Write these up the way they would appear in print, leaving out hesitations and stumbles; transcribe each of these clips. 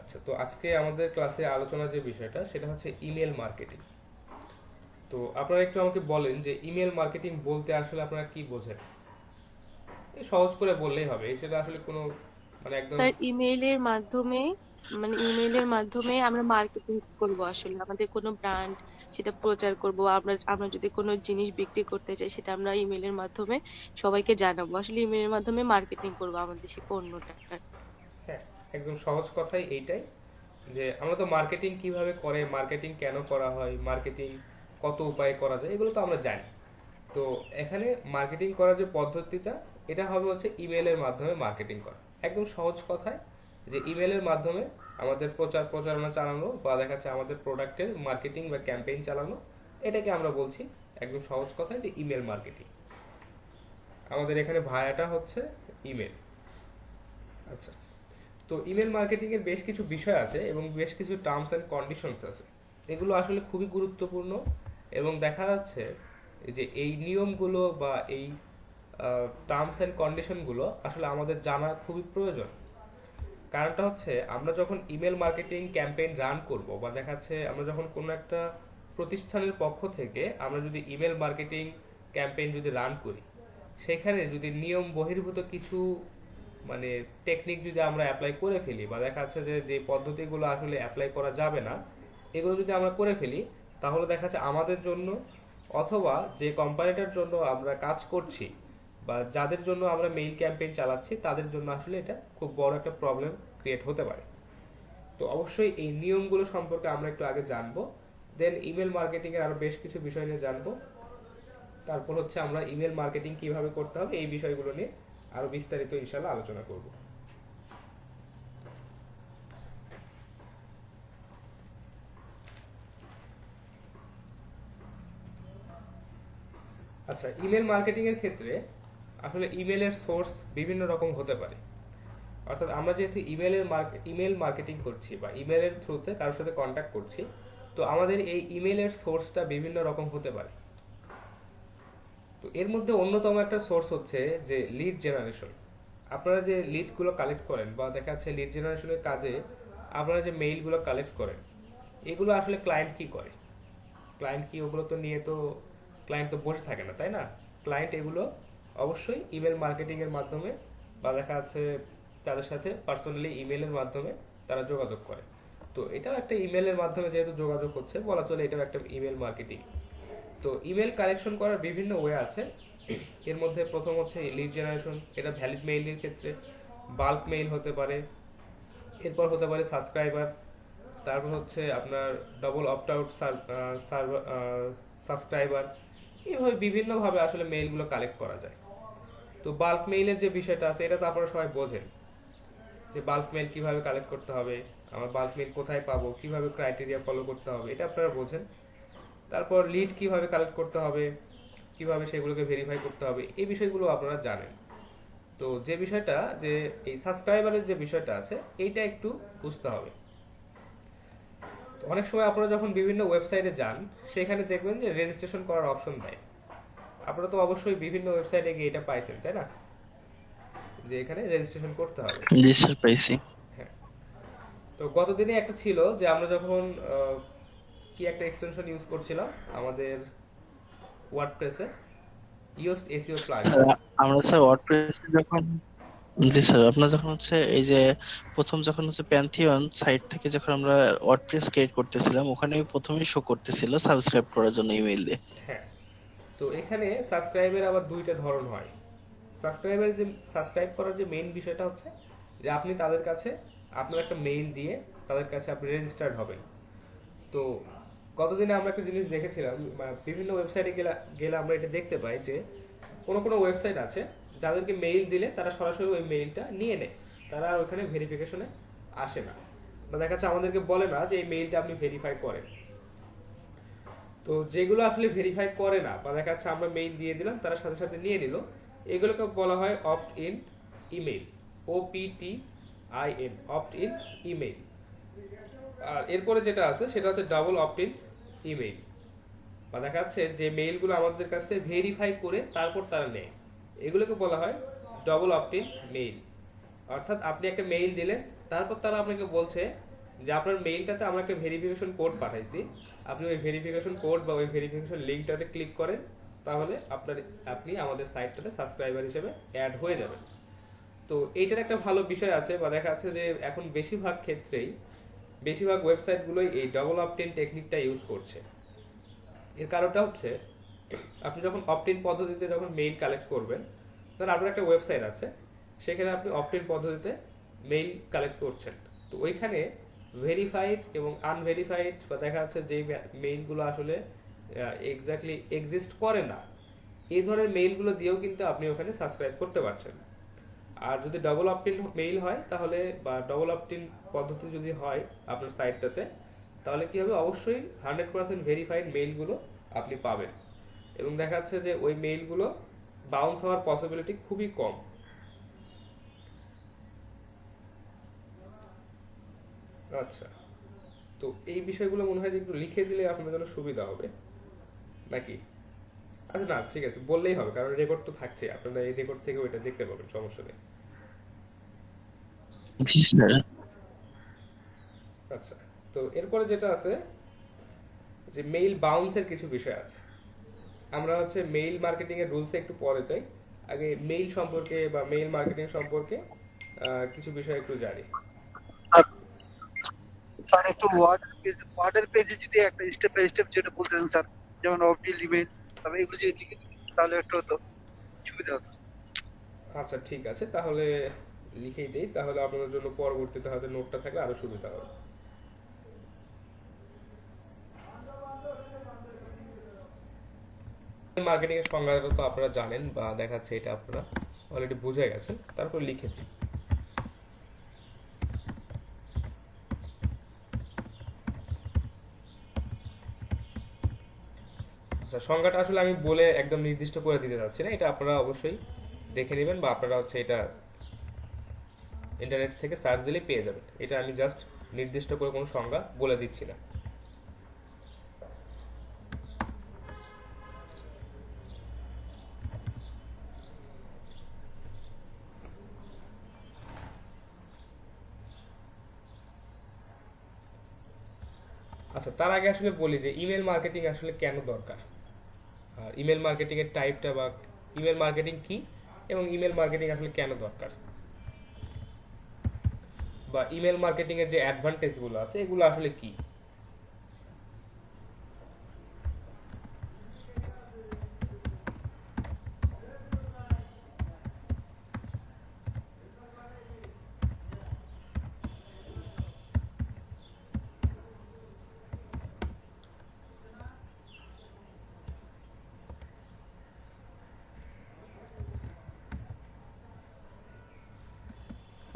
আচ্ছা, তো আজকে আমাদের ক্লাসে আলোচনার যে বিষয়টা সেটা হচ্ছে ইমেল মার্কেটিং। তো আপনারা একটু আমাকে বলেন যে ইমেল মার্কেটিং বলতে আসলে আপনারা কি বোঝেন। এই সহজ করে বললেই হবে, সেটা আসলে কোনো মানে একদম। স্যার, ইমেইলের মাধ্যমে আমরা মার্কেটিং করব। আসলে আমাদের কোনো ব্র্যান্ড সেটা প্রচার করব। আমরা আমরা যদি কোনো জিনিস বিক্রি করতে চাই, সেটা আমরা ইমেইলের মাধ্যমে সবাইকে জানাবো। আসলে ইমেইলের মাধ্যমে মার্কেটিং করব আমাদের সেই পণ্যটার। হ্যাঁ, একদম সহজ কথাই এইটাই যে আমরা তো মার্কেটিং কিভাবে করে, মার্কেটিং কেন করা হয়, মার্কেটিং কত উপায়ে করা যায় এগুলো তো আমরা জানি। তো এখানে মার্কেটিং করার যে পদ্ধতিটা, এটা হবে হচ্ছে ইমেলের মাধ্যমে মার্কেটিং করা। একদম সহজ কথায় যে ইমেলের মাধ্যমে আমাদের প্রচার প্রচারণা চালানো বা দেখা যাচ্ছে আমাদের প্রোডাক্টের মার্কেটিং বা ক্যাম্পেইন চালানো, এটাকে আমরা বলছি একদম সহজ কথায় যে ইমেল মার্কেটিং। আমাদের এখানে ভায়াটা হচ্ছে ইমেল। আচ্ছা, তো ইমেল মার্কেটিং এর বেশ কিছু বিষয় আছে এবং বেশ কিছু টার্মস অ্যান্ড কন্ডিশনস আছে। এগুলো আসলে খুবই গুরুত্বপূর্ণ এবং দেখা যাচ্ছে যে এই নিয়মগুলো বা এই টার্মস অ্যান্ড কন্ডিশনগুলো আসলে আমাদের জানা খুবই প্রয়োজন। কারণটা হচ্ছে আমরা যখন ইমেল মার্কেটিং ক্যাম্পেইন রান করব বা দেখা যাচ্ছে আমরা যখন কোনো একটা প্রতিষ্ঠানের পক্ষ থেকে আমরা যদি ইমেল মার্কেটিং ক্যাম্পেইন যদি রান করি, সেখানে যদি নিয়ম বহির্ভূত কিছু মানে টেকনিক যদি আমরা অ্যাপ্লাই করে ফেলি বা দেখা যাচ্ছে যে যে পদ্ধতিগুলো আসলে অ্যাপ্লাই করা যাবে না, এগুলো যদি আমরা করে ফেলি, তাহলে দেখা যাচ্ছে আমাদের জন্য অথবা যে কোম্পানিটার জন্য আমরা কাজ করছি বা যাদের জন্য আমরা মেইল ক্যাম্পেইন চালাচ্ছি তাদের জন্য আসলে এটা খুব বড় একটা প্রবলেম ক্রিয়েট হতে পারে। তো অবশ্যই এই নিয়মগুলো সম্পর্কে আমরা একটু আগে জানবো, দেন ইমেল মার্কেটিং এর আরো বেশ কিছু বিষয় নিয়ে জানবো। তারপর হচ্ছে আমরা ইমেল মার্কেটিং কিভাবে করতে হবে এই বিষয়গুলো নিয়ে আরো বিস্তারিত ইনশাআল্লাহ আলোচনা করব। আচ্ছা, ইমেল মার্কেটিং এর ক্ষেত্রে আসলে ইমেলের সোর্স বিভিন্ন রকম হতে পারে। অর্থাৎ আমরা যেহেতু ইমেল মার্কেটিং করছি বা ইমেলের থ্রুতে কারোর সাথে কন্ট্যাক্ট করছি, তো আমাদের এই ইমেলের সোর্সটা বিভিন্ন রকম হতে পারে। তো এর মধ্যে অন্যতম একটা সোর্স হচ্ছে যে লিড জেনারেশন। আপনারা যে লিডগুলো কালেক্ট করেন বা দেখা যাচ্ছে লিড জেনারেশনের কাজে আপনারা যে মেইলগুলো কালেক্ট করেন, এগুলো আসলে ক্লায়েন্ট কি করে, ক্লায়েন্ট কি ওগুলো তো নিয়ে তো ক্লায়েন্ট তো বসে থাকে না, তাই না? ক্লায়েন্ট এগুলো অবশ্যই ইমেল মার্কেটিং এর মাধ্যমে বা দেখা যাচ্ছে তাদের সাথে পার্সোনালি ইমেলের মাধ্যমে তারা যোগাযোগ করে। তো এটাও একটা ইমেলের মাধ্যমে যেহেতু যোগাযোগ হচ্ছে, বলা চলে এটাও একটা ইমেল মার্কেটিং। তো ইমেল কালেকশন করার বিভিন্ন ওয়ে আছে। এর মধ্যে প্রথম হচ্ছে লিড জেনারেশন, এটা ভ্যালিড মেইলের ক্ষেত্রে বাল্ক মেইল হতে পারে। এরপর হতে পারে সাবস্ক্রাইবার। তারপর হচ্ছে আপনার ডবল অপ্ট আউট সাবস্ক্রাইবার। এইভাবে বিভিন্নভাবে আসলে মেইলগুলো কালেক্ট করা যায়। তো বাল্ক মেইলের যে বিষয়টা আছে এটা তো আপনারা সবাই বোঝেন যে বাল্ক মেইল কিভাবে কালেক্ট করতে হবে, আমার বাল্ক মেইল কোথায় পাবো, কিভাবে ক্রাইটেরিয়া ফলো করতে হবে, এটা আপনারা বোঝেন। তারপর লিড কিভাবে কালেক্ট করতে হবে, কিভাবে সেগুলোকে ভেরিফাই করতে হবে, এই বিষয়গুলো আপনারা জানেন। তো যে বিষয়টা যে এই সাবস্ক্রাইবারের যে বিষয়টা আছে, এইটা একটু বুঝতে হবে। তো অনেক সময় আপনারা যখন বিভিন্ন ওয়েবসাইটে যান, সেখানে দেখবেন যে রেজিস্ট্রেশন করার অপশন দেয়। আপনারা তো অবশ্যই বিভিন্ন ওয়েবসাইটে গিয়ে এটা পাইছেন, তাই না? যে এখানে রেজিস্ট্রেশন করতে হবে। জি স্যার, পাইছি। হ্যাঁ। তো গতদিনে একটা ছিল যে আমরা যখন কি একটা এক্সটেনশন ইউজ করছিলাম আমাদের ওয়ার্ডপ্রেসে, ইয়োস্ট এসইও প্লাগইন। স্যার, আমরা স্যার ওয়ার্ডপ্রেস যখন, জি স্যার, আপনার যখন হচ্ছে এই যে প্রথম যখন হচ্ছে প্যান্থিয়ন সাইট থেকে যখন আমরা ওয়ার্ডপ্রেস ক্রিয়েট করতেছিলাম, ওখানে প্রথমেই শো করতেছিল সাবস্ক্রাইব করার জন্য ইমেইল দিয়ে। হ্যাঁ, তো এখানে সাবস্ক্রাইবের আবার দুইটা ধরন হয়। সাবস্ক্রাইবের যে সাবস্ক্রাইব করার যে মেইন বিষয়টা হচ্ছে যে আপনি তাদের কাছে আপনার একটা মেইল দিয়ে তাদের কাছে আপনি রেজিস্টার্ড হবেন। তো গতদিনে আমরা একটা জিনিস দেখেছিলাম, বিভিন্ন ওয়েবসাইটে গেলে গেলে আমরা এটা দেখতে পাই যে কোনো কোনো ওয়েবসাইট আছে যাদেরকে মেইল দিলে তারা সরাসরি ওই মেইলটা নিয়ে নেয়, তারা আর ওখানে ভেরিফিকেশনে আসে না বা দেখা যাচ্ছে আমাদেরকে বলে না যে এই মেইলটা আপনি ভেরিফাই করেন। তো যেগুলো আসলে ভেরিফাই করে না বা দেখা যাচ্ছে আমরা মেইল দিয়ে দিলাম তারা সাথে সাথে নিয়ে নিল, এগুলোকে বলা হয় opt in email. OPTIN, opt in email. আর এরপরে যেটা আছে সেটা হচ্ছে ডাবল অপ্ট ইন ইমেইল, বা দেখা যাচ্ছে যে মেইলগুলো আমাদের কাছ থেকে ভেরিফাই করে তারপর তারা নেয়, এগুলোকে বলা হয় ডবল অপ্ট ইন মেইল। অর্থাৎ আপনি একটা মেইল দিলেন, তারপর তারা আপনাকে বলছে যে আপনার মেইলটাতে আমরা একটা ভেরিফিকেশন কোড পাঠাইছি, আপনি ওই ভেরিফিকেশন কোড বা ওই ভেরিফিকেশন লিঙ্কটাতে ক্লিক করেন, তাহলে আপনি আমাদের সাইটটাতে সাবস্ক্রাইবার হিসেবে অ্যাড হয়ে যাবেন। তো এইটার একটা ভালো বিষয় আছে, বা দেখা যাচ্ছে যে এখন বেশিরভাগ ওয়েবসাইটগুলোই এই ডবল অপটেন টেকনিকটা ইউজ করছে। এর কারণটা হচ্ছে, আপনি যখন অপটেন পদ্ধতিতে যখন মেইল কালেক্ট করবেন, ধরুন আপনার একটা ওয়েবসাইট আছে, সেখানে আপনি অপটেন পদ্ধতিতে মেইল কালেক্ট করছেন, তো ওইখানে ভেরিফাইড এবং আনভেরিফাইড বা দেখা যাচ্ছে যে মেইলগুলো আসলে এক্স্যাক্টলি এক্সিস্ট করে না, এই ধরনের মেইলগুলো দিয়েও কিন্তু আপনি ওখানে সাবস্ক্রাইব করতে পারছেন। আর যদি ডবল অপটিন মেইল হয় তাহলে, বা ডবল অপটিন পদ্ধতি যদি হয় আপনার সাইটটাতে, তাহলে কি হবে, অবশ্যই 100% ভেরিফাইড মেইলগুলো আপনি পাবেন, এবং দেখা যাচ্ছে যে ওই মেইলগুলো বাউন্স হওয়ার পসিবিলিটি খুবই কম। আচ্ছা, তো এই বিষয়গুলো মনে হয় যে একটু লিখে দিলে আপনার জন্য সুবিধা হবে নাকি? আচ্ছা না, ঠিক আছে, বললেই হবে, কারণ রেকর্ড তো থাকছে, আপনারা এই রেকর্ড থেকে ওইটা দেখতে পাবেন, সমস্যা নেই। জি স্যার। আচ্ছা, তো এরপরে যেটা আছে যে মেইল বাউন্সের কিছু বিষয় আছে। আমরা হচ্ছে মেইল মার্কেটিং এর রুলসে একটু পরে যাই, আগে মেইল সম্পর্কে বা মেইল মার্কেটিং সম্পর্কে কিছু বিষয় একটু জানি। আর স্যার একটু ওয়ার্ডের পেজে যদি একটা স্টেপ বাই স্টেপ যেটা বলতেছেন স্যার, যেমন অপটিল ইমেল, তবে এগুলো যদি লিখে দিতেন তাহলে একটু হতো সুবিধা হতো। আচ্ছা ঠিক আছে, তাহলে লিখেই দেই, তাহলে আপনাদের জন্য পরবর্তীতে হয়তো নোটটা থাকলে আরো সুবিধা হবে। মার্কেটিং এর সংজ্ঞাটা তো আপনারা জানেন, বা দেখাচ্ছে এটা আপনারা অলরেডি বুঝে গেছেন, তারপর লিখে দিই। আচ্ছা, সংজ্ঞাটা আসলে আমি বলে একদম নির্দিষ্ট করে দিতে যাচ্ছি না, এটা আপনারা অবশ্যই দেখে নেবেন, বা আপনারা হচ্ছে এটা ইন্টারনেট থেকে সার্চ দিলে পেয়ে যাবেন। এটা আমি জাস্ট নির্দিষ্ট করে কোনো সংজ্ঞা বলে দিচ্ছি না। আচ্ছা, তার আগে আসলে বলি যে ইমেল মার্কেটিং আসলে কেন দরকার, আর ইমেল মার্কেটিং এর টাইপটা, বা ইমেল মার্কেটিং কি এবং ইমেল মার্কেটিং আসলে কেন দরকার, বা ইমেল মার্কেটিং এর যে অ্যাডভান্টেজ গুলো আছে এগুলো আসলে কি।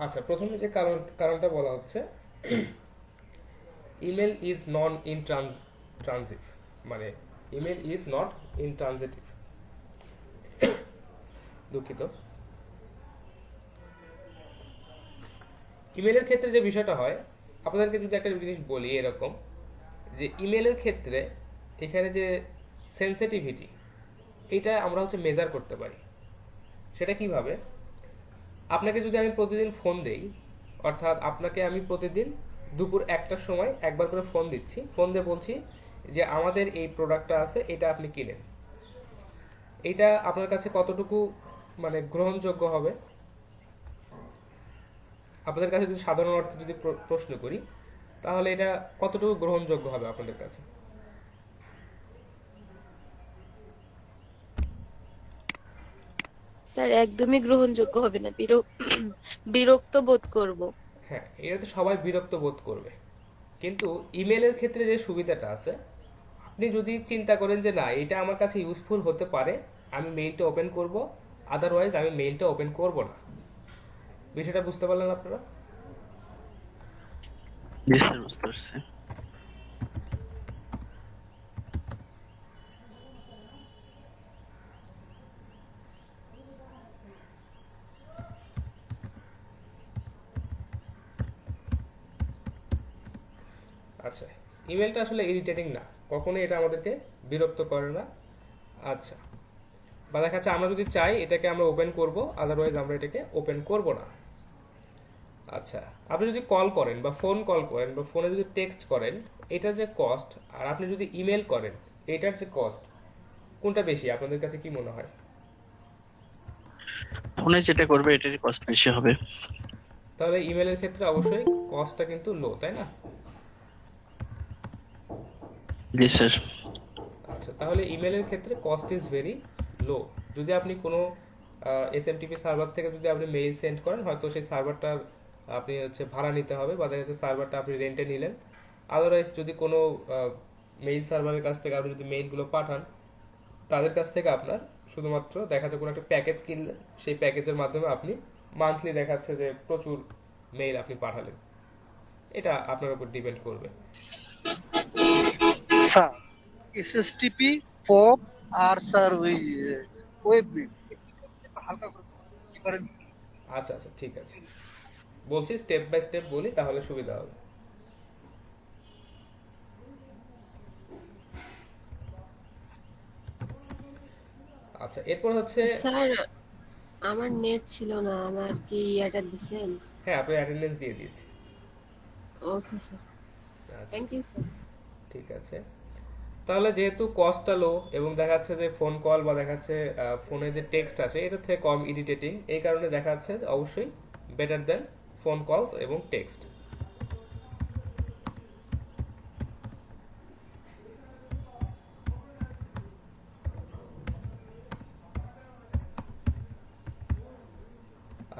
আচ্ছা, প্রথমে যে কারণটা বলা হচ্ছে, email is non in transitive, মানে email is not in transitive, দুঃখিত। ইমেলের ক্ষেত্রে যে বিষয়টা হয়, আপনাদেরকে যদি একটা জিনিস বলি এরকম, যে ইমেলের ক্ষেত্রে এখানে যে সেন্সিটিভিটি, এটা আমরা হচ্ছে মেজার করতে পারি। সেটা কিভাবে, আপনাকে যদি আমি প্রতিদিন ফোন দেই, অর্থাৎ আপনাকে আমি প্রতিদিন দুপুর 1টার সময় একবার করে ফোন দিচ্ছি, ফোন দিয়ে বলছি যে আমাদের এই প্রোডাক্টটা আছে, এটা আপনি কিনেন, এটা আপনার কাছে কতটুকু মানে গ্রহণযোগ্য হবে? আপনাদের কাছে যদি সাধারণ অর্থে যদি প্রশ্ন করি, তাহলে এটা কতটুকু গ্রহণযোগ্য হবে আপনাদের কাছে? স্যার একদমই গ্রহণযোগ্য হবে না, বিরক্ত বোধ করব। হ্যাঁ, এটাতে সবাই বিরক্ত বোধ করবে, কিন্তু ইমেলের ক্ষেত্রে যে সুবিধাটা আছে, আপনি যদি চিন্তা করেন যে না, এটা আমার কাছে ইউজফুল হতে পারে, আমি মেইলটা ওপেন করব, আদারওয়াইজ আমি মেইলটা ওপেন করব না। বিষয়টা বুঝতে পারলেন আপনারা? জি স্যার, বুঝতে পারছি। আচ্ছা, ইমেলটা আসলে ইরিটেটিং না, কখনো এটা আমাদেরকে বিরক্ত করে না। আচ্ছা, বা দেখা যাচ্ছে আমরা যদি চাই এটাকে আমরা ওপেন করব, আদারওয়াইজ আমরা এটাকে ওপেন করব না। আচ্ছা, আপনি যদি কল করেন বা ফোন কল করেন বা ফোনে যদি টেক্সট করেন, এটার যে কস্ট, আর আপনি যদি ইমেল করেন এটার যে কস্ট, কোনটা বেশি আপনাদের কাছে কি মনে হয়? ফোনে যেটা করবে এটারই কস্ট বেশি হবে। তাহলে ইমেলের ক্ষেত্রে অবশ্যই কস্টটা কিন্তু লো, তাই না? জি স্যার। আচ্ছা, তাহলে ইমেলের ক্ষেত্রে কস্ট ইজ ভেরি লো। যদি আপনি কোনো এসএমটিপি সার্ভার থেকে যদি আপনি মেইল সেন্ড করেন, হয়তো সেই সার্ভারটার আপনি হচ্ছে ভাড়া নিতে হবে, বা দেখা যাচ্ছে সার্ভারটা আপনি রেন্টে নিলেন। আদারওয়াইজ যদি কোনো মেইল সার্ভারের কাছ থেকে আপনি যদি মেইলগুলো পাঠান, তাদের কাছ থেকে আপনার শুধুমাত্র দেখা যাচ্ছে কোনো একটা প্যাকেজ কিনলেন, সেই প্যাকেজের মাধ্যমে আপনি মান্থলি দেখাচ্ছে যে প্রচুর মেইল আপনি পাঠালেন। এটা আপনার উপর ডিপেন্ড করবে। স্যার এসএসটিপি পপ আর স্যার ওই ওয়েব মেল হালকা করে ডিফারেন্স। আচ্ছা আচ্ছা, ঠিক আছে, বলছি স্টেপ বাই স্টেপ বলি তাহলে সুবিধা হবে। আচ্ছা, এরপর হচ্ছে, স্যার আমার নেট ছিল না, আমার কি ইয়াটা দিছেন? হ্যাঁ আপনি অ্যাটেন্ডেন্স দিয়ে দিয়েছি। ওকে স্যার, আচ্ছা, থ্যাংক ইউ স্যার। ঠিক আছে। তাহলে যেহেতু কস্টটা লো এবং দেখা যাচ্ছে যে ফোন কল বা দেখা যাচ্ছে ফোনে যে টেক্সট আছে এটা থেকে কম ইরিটেটিং, এই কারণে দেখা যাচ্ছে যে অবশ্যই বেটার দেন ফোন কলস এবং টেক্সট।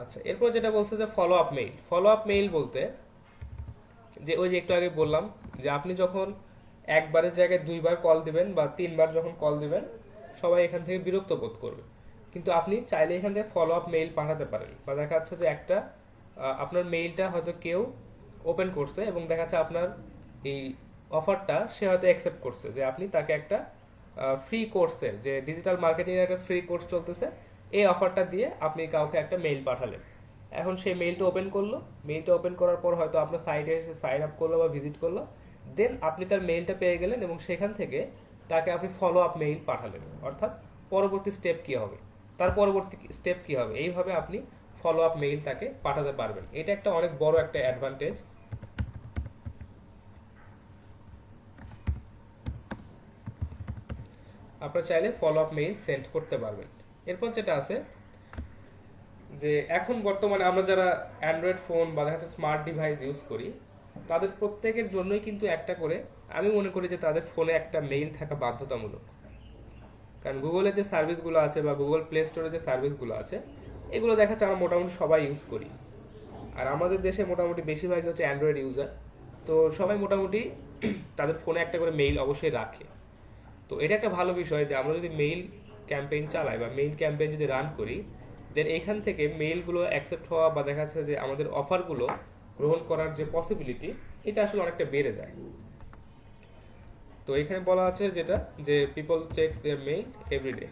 আচ্ছা, এরপর যেটা বলছে যে follow up mail. Follow up mail বলতে যে ওই যে একটু আগে বললাম যে আপনি যখন একবারের জায়গায় দুইবার কল দিবেন বা তিনবার যখন কল দিবেন, সবাই এখান থেকে বিরক্ত বোধ করবে। কিন্তু আপনি চাইলে এখান থেকে ফলো আপ মেইল পাঠাতে পারেন, বা দেখা যাচ্ছে যে একটা আপনার মেইলটা হয়তো কেউ ওপেন করছে এবং দেখা যাচ্ছে আপনার এই অফারটা সে হয়তো অ্যাকসেপ্ট করছে, যে আপনি তাকে একটা ফ্রি কোর্সের, যে ডিজিটাল মার্কেটিং এর একটা ফ্রি কোর্স চলতেছে, এই অফারটা দিয়ে আপনি কাউকে একটা মেইল পাঠালেন। এখন সেই মেইলটা ওপেন করলো, মেইলটা ওপেন করার পর হয়তো আপনার সাইটে এসে সাইন আপ করলো বা ভিজিট করলো, দেন আপনি তার মেইলটা পেয়ে গেলেন এবং সেখান থেকে তাকে আপনি ফলো আপ মেইল পাঠালেন। অর্থাৎ পরবর্তী স্টেপ কি হবে, তার পরবর্তী স্টেপ কি হবে, এইভাবে আপনি ফলো আপ মেইল তাকে পাঠাতে পারবেন। এটা একটা অনেক বড় একটা অ্যাডভান্টেজ। আপনারা চাইলে ফলো আপ মেইল সেন্ড করতে পারবেন। এরপর যেটা আছে যে এখন বর্তমানে আমরা যারা অ্যান্ড্রয়েড ফোন বা দেখা যাচ্ছে স্মার্ট ডিভাইস ইউজ করি, তাদের প্রত্যেকের জন্যই কিন্তু একটা করে, আমি মনে করি যে তাদের ফোনে একটা মেইল থাকা বাধ্যতামূলক। কারণ গুগলের যে সার্ভিসগুলো আছে বা গুগল প্লে স্টোরে যে সার্ভিসগুলো আছে, এগুলো দেখা যাচ্ছে আমরা মোটামুটি সবাই ইউজ করি। আর আমাদের দেশে মোটামুটি বেশিরভাগই হচ্ছে অ্যান্ড্রয়েড ইউজার, তো সবাই মোটামুটি তাদের ফোনে একটা করে মেইল অবশ্যই রাখে। তো এটা একটা ভালো বিষয় যে আমরা যদি মেইল ক্যাম্পেইন চালাই বা মেইল ক্যাম্পেইন যদি রান করি, দেন এইখান থেকে মেইলগুলো অ্যাকসেপ্ট হওয়া বা দেখা যাচ্ছে যে আমাদের অফারগুলো গ্রহণ করার যে পসিবিলিটি, এটা আসলে অনেকটা বেড়ে যায়। তো এখানে বলা আছে যেটা, যে পিপল চেকস দেয়ার মেইল এভরিডে।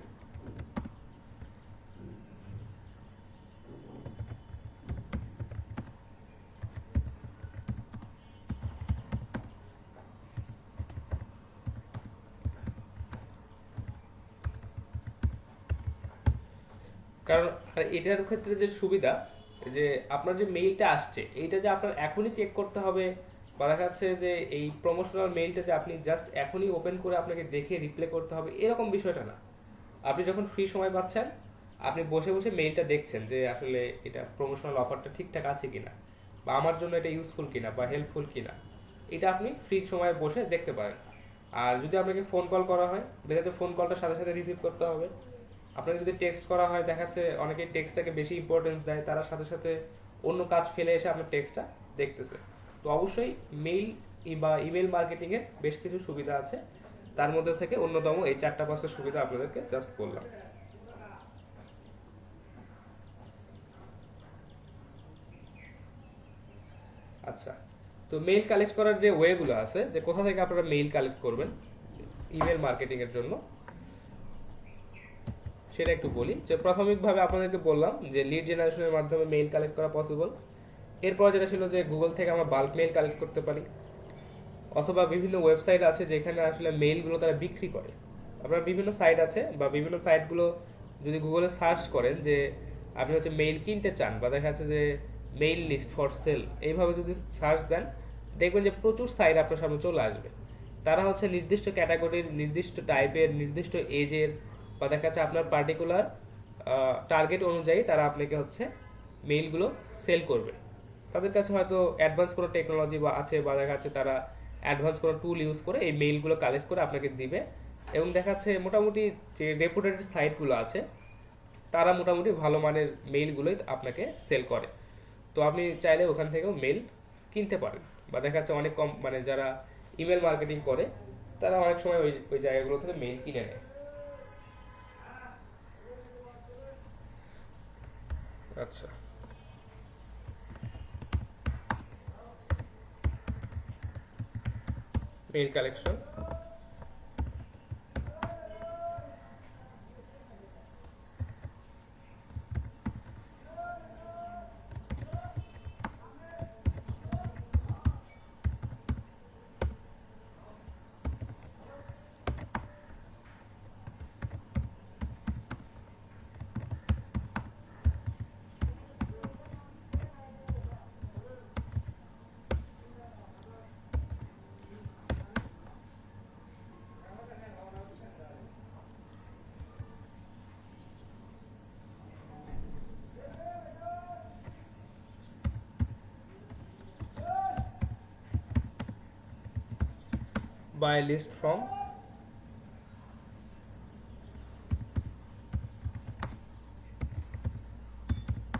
কারণ আর এটার ক্ষেত্রে যে সুবিধা, যে আপনার যে মেইলটা আসছে এইটা যে আপনার এখনই চেক করতে হবে, বা দেখা যাচ্ছে যে এই প্রমোশনাল মেইলটা যে আপনি জাস্ট এখনই ওপেন করে আপনাকে দেখে রিপ্লাই করতে হবে, এরকম বিষয়টা না। আপনি যখন ফ্রি সময় পাচ্ছেন, আপনি বসে বসে মেইলটা দেখছেন যে আসলে এটা প্রমোশনাল অফারটা ঠিকঠাক আছে কিনা, বা আমার জন্য এটা ইউজফুল কিনা বা হেল্পফুল কিনা, এটা আপনি ফ্রি সময় বসে দেখতে পারেন। আর যদি আপনাকে ফোন কল করা হয়, দেখা যাচ্ছে ফোন কলটা সাথে সাথে রিসিভ করতে হবে। আপনাকে যদি টেক্সট করা হয়, দেখা যাচ্ছে অনেকেই টেক্সটটাকে বেশি ইম্পর্টেন্স দেয়, তারা সাথে সাথে অন্য কাজ ফেলে এসে আপনার টেক্সটটা দেখতেছে। তো অবশ্যই মেইল বা ইমেল মার্কেটিং এর বেশ কিছু সুবিধা আছে, তার মধ্যে থেকে অন্যতম এই 4-5টা সুবিধা আপনাদেরকে জাস্ট বললাম। আচ্ছা, তো মেইল কালেক্ট করার যে ওয়েগুলো আছে, যে কোথা থেকে আপনারা মেইল কালেক্ট করবেন ইমেল মার্কেটিং এর জন্য, সেটা একটু বলি। যে প্রাথমিকভাবে আপনাদেরকে বললাম যে লিড জেনারেশনের মাধ্যমে মেইল কালেক্ট করা পসিবল। এরপর যেটা ছিল যে গুগল থেকে আমরা বাল্ক মেইল কালেক্ট করতে পারি, অথবা বিভিন্ন ওয়েবসাইট আছে যেখানে আসলে মেইলগুলো তারা বিক্রি করে। আপনার বিভিন্ন সাইট আছে বা বিভিন্ন সাইটগুলো যদি গুগলে সার্চ করেন যে আপনি হচ্ছে মেইল কিনতে চান, বা দেখা যাচ্ছে যে মেইল লিস্ট ফর সেল এইভাবে যদি সার্চ দেন দেখবেন যে প্রচুর সাইট আপনার সামনে চলে আসবে। তারা হচ্ছে নির্দিষ্ট ক্যাটাগরির, নির্দিষ্ট টাইপের, নির্দিষ্ট এজের বা দেখা যাচ্ছে আপনার পার্টিকুলার টার্গেট অনুযায়ী তারা আপনাকে হচ্ছে মেইলগুলো সেল করবে। তাদের কাছে হয়তো অ্যাডভান্স কোনো টেকনোলজি বা আছে, বা দেখা যাচ্ছে তারা অ্যাডভান্স কোনো টুল ইউজ করে এই মেইলগুলো কালেক্ট করে আপনাকে দিবে। এবং দেখা যাচ্ছে মোটামুটি যে রেপুটেড সাইটগুলো আছে তারা মোটামুটি ভালো মানের মেইলগুলোই আপনাকে সেল করে। তো আপনি চাইলে ওখান থেকেও মেইল কিনতে পারেন, বা দেখা যাচ্ছে অনেক কম মানে যারা ইমেল মার্কেটিং করে তারা অনেক সময় ওই ওই জায়গাগুলো থেকে মেইল কিনে নেয়। আচ্ছা, mail collection. Buy list from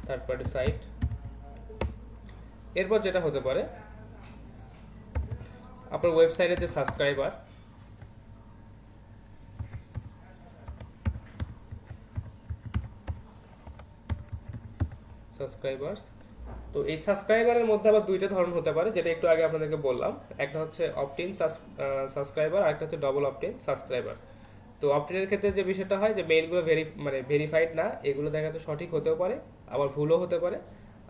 third party site. এরপর যেটা হতে পারে আপনার ওয়েবসাইটের যে সাবস্ক্রাইবার্স, তো এই সাবস্ক্রাইবারের মধ্যে আবার দুইটা ধরন হতে পারে, যেটা একটু আগে আপনাদেরকে বললাম। একটা হচ্ছে অপটিন সাবস্ক্রাইবার, আর একটা হচ্ছে ডবল অপটিন সাবস্ক্রাইবার। তো অপটিনের ক্ষেত্রে যে বিষয়টা হয় যে মেইলগুলো ভেরিফাইড না, এগুলো দেখা যাচ্ছে সঠিক হতেও পারে আবার ভুলও হতে পারে।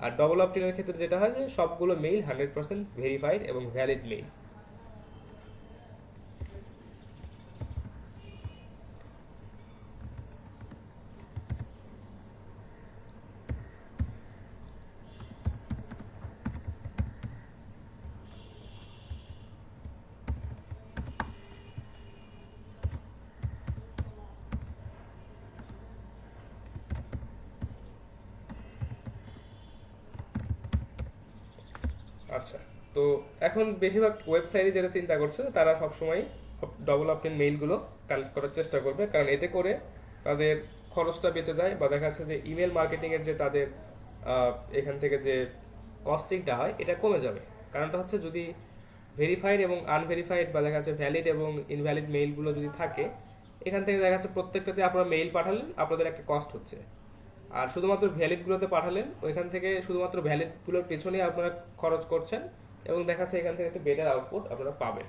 আর ডবল অপটিনের ক্ষেত্রে যেটা হয় যে সবগুলো মেইল 100% ভেরিফাইড এবং ভ্যালিড মেইল। আচ্ছা, তো এখন বেশিরভাগ ওয়েবসাইটে যেটা চিন্তা করছে তারা সবসময় ডবল অপটিন মেইলগুলো কালেক্ট করার চেষ্টা করবে, কারণ এতে করে তাদের খরচটা বেঁচে যায়, বা দেখা যাচ্ছে যে ইমেল মার্কেটিং এর যে তাদের এখান থেকে যে কস্টিংটা হয় এটা কমে যাবে। কারণটা হচ্ছে যদি ভেরিফাইড এবং আনভেরিফাইড বা দেখা যাচ্ছে ভ্যালিড এবং ইনভ্যালিড মেইলগুলো যদি থাকে, এখান থেকে দেখা যাচ্ছে প্রত্যেকটাতে আপনারা মেইল পাঠালেন আপনাদের একটা কস্ট হচ্ছে, আর শুধুমাত্র ভ্যালিডগুলোতে পাঠালেন ওইখান থেকে শুধুমাত্র ভ্যালিডগুলোর পেছনে আপনারা খরচ করছেন, এবং দেখা যাচ্ছে এখান থেকে একটা বেটার আউটপুট আপনারা পাবেন।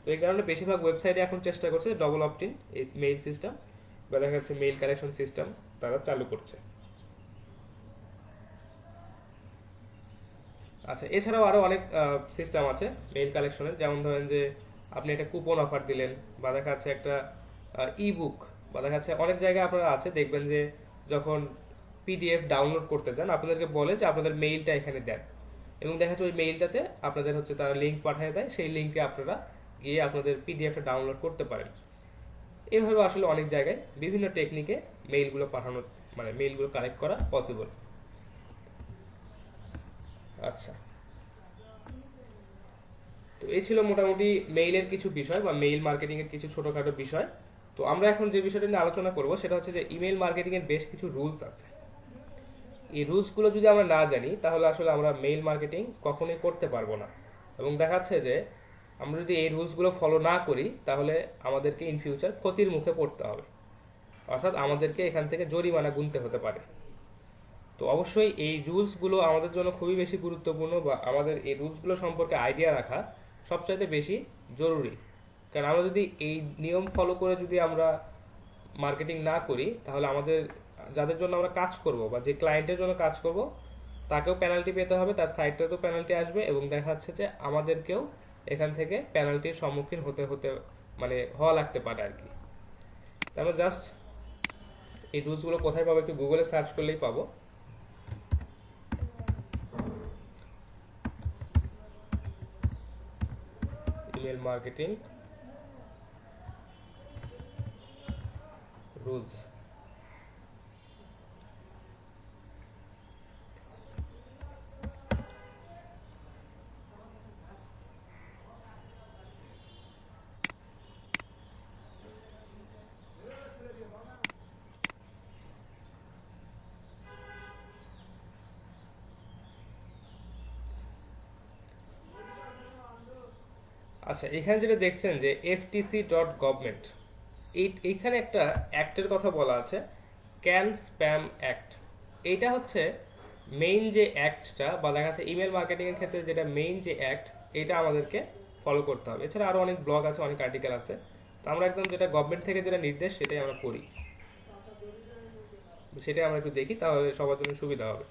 তো এই কারণে বেশিরভাগ ওয়েবসাইটে এখন চেষ্টা করছে ডবল অপটিন এই মেইল সিস্টেম বা দেখা যাচ্ছে মেইল কালেকশন সিস্টেম তারা চালু করছে। আচ্ছা, এছাড়াও আরো অনেক সিস্টেম আছে মেইল কালেকশনের, যেমন ধরেন যে আপনি একটা কুপন অফার দিলেন, বা দেখা যাচ্ছে একটা ই বুক, বা দেখা যাচ্ছে অনেক জায়গায় আপনারা আছে দেখবেন যে যখন পিডিএফ ডাউনলোড করতে চান আপনাদেরকে বলে যে আপনাদের মেইলটা এখানে দেন, এবং দেখা যাচ্ছে ওই মেইলটাতে আপনাদের হচ্ছে তারা লিঙ্ক পাঠিয়ে দেয়, সেই লিঙ্কে আপনারা গিয়ে আপনাদের পিডিএফটা ডাউনলোড করতে পারেন। এইভাবে আসলে অনেক জায়গায় বিভিন্ন টেকনিকে মেইলগুলো পাঠানো মানে মেইলগুলো কালেক্ট করা পসিবল। আচ্ছা, তো এই ছিল মোটামুটি মেইলের কিছু বিষয় বা মেইল মার্কেটিং এর কিছু ছোটখাটো বিষয়। তো আমরা এখন যে বিষয়টা নিয়ে আলোচনা করব সেটা হচ্ছে যে ইমেল মার্কেটিং এর বেশ কিছু রুলস আছে। এই রুলসগুলো যদি আমরা না জানি তাহলে আসলে আমরা মেইল মার্কেটিং কখনোই করতে পারবো না, এবং দেখা যাচ্ছে যে আমরা যদি এই রুলসগুলো ফলো না করি তাহলে আমাদেরকে ইন ফিউচার ক্ষতির মুখে পড়তে হবে, অর্থাৎ আমাদেরকে এখান থেকে জরিমানা গুনতে হতে পারে। তো অবশ্যই এই রুলসগুলো আমাদের জন্য খুবই বেশি গুরুত্বপূর্ণ, বা আমাদের এই রুলসগুলো সম্পর্কে আইডিয়া রাখা সবচাইতে বেশি জরুরি। কারণ আমরা যদি এই নিয়ম ফলো করে যদি আমরা মার্কেটিং না করি তাহলে আমাদের যাদের জন্য আমরা কাজ করব বা যে ক্লায়েন্টের জন্য কাজ করব তাকেও পেনাল্টি পেতে হবে, তার সাইটটাতেও পেনাল্টি আসবে, এবং দেখা যাচ্ছে যে আমাদেরকেও এখান থেকে পেনাল্টির সম্মুখীন হতে হতে মানে হওয়া লাগতে পারে আর কি। আমরা জাস্ট এই রুলসগুলো কোথায় পাবো একটু গুগলে সার্চ করলেই পাবো। Email marketing rules. আচ্ছা, এখানে যেটা দেখছেন যে ftc.government, এইখানে একটা অ্যাক্টের কথা বলা আছে, ক্যান স্প্যাম অ্যাক্ট। এইটা হচ্ছে মেইন যে অ্যাক্টটা, বা দেখা যাচ্ছে ইমেল মার্কেটিং এর ক্ষেত্রে যেটা মেইন যে অ্যাক্ট, এটা আমাদেরকে ফলো করতে হবে। এছাড়া আরো অনেক ব্লগ আছে, অনেক আর্টিকেল আছে, তো আমরা একদম যেটা গভর্নমেন্ট থেকে যেটা নির্দেশ সেটাই আমরা করি, সেটাই আমরা একটু দেখি, তাহলে সবার জন্য সুবিধা হবে।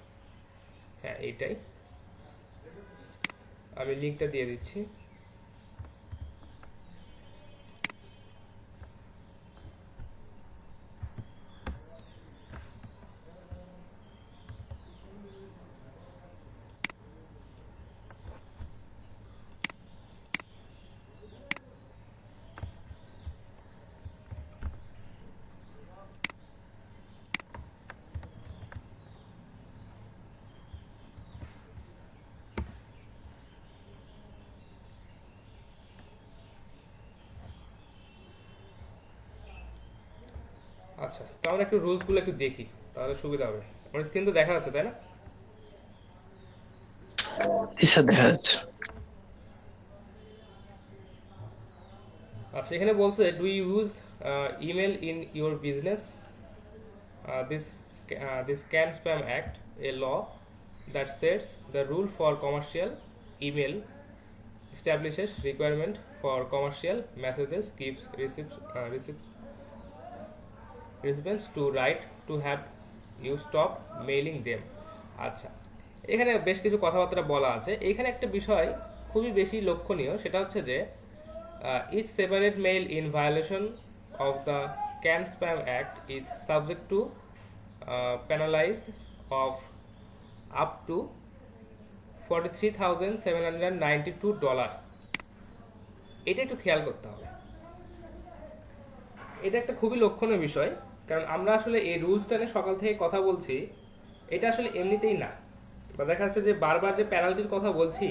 হ্যাঁ, এইটাই আমি লিঙ্কটা দিয়ে দিচ্ছি। আচ্ছা, তো আমরা একটু রুলস গুলো একটু দেখি, তাহলে সুবিধা হবে। আমার স্ক্রিন তো দেখা যাচ্ছে, তাই না? জি স্যার, দেখা যাচ্ছে। আচ্ছা, এখানে বলছে do you use email in your business, this can spam act, a law that sets the rule for commercial email, establishes requirement for commercial messages, gives recipients to right to have you stop mailing them। আচ্ছা, এখানে বেশ কিছু কথাবার্তা বলা আছে। এখানে একটা বিষয় খুবই বেশি লক্ষণীয়, সেটা হচ্ছে যে each separate mail in violation of the Can Spam Act is subject to penalties of up to $43,792। এটা একটু খেয়াল করতে হবে, এটা একটা খুবই লক্ষণীয় বিষয়, কারণ আমরা আসলে এই রুলসটা নিয়ে সকাল থেকে কথা বলছি, এটা আসলে এমনিতেই না, বা দেখা যাচ্ছে যে বারবার যে পেনাল্টির কথা বলছি,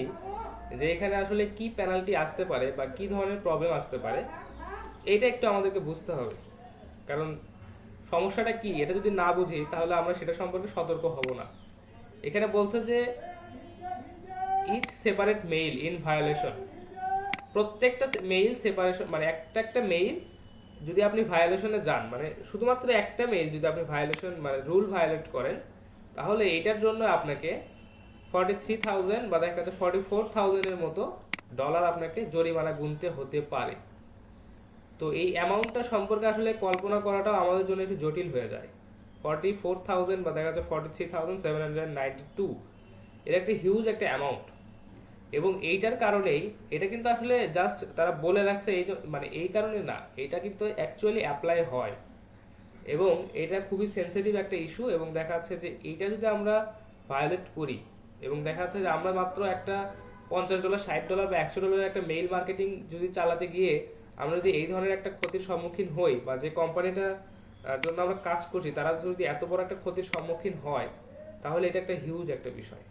যে এখানে আসলে কি পেনাল্টি আসতে পারে বা কি ধরনের প্রবলেম আসতে পারে, এটা একটু আমাদেরকে বুঝতে হবে। কারণ সমস্যাটা কি, এটা যদি না বুঝি তাহলে আমরা সেটা সম্পর্কে সতর্ক হব না। এখানে বলছে যে each separate mail in violation, প্রত্যেকটা মেইল সেপারেশন, মানে একটা একটা মেইল যদি আপনি ভায়োলেশনে যান, মানে শুধুমাত্র একটা মেইল যদি আপনি ভায়োলেশন মানে রুল ভায়োলেট করেন, তাহলে এটার জন্য আপনাকে 43,000 বা দেখা যাচ্ছে 44,000 এর মতো ডলার আপনাকে জরিমানা গুনতে হতে পারে। তো এই অ্যামাউন্টটা সম্পর্কে আসলে কল্পনা করাটাও আমাদের জন্য একটু জটিল হয়ে যায়। 44,000 বা দেখা যাচ্ছে 43,792, এটা একটা হিউজ একটা অ্যামাউন্ট। এবং এইটার কারণেই এটা কিন্তু আসলে জাস্ট তারা বলে রাখছে মানে এই কারণে না, এটা কিন্তু অ্যাকচুয়ালি অ্যাপ্লাই হয়, এবং এটা খুবই সেনসিটিভ একটা ইস্যু। এবং দেখা যাচ্ছে যে এইটা যদি আমরা ভায়োলেট করি, এবং দেখা যাচ্ছে যে আমরা মাত্র একটা $50, $60 বা $100 একটা মেইল মার্কেটিং যদি চালাতে গিয়ে আমরা যদি এই ধরনের একটা ক্ষতির সম্মুখীন হই, বা যে কোম্পানিটার জন্য আমরা কাজ করছি তারা যদি এত বড় একটা ক্ষতির সম্মুখীন হয়, তাহলে এটা একটা হিউজ একটা বিষয়।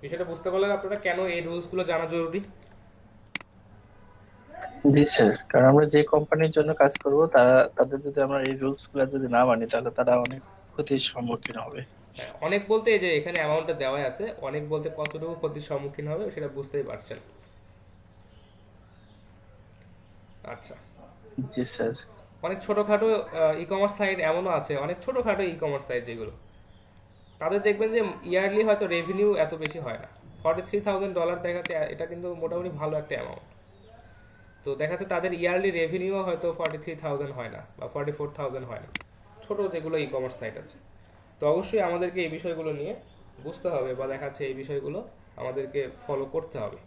বিষয়টা বুঝতে পারলেন আপনারা কেন এই রুলস গুলো জানা জরুরি? জি স্যার, কারণ আমরা যে কোম্পানির জন্য কাজ করব তাদের যদি আমরা এই রুলস গুলা যদি না মানি, তাহলে তারা অনেক ক্ষতির সম্মুখীন হবে। হ্যাঁ, অনেক বলতে এই যে এখানে অ্যামাউন্টটা দেওয়া আছে, অনেক বলতে কতটুকু ক্ষতির সম্মুখীন হবে সেটা বুঝতেই পারছেন। আচ্ছা, জি স্যার। অনেক ছোটখাটো ই কমার্স সাইট এমনও আছে, অনেক ছোটখাটো ই কমার্স সাইট যেগুলো, তাদের দেখবেন যে ইয়ারলি হয়তো রেভিনিউ এত বেশি হয় না। $43,000 দেখাচ্ছে, এটা কিন্তু মোটামুটি ভালো একটা অ্যামাউন্ট। তো দেখা যাচ্ছে তাদের ইয়ারলি রেভিনিউ হয়তো 43,000 হয় না, বা 44,000 হয় না, ছোট যেগুলো ই কমার্স সাইট আছে। তো অবশ্যই আমাদেরকে এই বিষয়গুলো নিয়ে বুঝতে হবে, বা দেখা যাচ্ছে এই বিষয়গুলো আমাদেরকে ফলো করতে হবে।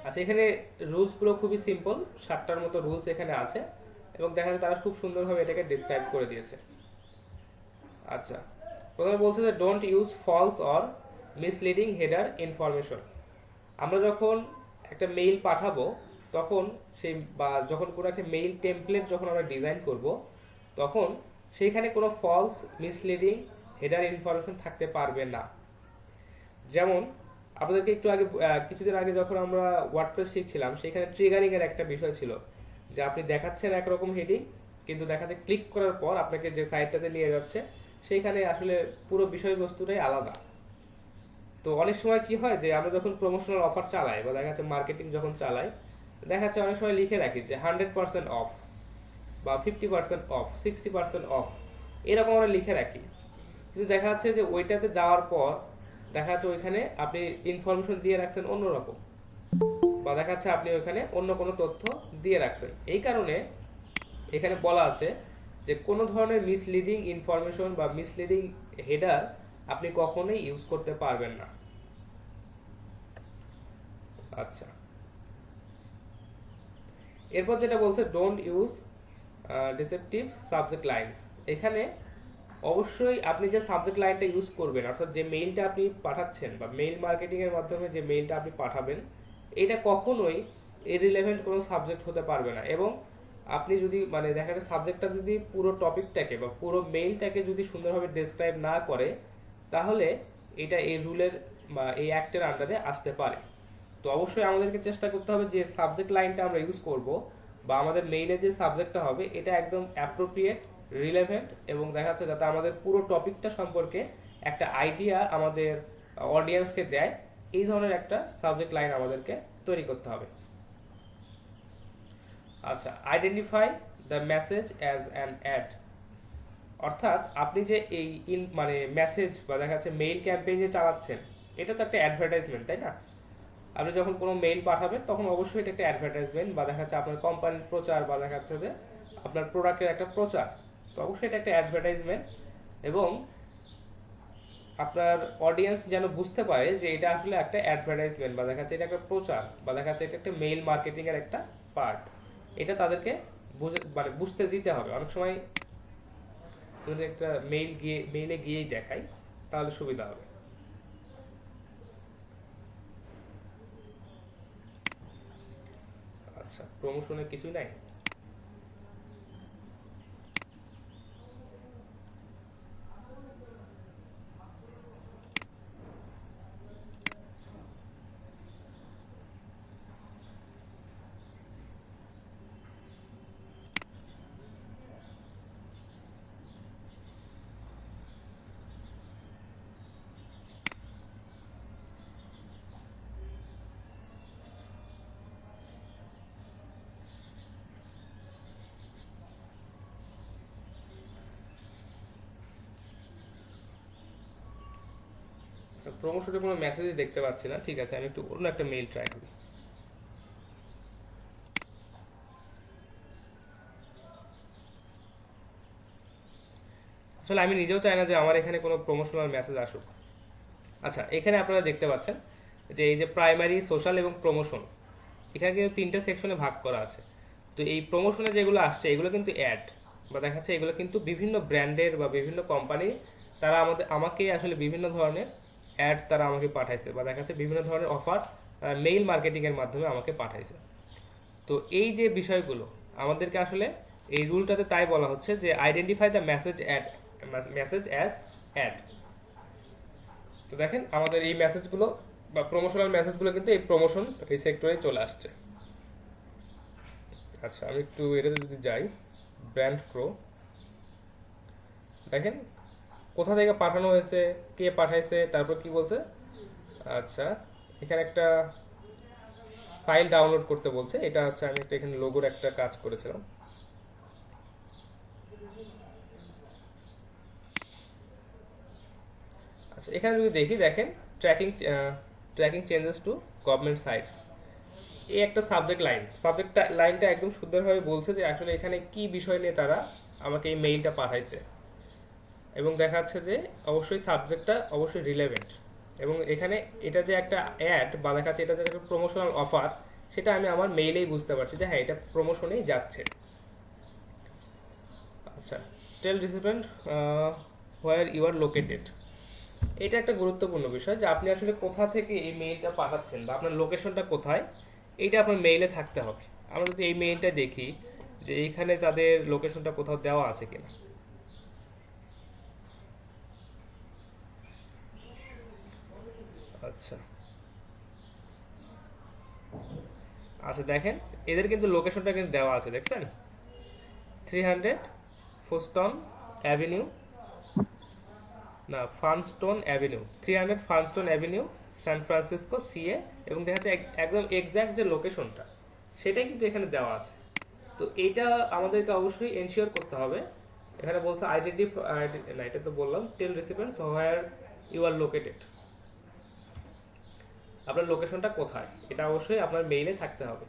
আচ্ছা, এখানে রুলস গুলো খুবই সিম্পল, 7টার মতো রুলস এখানে আছে, এবং দেখা যাচ্ছে তারা খুব সুন্দরভাবে এটাকে ডিসক্রাইব করে দিয়েছে। আচ্ছা, প্রথমে বলছে যে don't use false or misleading header information. আমরা যখন একটা মেইল পাঠাবো, তখন সেই বা যখন কোনো একটা মেইল টেমপ্লেট যখন আমরা ডিজাইন করব, তখন সেইখানে কোনো ফলস মিসলিডিং হেডার ইনফরমেশন থাকতে পারবে না। যেমন আপনাদেরকে একটু আগে কিছুদিন আগে যখন আমরা ওয়ার্ডপ্রেস শিখছিলাম, সেখানে ট্রিগারিং এর একটা বিষয় ছিল যে আপনি দেখাচ্ছেন একরকম হেডিং, কিন্তু দেখা যাচ্ছে ক্লিক করার পর আপনাকে যে সাইটটাতে নিয়ে যাচ্ছে সেইখানে আসলে পুরো বিষয়বস্তুটাই আলাদা। তো অনেক সময় কি হয় যে আমরা যখন প্রমোশনাল অফার চালাই বা দেখা যাচ্ছে মার্কেটিং যখন চালাই, দেখা যাচ্ছে অনেক সময় লিখে রাখি যে 100% অফ বা 50% অফ, 60% অফ, এরকম আমরা লিখে রাখি। কিন্তু দেখা যাচ্ছে যে ওইটাতে যাওয়ার পর দেখা যাচ্ছে ওইখানে আপনি ইনফরমেশন দিয়ে রাখছেন অন্যরকম, বা দেখা যাচ্ছে আপনি ওইখানে অন্য কোনো তথ্য দিয়ে রাখছেন। এই কারণে এখানে বলা আছে যে কোনো ধরনের মিসলিডিং ইনফরমেশন বা মিসলিডিং হেডার আপনি কখনোই ইউজ করতে পারবেন না। আচ্ছা, এরপর যেটা বলছে don't use deceptive subject lines. এখানে অবশ্যই আপনি যে সাবজেক্ট লাইনটা ইউজ করবেন, অর্থাৎ যে মেইলটা আপনি পাঠাচ্ছেন বা মেইল মার্কেটিং এর মাধ্যমে যে মেইলটা আপনি পাঠাবেন, এটা কখনোই ইররিলেভেন্ট কোনো সাবজেক্ট হতে পারবে না। এবং আপনি যদি মানে দেখা যায় সাবজেক্টটা যদি পুরো টপিকটাকে বা পুরো মেইলটাকে যদি সুন্দরভাবে ডেসক্রাইব না করে, তাহলে এটা এই রুলের বা এই অ্যাক্টের আন্ডারে আসতে পারে। তো অবশ্যই আমাদেরকে চেষ্টা করতে হবে যে সাবজেক্ট লাইনটা আমরা ইউজ করব বা আমাদের মেইলের যে সাবজেক্টটা হবে এটা একদম অ্যাপ্রোপ্রিয়েট, রিলেভেন্ট, এবং দেখা যাচ্ছে যাতে আমাদের পুরো টপিকটা সম্পর্কে একটা আইডিয়া আমাদের অডিয়েন্সকে দেয়, এই ধরনের একটা সাবজেক্ট লাইন আমাদেরকে তৈরি করতে হবে। আচ্ছা, identify the message as an add. অর্থাৎ আপনি যে এই মানে মেসেজ বা দেখা যাচ্ছে মেইল ক্যাম্পেইন যে চালাচ্ছেন, এটা তো একটা অ্যাডভার্টাইজমেন্ট, তাই না? আপনি যখন কোনো মেইল পাঠাবেন তখন অবশ্যই এটা একটা অ্যাডভার্টাইজমেন্ট বা দেখা যাচ্ছে আপনার কোম্পানির প্রচার বা দেখা যাচ্ছে যে আপনার প্রোডাক্টের একটা প্রচার। তো অবশ্যই এটা একটা অ্যাডভার্টাইজমেন্ট, এবং আপনার অডিয়েন্স যেন বুঝতে পারে যে এটা আসলে একটা অ্যাডভার্টাইজমেন্ট বা দেখা যাচ্ছে এটা একটা প্রচার বা দেখা যাচ্ছে এটা একটা মেইল মার্কেটিং এর একটা পার্ট। এটা তাদেরকে মানে বুঝতে দিতে হবে। অনেক সময় যদি একটা মেইলে গিয়েই দেখাই তাহলে সুবিধা হবে। আচ্ছা, প্রমোশনের কিছুই নাই। আচ্ছা, প্রমোশনে কোনো মেসেজই দেখতে পাচ্ছি না। ঠিক আছে, আমি একটু অন্য একটা মেইল ট্রাই করি। আসলে আমি নিজেও চাই না যে আমার এখানে কোনো প্রমোশনাল মেসেজ আসুক। আচ্ছা, এখানে আপনারা দেখতে পাচ্ছেন যে এই যে প্রাইমারি, সোশ্যাল এবং প্রমোশন, এখানে কিন্তু তিনটা সেকশনে ভাগ করা আছে। তো এই প্রমোশনে যেগুলো আসছে এগুলো কিন্তু অ্যাড বা দেখা যাচ্ছে এগুলো কিন্তু বিভিন্ন ব্র্যান্ডের বা বিভিন্ন কোম্পানি তারা আমাকে আসলে বিভিন্ন ধরনের অ্যাড তারা আমাকে পাঠাইছে বা দেখা যাচ্ছে বিভিন্ন ধরনের অফার মেইল মার্কেটিং এর মাধ্যমে আমাকে পাঠাইছে। তো এই যে বিষয়গুলো আমাদেরকে আসলে এই রুলটাতে তাই বলা হচ্ছে যে identify the message as ad. তো দেখেন আমাদের এই মেসেজগুলো বা প্রমোশনাল মেসেজগুলো কিন্তু এই প্রমোশন এই সেক্টরে চলে আসছে। আচ্ছা, আমি একটু এটাতে যদি যাই, ব্র্যান্ড প্রো, দেখেন কোথা থেকে পাঠানো হয়েছে, কে পাঠাইছে, তারপর কি বলছে। আচ্ছা, এখানে একটা ফাইল ডাউনলোড করতে বলছে। এটা হচ্ছে আমি একটা এখানে লোগোর একটা কাজ করেছিলাম। আচ্ছা, এখানে যদি দেখি, দেখেন tracking changes to government sites, এই একটা সাবজেক্ট লাইনটা একদম সুন্দরভাবে বলছে যে আসলে এখানে কি বিষয় নিয়ে তারা আমাকে এই মেইলটা পাঠাইছে, এবং দেখা যাচ্ছে যে অবশ্যই সাবজেক্টটা অবশ্যই রিলেভেন্ট, এবং এখানে এটা যে একটা অ্যাড বা দেখা যাচ্ছে এটা যে একটা প্রমোশনাল অফার, সেটা আমি আমার মেইলেই বুঝতে পারছি যে হ্যাঁ এটা প্রমোশনেই যাচ্ছে। আচ্ছা, tell recipient where you are located, এটা একটা গুরুত্বপূর্ণ বিষয় যে আপনি আসলে কোথা থেকে এই মেইলটা পাঠাচ্ছেন বা আপনার লোকেশনটা কোথায়, এইটা আপনার মেইলে থাকতে হবে। আমরা যদি এই মেইলটা দেখি যে এইখানে তাদের লোকেশনটা কোথাও দেওয়া আছে কিনা। আচ্ছা আচ্ছা, দেখেন এদের কিন্তু লোকেশনটা কিন্তু দেওয়া আছে, দেখছেন? 300 ফোস্টন অ্যাভিনিউ, না Funston avenue, 300 Funston avenue, San Francisco CA, এবং দেখা যাচ্ছে একদম এক্স্যাক্ট যে লোকেশনটা সেটাই কিন্তু এখানে দেওয়া আছে। তো এইটা আমাদেরকে অবশ্যই এনশিওর করতে হবে। এখানে বলছে না, এটা তো বললাম, টেল recipients where you are located, আপনার লোকেশনটা কোথায় এটা অবশ্যই আপনার মেইলে থাকতে হবে।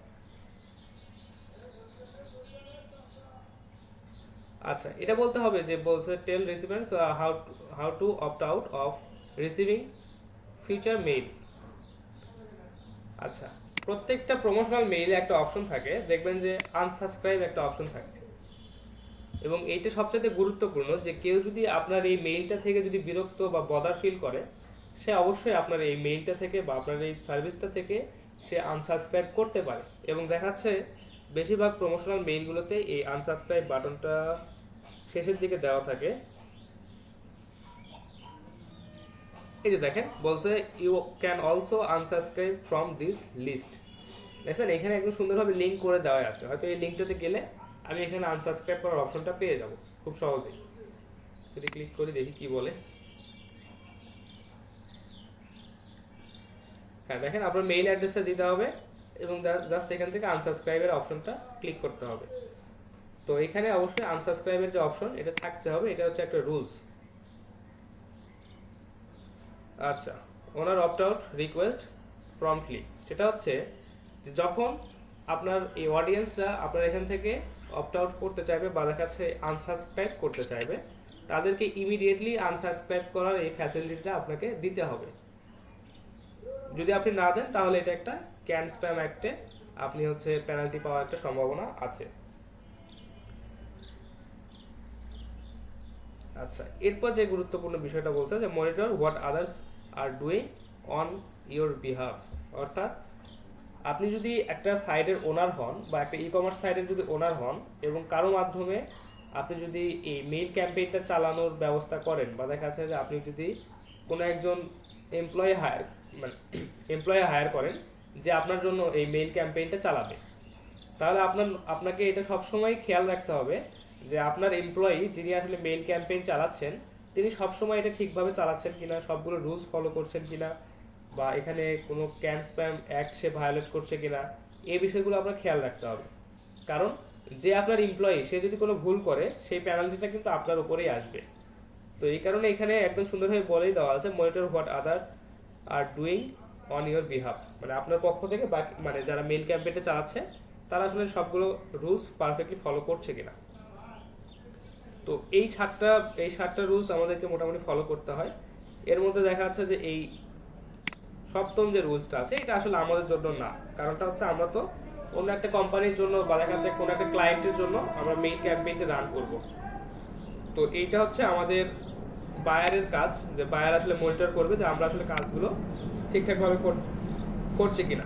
আচ্ছা, এটা বলতে হবে যে বলছে tell recipients how to opt out of receiving future mail. আচ্ছা, প্রত্যেকটা প্রমোশনাল মেইলে একটা অপশন থাকে, দেখবেন যে আনসাবস্ক্রাইব একটা অপশন থাকে, এবং এইটা সবচেয়ে গুরুত্বপূর্ণ যে কেউ যদি আপনার এই মেইলটা থেকে যদি বিরক্ত বা বদার ফিল করে, সে অবশ্যই আপনার এই মেইলটা থেকে বা আপনার এই সার্ভিসটা থেকে সে আনসাবস্ক্রাইব করতে পারে। এবং দেখাচ্ছে বেশিরভাগ প্রমোশনাল মেইলগুলোতে এই আনসাবস্ক্রাইব বাটনটা শেষের দিকে দেওয়া থাকে। এই যে দেখেন বলছে you can also unsubscribe from this list. দেখছেন এখানে একদম সুন্দরভাবে লিঙ্ক করে দেওয়া আছে, হয়তো এই লিঙ্কটাতে গেলে আমি এখানে আনসাবস্ক্রাইব করার অপশনটা পেয়ে যাব খুব সহজেই। যদি ক্লিক করি দেখি কি বলে। হ্যাঁ দেখেন, আপনার মেইল অ্যাড্রেসটা দিতে হবে এবং জাস্ট এখান থেকে আনসাবস্ক্রাইবের অপশনটা ক্লিক করতে হবে। তো এখানে অবশ্যই আনসাবস্ক্রাইবের যে অপশন এটা থাকতে হবে, এটা হচ্ছে একটা রুলস। আচ্ছা, ওনার অপ্ট আউট রিকোয়েস্ট প্রম্পটলি, সেটা হচ্ছে যে যখন আপনার এই অডিয়েন্সরা আপনার এখান থেকে অপ্ট আউট করতে চাইবে বা দেখা যাচ্ছে আনসাবস্ক্রাইব করতে চাইবে, তাদেরকে ইমিডিয়েটলি আনসাবস্ক্রাইব করার এই ফ্যাসিলিটিটা আপনাকে দিতে হবে। যদি আপনি না দেন তাহলে এটা একটা ক্যান স্প্যাম অ্যাক্টে আপনি হচ্ছে পেনাল্টি পাওয়ার একটা সম্ভাবনা আছে। আচ্ছা, এরপর যে গুরুত্বপূর্ণ বিষয়টা বলছে যে monitor what others are doing on your behalf, অর্থাৎ আপনি যদি একটা সাইটের ওনার হন বা একটা ই কমার্স সাইটের যদি ওনার হন এবং কারো মাধ্যমে আপনি যদি এই মেইল ক্যাম্পেইনটা চালানোর ব্যবস্থা করেন, বা দেখা যাচ্ছে যে আপনি যদি কোনো একজন এমপ্লয়ি হায়ার করেন যে আপনার জন্য এই মেইল ক্যাম্পেইনটা চালাবে, তাহলে আপনাকে এটা সবসময় খেয়াল রাখতে হবে যে আপনার এমপ্লয়ি যিনি আসলে মেইল ক্যাম্পেইন চালাচ্ছেন তিনি সবসময় এটা ঠিকভাবে চালাচ্ছেন কিনা, সবগুলো রুলস ফলো করছেন কিনা, বা এখানে কোনো ক্যান স্প্যাম অ্যাক্ট সে ভায়োলেট করছে কিনা, এই বিষয়গুলো আপনার খেয়াল রাখতে হবে। কারণ যে আপনার এমপ্লয়ি সে যদি কোনো ভুল করে সেই পেনাল্টিটা কিন্তু আপনার উপরেই আসবে। তো এই কারণে এখানে একদম সুন্দরভাবে বলেই দেওয়া আছে monitor what other are doing on your behalf, মানে আপনার পক্ষ থেকে বাকি মানে যারা মেইল ক্যাম্পেইনটা চালাচ্ছে তারা আসলে সবগুলো রুলস পারফেক্টলি ফলো করছে কিনা। তো এই সাতটা রুলস আমাদেরকে মোটামুটি ফলো করতে হয়। এর মধ্যে দেখা যাচ্ছে যে এই সপ্তম যে রুলসটা আছে এটা আসলে আমাদের জন্য না, কারণটা হচ্ছে আমরা তো অন্য একটা কোম্পানির জন্য বা দেখা যাচ্ছে কোনো একটা ক্লায়েন্টের জন্য আমরা মেইল ক্যাম্পেইনটা রান করব। তো এইটা হচ্ছে আমাদের বায়ারের কাজ, যে বায়ার আসলে মনিটর করবে যে আমরা আসলে কাজগুলো ঠিকঠাকভাবে করছি কিনা।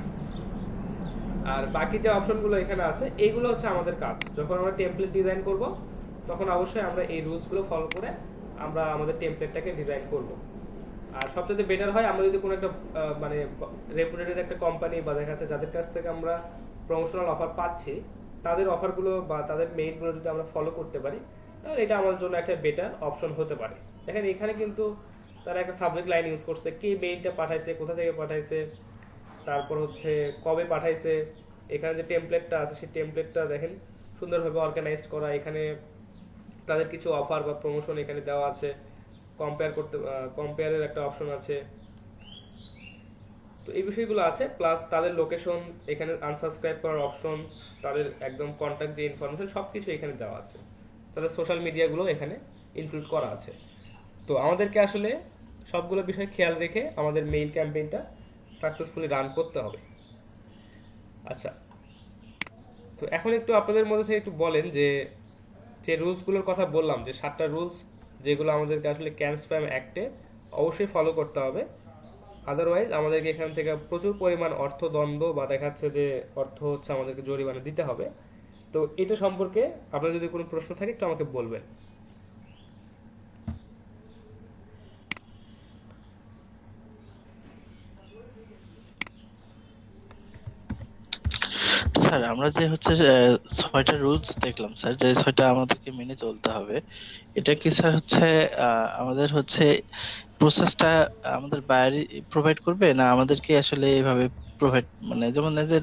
আর বাকি যে অপশনগুলো এখানে আছে এইগুলো হচ্ছে আমাদের কাজ। যখন আমরা টেমপ্লেট ডিজাইন করব তখন অবশ্যই আমরা এই রুলসগুলো ফলো করে আমরা আমাদের টেমপ্লেটটাকে ডিজাইন করব। আর সবচেয়ে বেটার হয় আমরা যদি কোনো একটা মানে রেপুটেড একটা কোম্পানি বা দেখা যাচ্ছে যাদের কাছ থেকে আমরা প্রমোশনাল অফার পাচ্ছি তাদের অফারগুলো বা তাদের মেইলগুলো যদি আমরা ফলো করতে পারি তাহলে এটা আমাদের জন্য একটা বেটার অপশন হতে পারে। দেখেন এখানে কিন্তু তারা একটা সাবজেক্ট লাইন ইউজ করছে, কে মেইলটা পাঠাইছে, কোথা থেকে পাঠাইছে, তারপর হচ্ছে কবে পাঠাইছে। এখানে যে টেমপ্লেটটা আছে সেই টেমপ্লেটটা দেখেন সুন্দরভাবে অর্গানাইজড করা। এখানে তাদের কিছু অফার বা প্রমোশন এখানে দেওয়া আছে, কম্পেয়ারের একটা অপশন আছে। তো এই বিষয়গুলো আছে, প্লাস তাদের লোকেশন, এখানে আনসাবস্ক্রাইব করার অপশন, তাদের একদম কন্ট্যাক্ট যে ইনফরমেশন সবকিছু এখানে দেওয়া আছে, তাদের সোশ্যাল মিডিয়াগুলো এখানে ইনক্লুড করা আছে। তো আমাদেরকে আসলে সবগুলো বিষয় খেয়াল রেখে আমাদের মেইল ক্যাম্পেইনটা সাকসেসফুলি রান করতে হবে। আচ্ছা, তো এখন একটু আপনাদের মধ্যে থেকে একটু বলেন যে যে রুলসগুলোর কথা বললাম, যে 7টা রুলস যেগুলো আমাদেরকে আসলে ক্যান স্প্যাম অ্যাক্টে অবশ্যই ফলো করতে হবে, আদারওয়াইজ আমাদেরকে এখান থেকে প্রচুর পরিমাণ অর্থদণ্ড বা দেখাচ্ছে যে অর্থ হচ্ছে আমাদেরকে জরিমানা দিতে হবে। তো এটা সম্পর্কে আপনার যদি কোনো প্রশ্ন থাকে একটু আমাকে বলবেন। স্যার আমরা যে হচ্ছে 6টা রুলস দেখলাম স্যার, যে 6টা আমাদেরকে মেনে চলতে হবে, এটা কি স্যার হচ্ছে আমাদের হচ্ছে প্রসেসটা আমাদের বাইরে প্রোভাইড করবে, না আমাদেরকে আসলে এইভাবে প্রোভাইড, মানে যেমন এই যে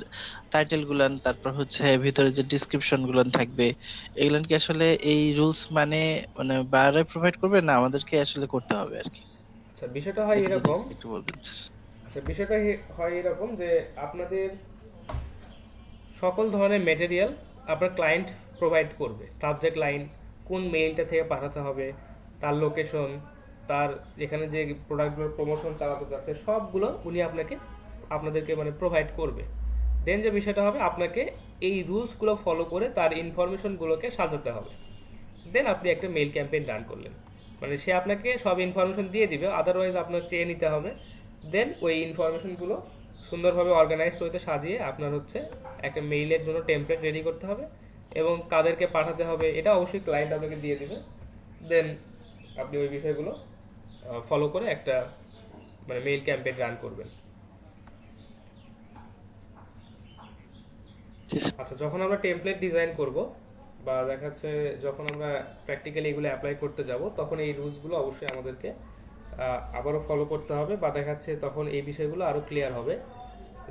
টাইটেল গুলান, তারপর হচ্ছে ভিতরে যে ডিসক্রিপশন গুলান থাকবে, এগুলান কি আসলে এই রুলস মানে মানে বাইরে প্রোভাইড করবে, না আমাদেরকে আসলে করতে হবে আর কি? আচ্ছা, বিষয়টা হয় এটা যদি এরকম। একটু বলতেন স্যার। আচ্ছা, বিষয়টা হয় এরকম যে আপনাদের সকল ধরনের মেটেরিয়াল আপনার ক্লায়েন্ট প্রোভাইড করবে। সাবজেক্ট লাইন, কোন মেইলটা থেকে পাঠাতে হবে, তার লোকেশন, তার এখানে যে প্রোডাক্টগুলোর প্রমোশন চালাতে যাচ্ছে, সবগুলো উনি আপনাদেরকে মানে প্রোভাইড করবে। দেন যে বিষয়টা হবে, আপনাকে এই রুলসগুলো ফলো করে তার ইনফরমেশনগুলোকে সাজাতে হবে। দেন আপনি একটা মেইল ক্যাম্পেইন রান করলেন, মানে সে আপনাকে সব ইনফরমেশন দিয়ে দিবে, আদারওয়াইজ আপনার চেয়ে নিতে হবে। দেন ওই ইনফরমেশনগুলো সুন্দরভাবে অর্গানাইজড হইতে সাজিয়ে আপনার হচ্ছে একটা মেইলের জন্য টেমপ্লেট রেডি করতে হবে, এবং কাদেরকে পাঠাতে হবে এটা অবশ্যই ক্লায়েন্ট আপনাকে দিয়ে দিবে। দেন আপনি ওই বিষয়গুলো ফলো করে একটা মানে মেইল ক্যাম্পেইন রান করবেন। জি স্যার। আচ্ছা, যখন আমরা টেমপ্লেট ডিজাইন করব বা দেখা যাচ্ছে যখন আমরা প্র্যাকটিক্যালি এগুলো অ্যাপ্লাই করতে যাব, তখন এই রুলসগুলো অবশ্যই আমাদেরকে আবারও ফলো করতে হবে, বা দেখা যাচ্ছে তখন এই বিষয়গুলো আরো ক্লিয়ার হবে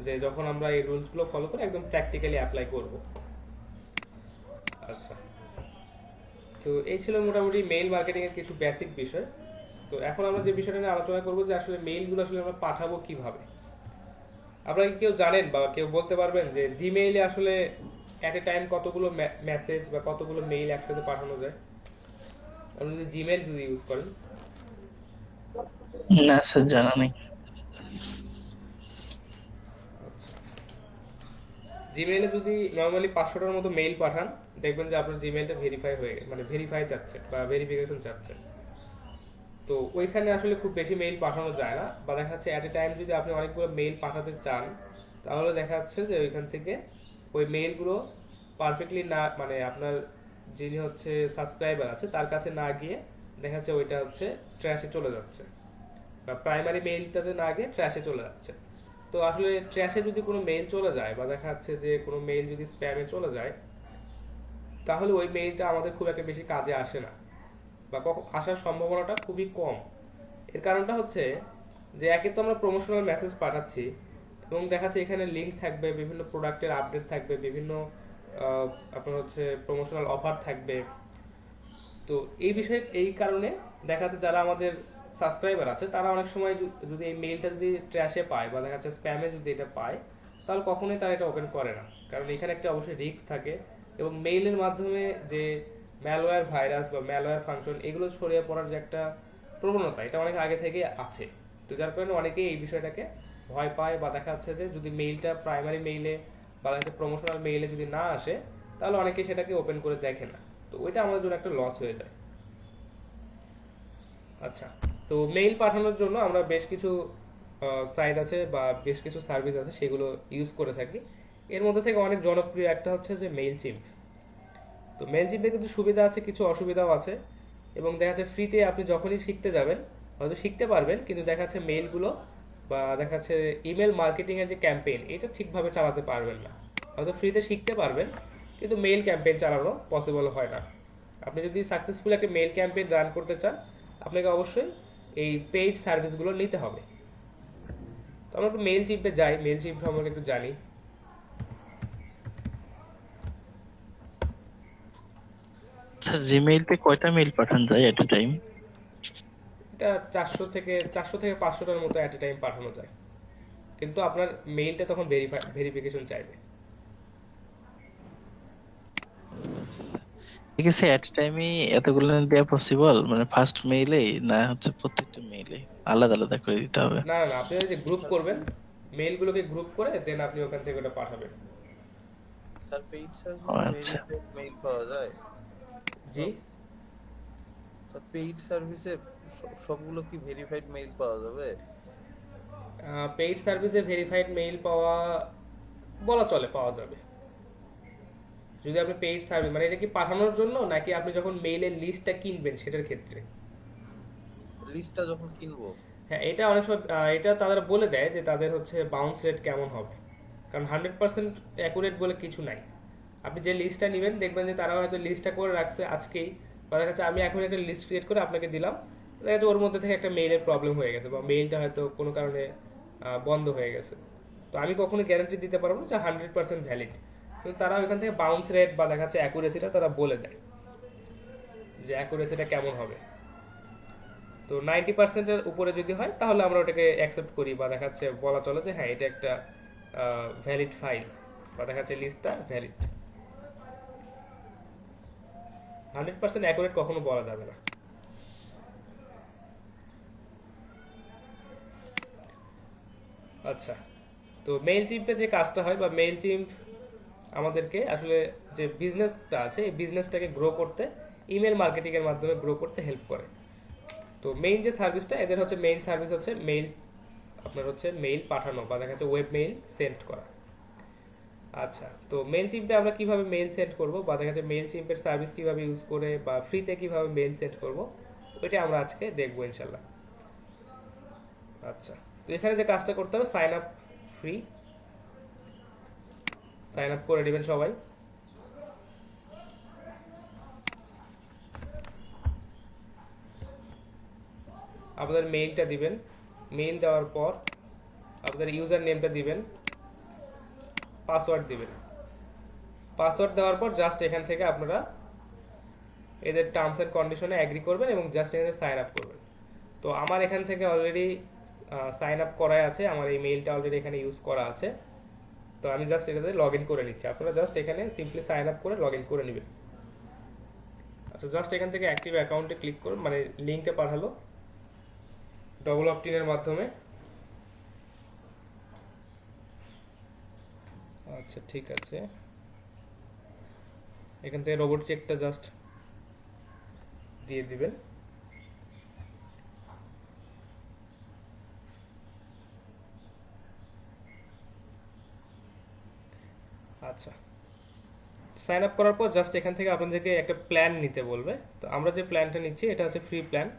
যে যখন আমরা এই রুলসগুলো ফলো করে একদম প্র্যাকটিক্যালি অ্যাপ্লাই করব। আচ্ছা, তো এই ছিল মোটামুটি মেইল মার্কেটিং এর কিছু বেসিক বিষয়। তো এখন আমরা যে বিষয়টা নিয়ে আলোচনা করব যে আসলে মেইলগুলো আসলে আমরা পাঠাবো কিভাবে। আপনারা কি কেউ জানেন বা কেউ বলতে পারবেন যে জিমেইলে আসলে এট এ টাইম কতগুলো মেসেজ বা কতগুলো মেইল একসাথে পাঠানো যায়? আপনি যদি জিমেইল যদি ইউজ করেন, না স্যার, জানা নেই। জিমেইলে যদি নর্মালি 500টার মতো মেইল পাঠান, দেখবেন যে আপনার জিমেইলটা ভেরিফাই হয়ে গেছে, মানে ভেরিফাই চাচ্ছে বা ভেরিফিকেশন চাচ্ছে। তো ওইখানে আসলে খুব বেশি মেইল পাঠানো যায় না, বা দেখা যাচ্ছে এট এ টাইম যদি আপনি অনেকগুলো মেইল পাঠাতে চান, তাহলে দেখা যাচ্ছে যে ওইখান থেকে ওই মেইলগুলো পারফেক্টলি না, মানে আপনার যিনি হচ্ছে সাবস্ক্রাইবার আছে তার কাছে না গিয়ে দেখা যাচ্ছে ওইটা হচ্ছে ট্র্যাশে চলে যাচ্ছে, বা প্রাইমারি মেইলটাতে না গিয়ে ট্র্যাশে চলে যাচ্ছে। তো আসলে ট্র্যাশে যদি কোনো মেইল চলে যায় বা দেখা যাচ্ছে যে কোনো মেইল যদি স্প্যামে চলে যায়, তাহলে ওই মেইলটা আমাদের খুব একটা বেশি কাজে আসে না, বা আসার সম্ভাবনাটা খুবই কম। এর কারণটা হচ্ছে যে একে তো আমরা প্রমোশনাল মেসেজ পাঠাচ্ছি, এবং দেখা যাচ্ছে এখানে লিংক থাকবে, বিভিন্ন প্রোডাক্টের আপডেট থাকবে, বিভিন্ন আপনার হচ্ছে প্রমোশনাল অফার থাকবে। তো এই বিষয়ে এই কারণে দেখা যাচ্ছে যারা আমাদের সাবস্ক্রাইবার আছে তারা অনেক সময় যদি এই মেইলটা যদি ট্র্যাশে পায় বা দেখা যাচ্ছে স্প্যামে যদি এটা পায়, তাহলে কখনোই তারা এটা ওপেন করে না, কারণ এখানে একটা অবশ্যই রিস্ক থাকে। এবং মেইলের মাধ্যমে যে ম্যালওয়্যার ভাইরাস বা ম্যালওয়্যার ফাংশন এগুলো ছড়িয়ে পড়ার যে একটা প্রবণতা, এটা অনেক আগে থেকে আছে। তো যার কারণে অনেকেই এই বিষয়টাকে ভয় পায়, বা দেখা যাচ্ছে যে যদি মেইলটা প্রাইমারি মেইলে বা একটা প্রমোশনাল মেইলে যদি না আসে, তাহলে অনেকে সেটাকে ওপেন করে দেখে না। তো ওইটা আমাদের জন্য একটা লস হয়ে যায়। আচ্ছা, তো মেইল পাঠানোর জন্য আমরা বেশ কিছু সাইট আছে বা বেশ কিছু সার্ভিস আছে, সেগুলো ইউজ করে থাকি। এর মধ্যে থেকে অনেক জনপ্রিয় একটা হচ্ছে যে মেইল চিম্প। তো মেইল চিম্পের কিছু সুবিধা আছে, কিছু অসুবিধাও আছে, এবং দেখা যাচ্ছে ফ্রিতে আপনি যখনই শিখতে যাবেন হয়তো শিখতে পারবেন, কিন্তু দেখা যাচ্ছে মেইলগুলো বা দেখা যাচ্ছে ইমেল মার্কেটিং এর যে ক্যাম্পেইন এটা ঠিকভাবে চালাতে পারবেন না। হয়তো ফ্রিতে শিখতে পারবেন, কিন্তু মেইল ক্যাম্পেইন চালানো পসিবল হয় না। আপনি যদি সাকসেসফুল একটা মেইল ক্যাম্পেইন রান করতে চান, আপনাকে অবশ্যই এই পেইড সার্ভিসগুলো নিতে হবে। তো আমরা একটু মেইল চিম্পে যাই, মেইল চিম্প সম্পর্কে একটু জানি। স্যার জিমেইলতে কয়টা মেইল পাঠানো যায় এট এ টাইম? এটা 400 থেকে 500টার মতো অ্যাট এ টাইম পাঠানো যায়, কিন্তু আপনার মেইলটা তখন ভেরিফিকেশন চাইবে। ঠিক আছে, এট এ টাইমে এতগুলো দেওয়া পসিবল, মানে ফার্স্ট মেইলে, না হচ্ছে প্রত্যেকটা মেইলে আলাদা আলাদা করে দিতে হবে? না না না, আপনি ওই যে গ্রুপ স্যার করবেন, মেইলগুলোকে গ্রুপ করে দেন আপনি ওখান থেকে ওটা পাঠাবেন। স্যার পেইড ও সার্ভিসে আচ্ছা। ভেরিফাইড মেইল পাওয়া যায়? জি, স্যার পেইড সার্ভিসে সবগুলো কি ভেরিফাইড মেইল পাওয়া যাবে? পেইড সার্ভিসে ভেরিফাইড মেইল পাওয়া বলা চলে, পাওয়া যাবে যদি আপনি পেইড সার্ভিস, মানে এটা কি পাঠানোর জন্য নাকি আপনি যখন মেইলের লিস্টটা কিনবেন সেটার ক্ষেত্রে? লিস্টটা যখন কিনবো। হ্যাঁ, এটা অনেক সময় এটা তারা বলে দেয় যে তাদের হচ্ছে বাউন্স রেট কেমন হবে, কারণ 100% অ্যাকুরেট বলে কিছু নাই। আপনি যে লিস্টটা নেবেন দেখবেন যে তারা হয়তো লিস্টটা করে রাখছে আজকেই, বা দেখা যাচ্ছে আমি এখন একটা লিস্ট ক্রিয়েট করে আপনাকে দিলাম, দেখা যাচ্ছে ওর মধ্যে থেকে একটা মেইলের প্রবলেম হয়ে গেছে বা মেইলটা হয়তো কোনো কারণে বন্ধ হয়ে গেছে। তো আমি কখনো গ্যারান্টি দিতে পারবো না যে 100% ভ্যালিড, কিন্তু তারা ওইখান থেকে বাউন্স রেট বা দেখা যাচ্ছে অ্যাকুরেসিটা তারা বলে দেয় যে অ্যাকুরেসিটা কেমন হবে। তো 90%-এর উপরে যদি হয় তাহলে আমরা ওটাকে অ্যাকসেপ্ট করি, বা দেখা যাচ্ছে বলা চলে যে হ্যাঁ এটা একটা ভ্যালিড ফাইল, বা দেখা যাচ্ছে লিস্টটা ভ্যালিড। 100% অ্যাকুরেট কখনো বলা যাবে না। আচ্ছা, তো মেইল চিম্পে যে কাজটা হয়, বা মেইল চিম্প আমাদেরকে আসলে যে বিজনেসটা আছে এই বিজনেসটাকে গ্রো করতে, ইমেল মার্কেটিং এর মাধ্যমে গ্রো করতে হেল্প করে। তো মেইন যে সার্ভিসটা এদের হচ্ছে, মেইন সার্ভিস হচ্ছে মেইল, আপনার হচ্ছে মেইল পাঠানো বা দেখা যাচ্ছে ওয়েব মেইল সেন্ড করা। আচ্ছা, তো মেইল চিম্পে আমরা কিভাবে মেইল সেন্ড করব, বা দেখা যাচ্ছে মেইল চিম্পের সার্ভিস কিভাবে ইউজ করে বা ফ্রিতে কিভাবে মেইল সেন্ড করব, ওইটা আমরা আজকে দেখবো ইনশাল্লাহ। আচ্ছা, তো এখানে যে কাজটা করতে হবে, sign up free, sign up করে নেবেন সবাই। আপনাদের মেইলটা দিবেন, মেইল দেওয়ার পর আপনাদের ইউজার নেমটা দিবেন, পাসওয়ার্ড দিবেন। পাসওয়ার্ড দেওয়ার পর জাস্ট এখান থেকে আপনারা এদের টার্মস এন্ড কন্ডিশনে এগ্রি করবেন এবং জাস্ট এখানে সাইন আপ করবেন। তো আমার এখান থেকে অলরেডি সাইন আপ করাই আছে, আমার এই মেইলটা অলরেডি এখানে ইউজ করা আছে। তো আমি জাস্ট এটাতে লগ ইন করে নিচ্ছি, আপনারা জাস্ট এখানে সিম্পলি সাইন আপ করে লগ ইন করে নেবেন। আচ্ছা, জাস্ট এখান থেকে অ্যাক্টিভ অ্যাকাউন্টে ক্লিক করুন, মানে লিঙ্কটা পাঠালো ডবল অপটিনের মাধ্যমে। আচ্ছা ঠিক আছে, এখান থেকে রোবট চেকটা জাস্ট দিয়ে দিবেন। আচ্ছা, সাইন আপ করার পর জাস্ট এখান থেকে আপনাদেরকে একটা প্ল্যান নিতে বলবে। তো আমরা যে প্ল্যানটা নিচ্ছি এটা হচ্ছে ফ্রি প্ল্যান।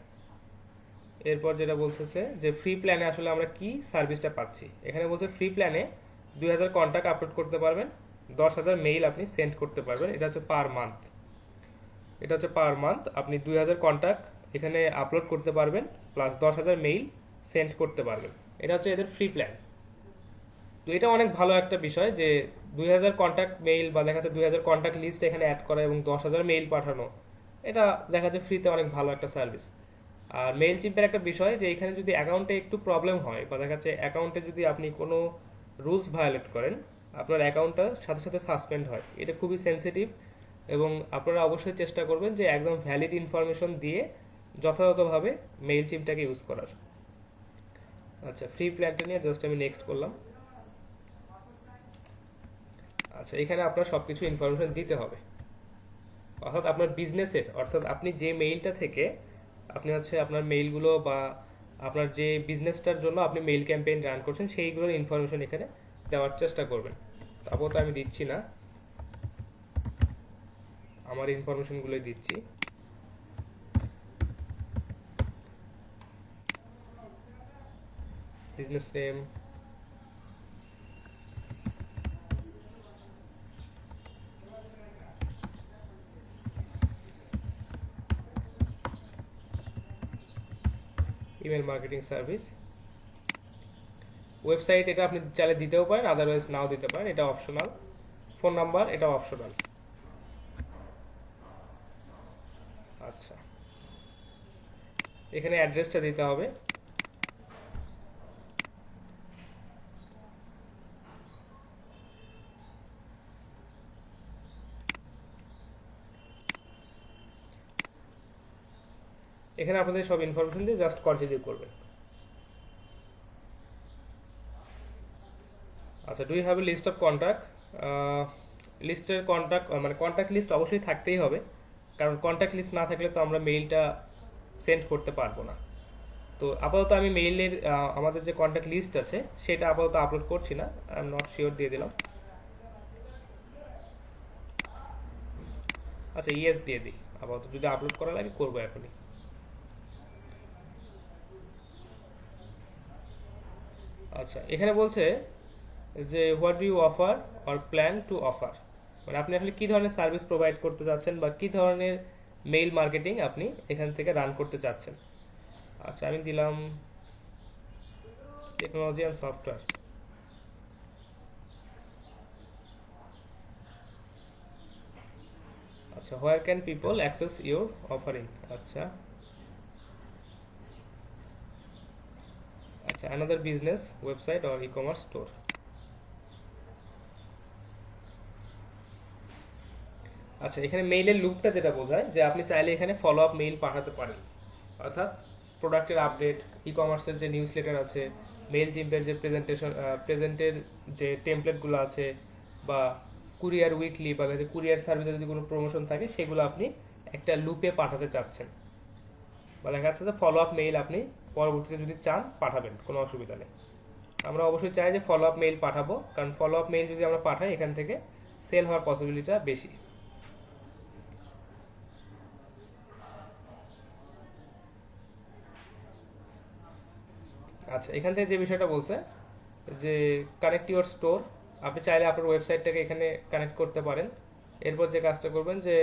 এরপর যেটা বলতেছে যে ফ্রি প্ল্যানে আসলে আমরা কি সার্ভিসটা পাচ্ছি, এখানে বলছে ফ্রি প্ল্যানে 2000 কন্ট্যাক্ট আপলোড করতে পারবেন, 10,000 মেইল আপনি সেন্ড করতে পারবেন। এটা হচ্ছে পার মান্থ, এটা হচ্ছে পার মান্থ আপনি 2000 কন্ট্যাক্ট এখানে আপলোড করতে পারবেন, প্লাস 10,000 মেইল সেন্ড করতে পারবেন। এটা হচ্ছে এদের ফ্রি প্ল্যান। তো এটা অনেক ভালো একটা বিষয় যে 2000 কন্ট্যাক্ট মেইল বা দেখা যাচ্ছে 2000 কন্ট্যাক্ট লিস্ট এখানে অ্যাড করা এবং 10,000 মেইল পাঠানো, এটা দেখা যাচ্ছে ফ্রিতে অনেক ভালো একটা সার্ভিস। আর মেইল চিম্পের একটা বিষয় যে এখানে যদি অ্যাকাউন্টে একটু প্রবলেম হয় বা দেখা যাচ্ছে অ্যাকাউন্টে যদি আপনি কোনো রুলস ভায়োলেট করেন, আপনার অ্যাকাউন্টটা সাথে সাথে সাসপেন্ড হয়। এটা খুবই সেনসিটিভ এবং আপনারা অবশ্যই চেষ্টা করবেন যে একদম ভ্যালিড ইনফরমেশন দিয়ে যথাযথভাবে মেইল চিম্পটাকে ইউজ করার। আচ্ছা, ফ্রি প্ল্যানটা নিয়ে জাস্ট আমি নেক্সট করলাম। আচ্ছা, এখানে আপনার সবকিছু ইনফরমেশন দিতে হবে, অর্থাৎ আপনার বিজনেসের, অর্থাৎ আপনি যে মেইলটা থেকে আপনি হচ্ছে আপনার মেইলগুলো বা আপনার যে বিজনেসটার জন্য আপনি মেইল ক্যাম্পেইন রান করছেন সেইগুলোর ইনফরমেশন এখানে দেওয়ার চেষ্টা করবেন। আপাতত আমি দিচ্ছি না, আমার ইনফরমেশনগুলোই দিচ্ছি। Business name, email marketing service, website এটা আপনি চাইলে দিতেও পারেন, আদারওয়াইজ নাও দিতে পারেন, এটা অপশনাল। ফোন নাম্বার এটা অপশনাল। আচ্ছা, এখানে অ্যাড্রেসটা দিতে হবে। এখানে আপনাদের সব ইনফরমেশন দিয়ে জাস্ট কন্টিনিউ করবেন। আচ্ছা, do you have a list of contact? লিস্টের কন্ট্যাক্ট মানে কন্ট্যাক্ট লিস্ট অবশ্যই থাকতেই হবে, কারণ কন্ট্যাক্ট লিস্ট না থাকলে তো আমরা মেইলটা সেন্ড করতে পারবো না। তো তো আপাতত আমি মেইলের আমাদের যে কন্ট্যাক্ট লিস্ট আছে সেটা আপাতত আপলোড করছি না, আই এম নট শিওর দিয়ে দিলাম। আচ্ছা ইয়েস দিয়ে দিই, আপাতত যদি আপলোড করা লাগে করবো এখনই। আচ্ছা এখানে বলছে যে what do you offer or plan to offer, মানে আপনি আসলে কি ধরনের সার্ভিস প্রোভাইড করতে চাচ্ছেন বা কি ধরনের মেইল মার্কেটিং আপনি এখান থেকে রান করতে চাচ্ছেন। আচ্ছা আমি দিলাম টেকনোলজি অ্যান্ড সফটওয়্যার। আচ্ছা where can people access your offering. আচ্ছা আচ্ছা another business website or e commerce store. আচ্ছা এখানে মেইলের লুপটা যেটা বোঝায় যে আপনি চাইলে এখানে ফলো আপ মেইল পাঠাতে পারেন, অর্থাৎ প্রোডাক্টের আপডেট, ই কমার্সের যে নিউজ লেটার আছে, মেইল জিম্পের যে প্রেজেন্টের যে টেমপ্লেটগুলো আছে, বা কুরিয়ার উইকলি বা কুরিয়ার সার্ভিসে যদি কোনো প্রমোশন থাকে সেগুলো আপনি একটা লুপে পাঠাতে চাচ্ছেন, বা দেখা যাচ্ছে যে ফলো আপ মেইল আপনি পরবর্তীতে যদি চান পাঠাবেন, কোনো অসুবিধা নেই। আমরা অবশ্যই চাই যে ফলো আপ মেইল পাঠাবো, কারণ ফলো আপ মেইল যদি আমরা পাঠাই এখান থেকে সেল হওয়ার পসিবিলিটিটা বেশি। আচ্ছা এখান থেকে যে বিষয়টা বলছে যে কানেক্ট ইউর স্টোর, আপনি চাইলে আপনার ওয়েবসাইটটাকে এখানে কানেক্ট করতে পারেন। এরপর যে কাজটা করবেন যে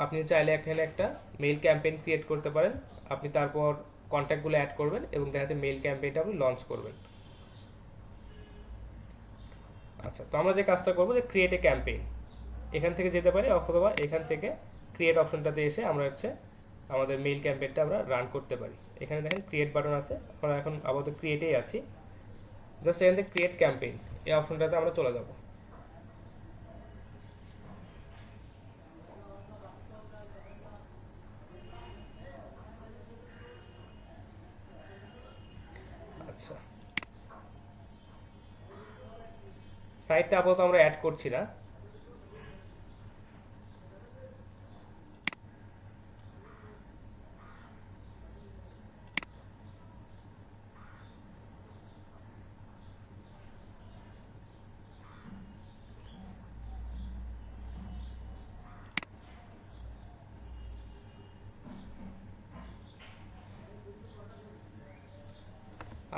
আপনি চাইলে এখানে একটা মেইল ক্যাম্পেইন ক্রিয়েট করতে পারেন, আপনি তারপর কন্ট্যাক্টগুলো অ্যাড করবেন এবং দেখা যাচ্ছে মেইল ক্যাম্পেইনটা আপনি লঞ্চ করবেন। আচ্ছা তো আমরা যে কাজটা করবো যে ক্রিয়েট এ ক্যাম্পেইন, এখান থেকে যেতে পারি অথবা এখান থেকে ক্রিয়েট অপশনটাতে এসে আমরা হচ্ছে আমাদের মেইল ক্যাম্পেইনটা আমরা রান করতে পারি। এখানে দেখেন ক্রিয়েট বাটন আছে, আমরা এখন আপাতত ক্রিয়েটেই আছি, জাস্ট এখান থেকে ক্রিয়েট ক্যাম্পেইন এই অপশনটাতে আমরা চলে যাব। আচ্ছা সাইটটা আপাতত আমরা অ্যাড করছি না।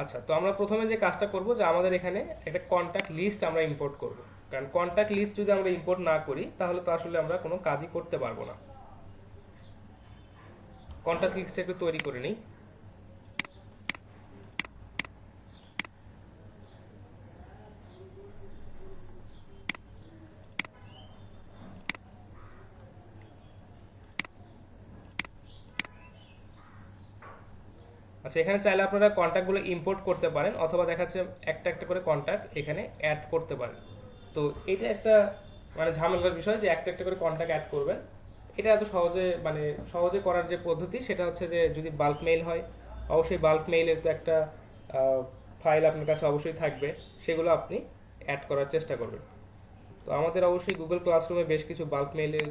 আচ্ছা তো আমরা প্রথমে যে কাজটা করব যে আমাদের এখানে একটা কন্টাক্ট লিস্ট আমরা ইম্পোর্ট করব, কারণ কন্টাক্ট লিস্ট যদি আমরা ইম্পোর্ট না করি তাহলে তো আসলে আমরা কোনো কাজই করতে পারবো না। কন্টাক্ট লিস্টটা একটু তৈরি করে নিই। আচ্ছা এখানে চাইলে আপনারা কন্ট্যাক্টগুলো ইম্পোর্ট করতে পারেন অথবা দেখা যাচ্ছে একটা একটা করে কন্ট্যাক্ট এখানে অ্যাড করতে পারেন। তো এটা একটা মানে ঝামেলার বিষয় যে একটা একটা করে কন্ট্যাক্ট অ্যাড করবেন, এটা এত সহজে মানে সহজে করার যে পদ্ধতি সেটা হচ্ছে যে যদি বাল্ক মেইল হয় অবশ্যই বাল্ক মেইলের তো একটা ফাইল আপনার কাছে অবশ্যই থাকবে, সেগুলো আপনি অ্যাড করার চেষ্টা করবেন। তো আমাদের অবশ্যই গুগল ক্লাসরুমে বেশ কিছু বাল্ক মেইলের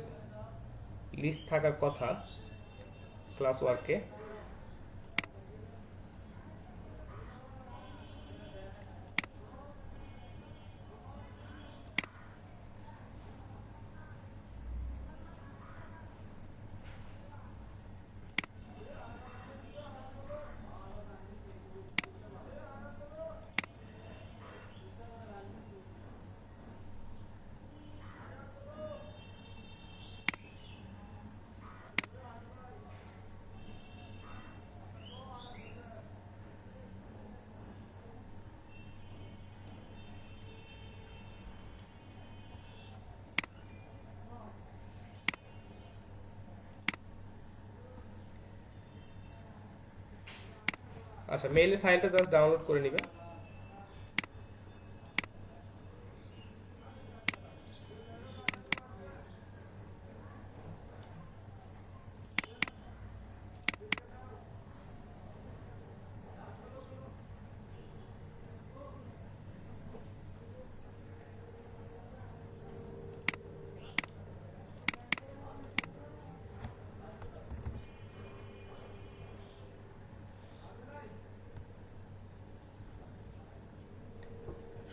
লিস্ট থাকার কথা ক্লাস ওয়ার্কে। আচ্ছা মেইলের ফাইলটা জাস্ট ডাউনলোড করে নেবেন।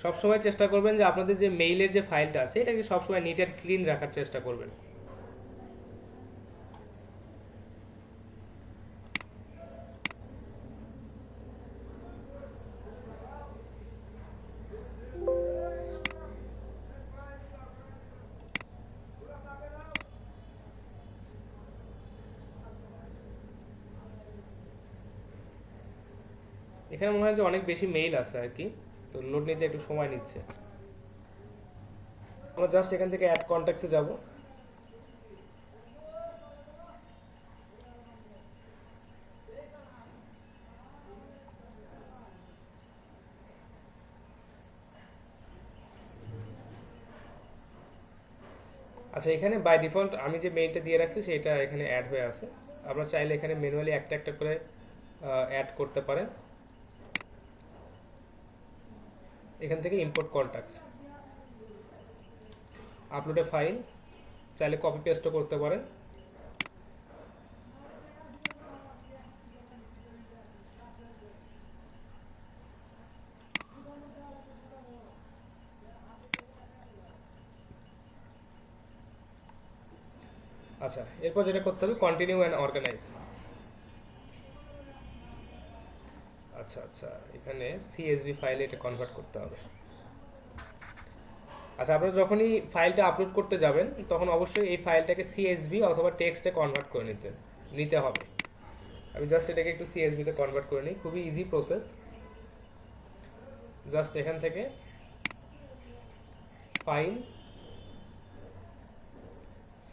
সবসময় চেষ্টা করবেন যে আপনাদের যে মেইলের যে ফাইলটা আছে এটাকে সবসময় নিট অ্যান্ড ক্লিন রাখার চেষ্টা করবেন। এখানে মনে হয় যে অনেক বেশি মেইল আছে আর কি, তো লোড নিতে একটু সময় নিচ্ছে। আমরা জাস্ট এখান থেকে অ্যাড কন্ট্যাক্টসে যাব। আচ্ছা, এখানে বাই ডিফল্ট আমি যে মেইলটা দিয়ে রাখছি সেটা এখানে অ্যাড হয়ে আছে। আপনারা চাইলে এখানে ম্যানুয়ালি একটা একটা করে অ্যাড করতে পারেন। এখান থেকে ইম্পোর্ট কন্ট্যাক্টস, আপলোডে ফাইল, চাইলে কপি পেস্টও করতে পারেন। আচ্ছা, এরপর যেটা করতে হবে কন্টিনিউ অ্যান্ড অর্গানাইজ। আচ্ছা আচ্ছা, এখানে সিএসভি ফাইলে এটা কনভার্ট করতে হবে। আচ্ছা, আপনারা যখনই ফাইলটা আপলোড করতে যাবেন তখন অবশ্যই এই ফাইলটাকে সিএসভি অথবা টেক্সটে কনভার্ট করে নিতে হবে। আমি জাস্ট এটাকে একটু সিএসভি তে কনভার্ট করে নিই, খুবই ইজি প্রসেস। জাস্ট এখান থেকে file,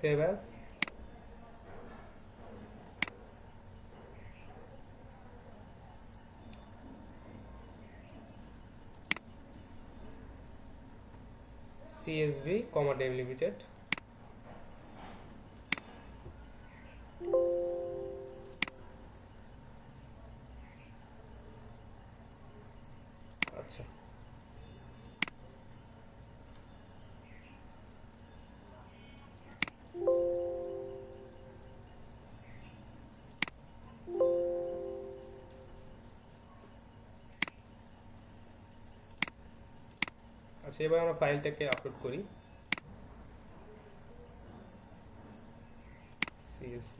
save as, CSV, dev limited, আচ্ছা আচ্ছা, এবার আমরা ফাইলটাকে আপলোড করি। CSV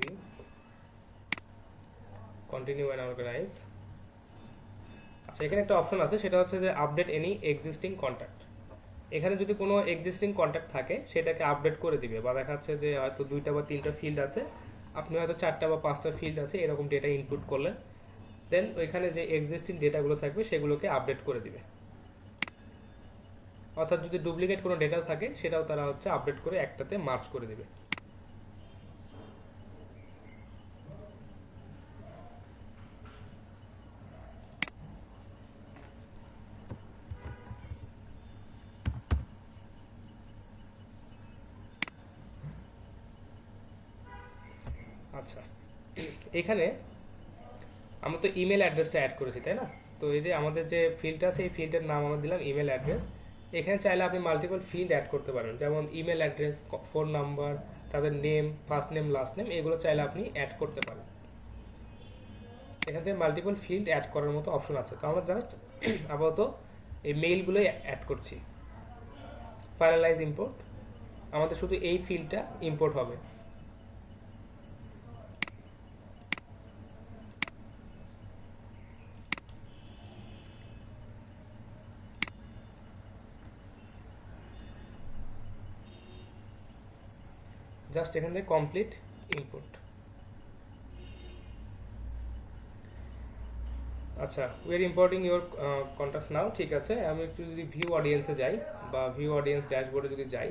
continue and organise. আচ্ছা, এখানে একটা অপশন আছে, সেটা হচ্ছে যে আপডেট এনি এক্সিস্টিং কন্ট্যাক্ট। এখানে যদি কোনো এক্সিস্টিং কন্ট্যাক্ট থাকে সেটাকে আপডেট করে দিবে, বা দেখা যাচ্ছে যে হয়তো 2টা বা 3টা ফিল্ড আছে, আপনি হয়তো 4টা বা 5টা ফিল্ড আছে এরকম ডেটা ইনপুট করলেন, দেন ওইখানে যে এক্সিস্টিং ডেটাগুলো থাকবে সেগুলোকে আপডেট করে দিবে। অর্থাৎ যদি ডুপ্লিকেট কোনো ডেটা থাকে সেটাও তারা হচ্ছে আপডেট করে একটাতে মার্জ করে দিবে। আচ্ছা, এখানে আমরা তো ইমেল অ্যাড্রেসটা অ্যাড করেছি তাই না? তো এই যে আমাদের যে ফিল্ডটা আছে এই ফিল্ডের নাম আমরা দিলাম ইমেল অ্যাড্রেস। এখানে চাইলে আপনি মাল্টিপল ফিল্ড অ্যাড করতে পারেন, যেমন ইমেল অ্যাড্রেস, ফোন নাম্বার, তাদের name, first name, last name, এগুলো চাইলে আপনি অ্যাড করতে পারেন। এখান থেকে মাল্টিপল ফিল্ড অ্যাড করার মতো অপশন আছে। তো আমরা জাস্ট আপাতত এই মেইলগুলোই অ্যাড করছি। ফাইনালাইজ ইম্পোর্ট, আমাদের শুধু এই ফিল্ডটা ইম্পোর্ট হবে। জাস্ট এখান থেকে কমপ্লিট ইম্পোর্ট। আচ্ছা, we are importing your contacts now. ঠিক আছে, আমি একটু যদি ভিউ অডিয়েন্সে যাই বা ভিউ অডিয়েন্স ড্যাশবোর্ডে যদি যাই,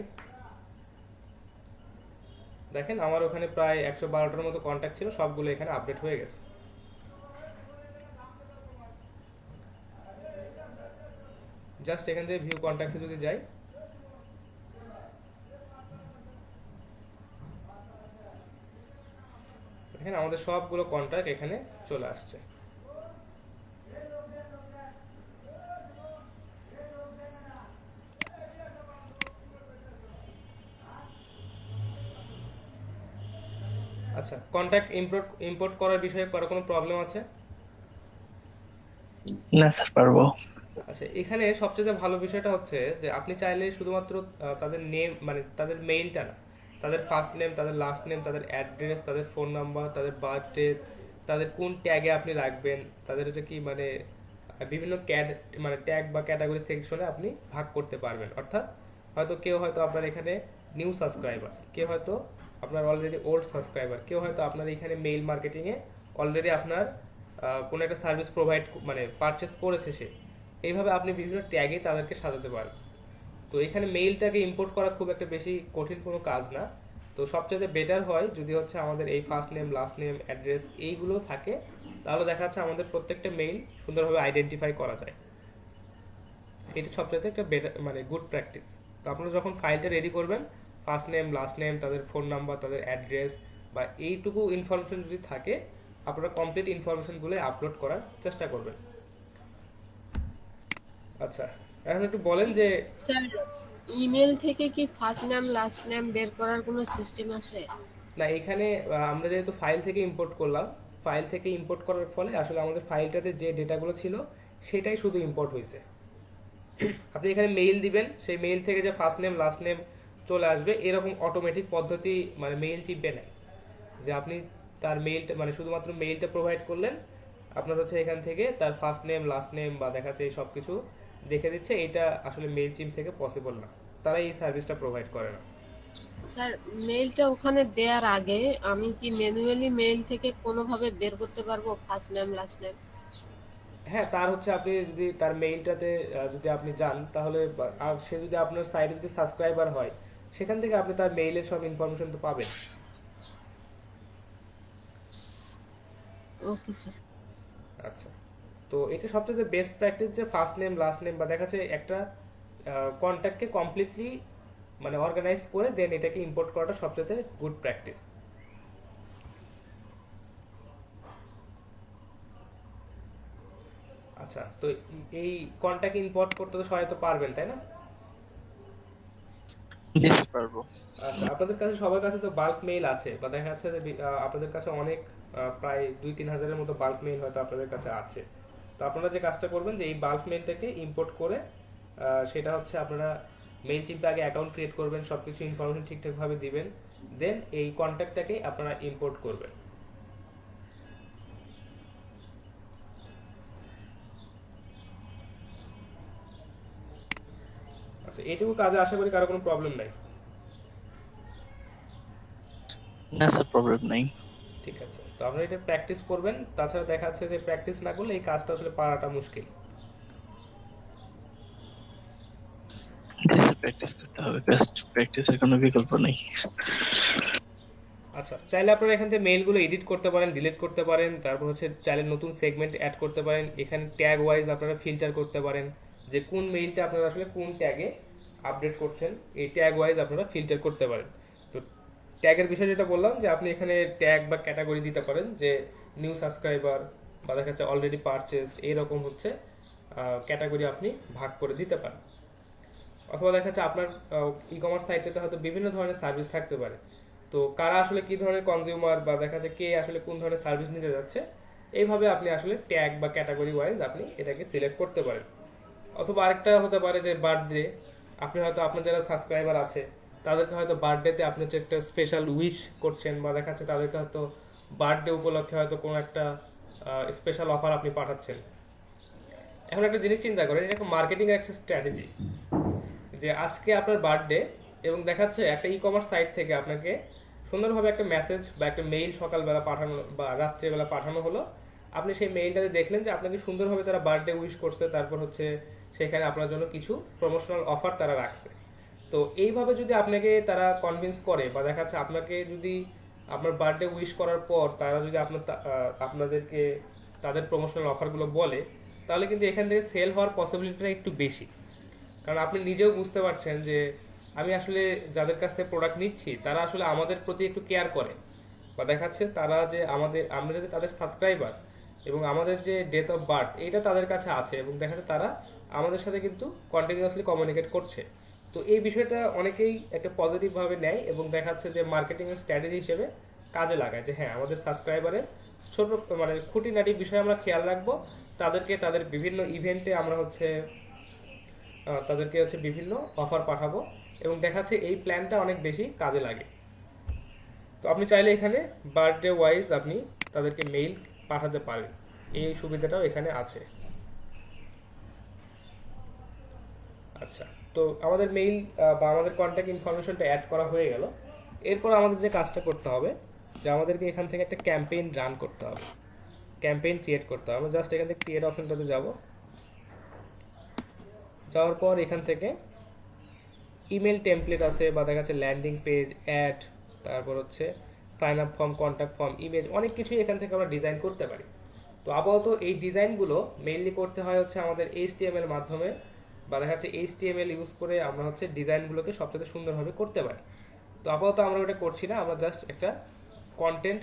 দেখেন আমার ওখানে প্রায় 112টার মতো কন্ট্যাক্ট ছিল, সবগুলো এখানে আপডেট হয়ে গেছে। জাস্ট এখান থেকে ভিউ কন্ট্যাক্টসে যদি যাই, এখানে আমাদের সবগুলো কন্ট্যাক্ট এখানে চলে আসছে। আচ্ছা, কন্ট্যাক্ট ইম্পোর্ট করার বিষয়ে কারো কোনো প্রবলেম আছে? না স্যার, পারবো। আচ্ছা, এখানে সবচেয়ে ভালো বিষয়টা হচ্ছে যে আপনি চাইলে শুধুমাত্র তাদের নেম মানে তাদের মেইলটা না, তাদের ফার্স্ট নেম, তাদের লাস্ট নেম, তাদের অ্যাড্রেস, তাদের ফোন নাম্বার, তাদের বার্থডে, তাদের কোন ট্যাগে আপনি রাখবেন, তাদের হচ্ছে কি মানে বিভিন্ন মানে ট্যাগ বা ক্যাটাগরি সেকশনে আপনি ভাগ করতে পারবেন। অর্থাৎ হয়তো কেউ হয়তো আপনার এখানে নিউ সাবস্ক্রাইবার, কেউ হয়তো আপনার অলরেডি ওল্ড সাবস্ক্রাইবার, কেউ হয়তো আপনার এখানে মেইল মার্কেটিংয়ে অলরেডি আপনার কোনো একটা সার্ভিস প্রোভাইড মানে পারচেস করেছে সে। এইভাবে আপনি বিভিন্ন ট্যাগে তাদেরকে সাজাতে পারবেন। তো এখানে মেইলটাকে ইম্পোর্ট করা খুব একটা বেশি কঠিন কোনো কাজ না। তো সবচেয়ে বেটার হয় যদি হচ্ছে আমাদের এই first name, last name, address এইগুলো থাকে, তাহলে দেখা যাচ্ছে আমাদের প্রত্যেকটা মেইল সুন্দরভাবে আইডেন্টিফাই করা যায়। এটা সবচেয়ে একটা বেটার মানে গুড প্র্যাকটিস। তো আপনারা যখন ফাইলটা রেডি করবেন, ফার্স্ট নেম, লাস্ট নেম, তাদের ফোন নাম্বার, তাদের অ্যাড্রেস বা এইটুকু ইনফরমেশন যদি থাকে, আপনারা কমপ্লিট ইনফরমেশনগুলো আপলোড করার চেষ্টা করবেন। আচ্ছা, এখন একটু বলেন যে স্যার, ইমেল থেকে কি ফার্স্ট নেম লাস্ট নেম বের করার কোনো সিস্টেম আছে? না, এখানে আমরা যেহেতু ফাইল থেকে ইম্পোর্ট করলাম, ফাইল থেকে ইম্পোর্ট করার ফলে আসলে আমাদের ফাইলটাতে যে ডেটাগুলো ছিল সেটাই শুধু ইম্পোর্ট হয়েছে। আপনি এখানে মেইল দিবেন, সেই মেইল থেকে যে ফার্স্ট নেম লাস্ট নেম চলে আসবে এরকম অটোমেটিক পদ্ধতি মানে মেইল চিপবে নাই। যে আপনি তার মেইলটা মানে শুধুমাত্র মেইলটা প্রোভাইড করলেন, আপনার হচ্ছে এখান থেকে তার ফার্স্ট নেম লাস্ট নেম বা দেখা যাচ্ছে এই সব কিছু দেখে দিচ্ছে, এটা আসলে মেইল চিপ থেকে পসিবল না, তারা এই সার্ভিসটা প্রোভাইড করে না। স্যার, মেইলটা ওখানে দেওয়ার আগে আমি কি ম্যানুয়ালি মেইল থেকে কোনোভাবে বের করতে পারবো ফার্স্ট নেম লাস্ট নেম? হ্যাঁ, তার হচ্ছে আপনি যদি তার মেইলটাতে যদি আপনি যান তাহলে আর সে যদি আপনার সাইটে যদি সাবস্ক্রাইবার হয়, সেখান থেকে আপনি তার মেইলের সব ইনফরমেশন তো পাবেন। Okay sir. আচ্ছা, তো এটা সবচেয়ে বেস্ট প্র্যাকটিস যে ফার্স্ট নেম লাস্ট নেম বা দেখা যাচ্ছে একটা কন্ট্যাক্টকে কমপ্লিটলি মানে অর্গানাইজ করে দেন এটাকে ইম্পোর্ট করাটা সবচেয়ে গুড প্র্যাকটিস। আচ্ছা, তো এই কন্ট্যাক্ট ইম্পোর্ট করতে তো সবাই তো পারবেন, তাই না? জি স্যার, পারবো। আচ্ছা, আপনাদের কাছে সবার কাছে তো বাল্ক মেইল আছে বা দেখা যাচ্ছে যে আপনাদের কাছে অনেক প্রায় 2-3 হাজারের মতো বাল্ক মেইল হয়তো আপনাদের কাছে আছে। তো আপনারা যে কাজটা করবেন যে এই বাল্ক মেইলটাকে ইম্পোর্ট করে সেটা হচ্ছে আপনারা মেইল চিপে আগে অ্যাকাউন্ট ক্রিয়েট করবেন, সবকিছু ইনফরমেশন ঠিকঠাকভাবে দিবেন, দেন এই কন্ট্যাক্টটাকে আপনারা ইম্পোর্ট করবেন। আচ্ছা, এইটুকু কাজে আশা করি কারো কোনো প্রবলেম নাই। না স্যার, প্রবলেম নাই। ঠিক আছে, তো আপনারা এটা প্র্যাকটিস করবেন, তাছাড়া দেখা যাচ্ছে যে প্র্যাকটিস না করলে এই কাজটা আসলে পারাটা মুশকিল। জি স্যার, প্র্যাকটিস করতে হবে, বেস্ট প্র্যাকটিসের কোনো বিকল্প নেই। আচ্ছা, চাইলে আপনারা এখান থেকে মেইলগুলো এডিট করতে পারেন, ডিলিট করতে পারেন, তারপর হচ্ছে চাইলে নতুন সেগমেন্ট অ্যাড করতে পারেন। এখানে ট্যাগ ওয়াইজ আপনারা ফিল্টার করতে পারেন যে কোন মেইলটা আপনারা আসলে কোন ট্যাগে আপডেট করছেন, এই ট্যাগ ওয়াইজ আপনারা ফিল্টার করতে পারেন। তো ট্যাগের বিষয় যেটা বললাম যে আপনি এখানে ট্যাগ বা ক্যাটাগরি দিতে পারেন যে নিউ সাবস্ক্রাইবার বা দেখা যাচ্ছে অলরেডি পারচেসড, এইরকম হচ্ছে ক্যাটাগরি আপনি ভাগ করে দিতে পারেন। অথবা দেখা যাচ্ছে আপনার ই কমার্স সাইটে হয়তো বিভিন্ন ধরনের সার্ভিস থাকতে পারে, তো কারা আসলে কি ধরনের কনজিউমার বা দেখা যাচ্ছে কে আসলে কোন ধরনের সার্ভিস নিতে যাচ্ছে, এইভাবে আপনি আসলে ট্যাগ বা ক্যাটাগরি ওয়াইজ আপনি এটাকে সিলেক্ট করতে পারেন। অথবা আরেকটা হতে পারে যে বার্থডে, আপনি হয়তো আপনার যারা সাবস্ক্রাইবার আছে তাদেরকে হয়তো বার্থডেতে আপনি হচ্ছে একটা স্পেশাল উইশ করছেন বা দেখা যাচ্ছে তাদেরকে হয়তো বার্থডে উপলক্ষে হয়তো কোনো একটা স্পেশাল অফার আপনি পাঠাচ্ছেন। এখন একটা জিনিস চিন্তা করেন, এটা একটা মার্কেটিং এর একটা স্ট্র্যাটেজি যে আজকে আপনার বার্থডে এবং দেখাচ্ছে একটা ই কমার্স সাইট থেকে আপনাকে সুন্দরভাবে একটা মেসেজ বা একটা মেইল সকালবেলা পাঠানো বা রাত্রেবেলা পাঠানো হলো, আপনি সেই মেইলটাতে দেখলেন যে আপনাকে সুন্দরভাবে তারা বার্থডে উইশ করছে, তারপর হচ্ছে সেখানে আপনার জন্য কিছু প্রমোশনাল অফার তারা রাখছে। তো এইভাবে যদি আপনাকে তারা কনভিন্স করে বা দেখা যাচ্ছে আপনাকে যদি আপনার বার্থডে উইশ করার পর তারা যদি আপনাদেরকে তাদের প্রমোশনাল অফারগুলো বলে, তাহলে কিন্তু এখান থেকে সেল হওয়ার পসিবিলিটিটা একটু বেশি। কারণ আপনি নিজেও বুঝতে পারছেন যে আমি আসলে যাদের কাছ থেকে প্রোডাক্ট নিচ্ছি তারা আসলে আমাদের প্রতি একটু কেয়ার করে বা দেখাচ্ছে তারা যে আমরা যে তাদের সাবস্ক্রাইবার এবং আমাদের যে ডেট অফ বার্থ এটা তাদের কাছে আছে এবং দেখা যাচ্ছে তারা আমাদের সাথে কিন্তু কন্টিনিউয়াসলি কমিউনিকেট করছে। তো এই বিষয়টা অনেকেই একটা পজিটিভভাবে নেয় এবং দেখাচ্ছে যে মার্কেটিং এর স্ট্র্যাটেজি হিসেবে কাজে লাগায় যে হ্যাঁ আমাদের সাবস্ক্রাইবারের ছোট মানে খুঁটিনাটি বিষয় আমরা খেয়াল রাখবো, তাদেরকে তাদের বিভিন্ন ইভেন্টে আমরা হচ্ছে তাদেরকে হচ্ছে বিভিন্ন অফার পাঠাবো এবং দেখা যাচ্ছে এই প্ল্যানটা অনেক বেশি কাজে লাগে। তো আপনি চাইলে এখানে বার্থডে ওয়াইজ আপনি তাদেরকে মেইল পাঠাতে পারেন, এই সুবিধাটাও এখানে আছে। আচ্ছা, তো আমাদের মেইল বা আমাদের কন্ট্যাক্ট ইনফরমেশনটা অ্যাড করা হয়ে গেল। এরপর আমাদের যে কাজটা করতে হবে যে আমাদেরকে এখান থেকে একটা ক্যাম্পেইন রান করতে হবে, ক্যাম্পেইন ক্রিয়েট করতে হবে। আমরা জাস্ট এখান থেকে ক্রিয়েট অপশনটাতে যাব, যাওয়ার পর এখান থেকে ইমেল টেমপ্লেট আছে বা দেখা যাচ্ছে ল্যান্ডিং পেজ, অ্যাড, তারপর হচ্ছে sign up form, contact form, image, অনেক কিছুই এখান থেকে আমরা ডিজাইন করতে পারি। তো আপাতত এই ডিজাইনগুলো মেইনলি করতে হয় হচ্ছে আমাদের HTML মাধ্যমে বা দেখা যাচ্ছে HTML ইউজ করে আমরা হচ্ছে ডিজাইনগুলোকে সবচেয়ে সুন্দরভাবে করতে পারি। তো আপাতত আমরা ওটা করছি না, আমরা জাস্ট একটা কন্টেন্ট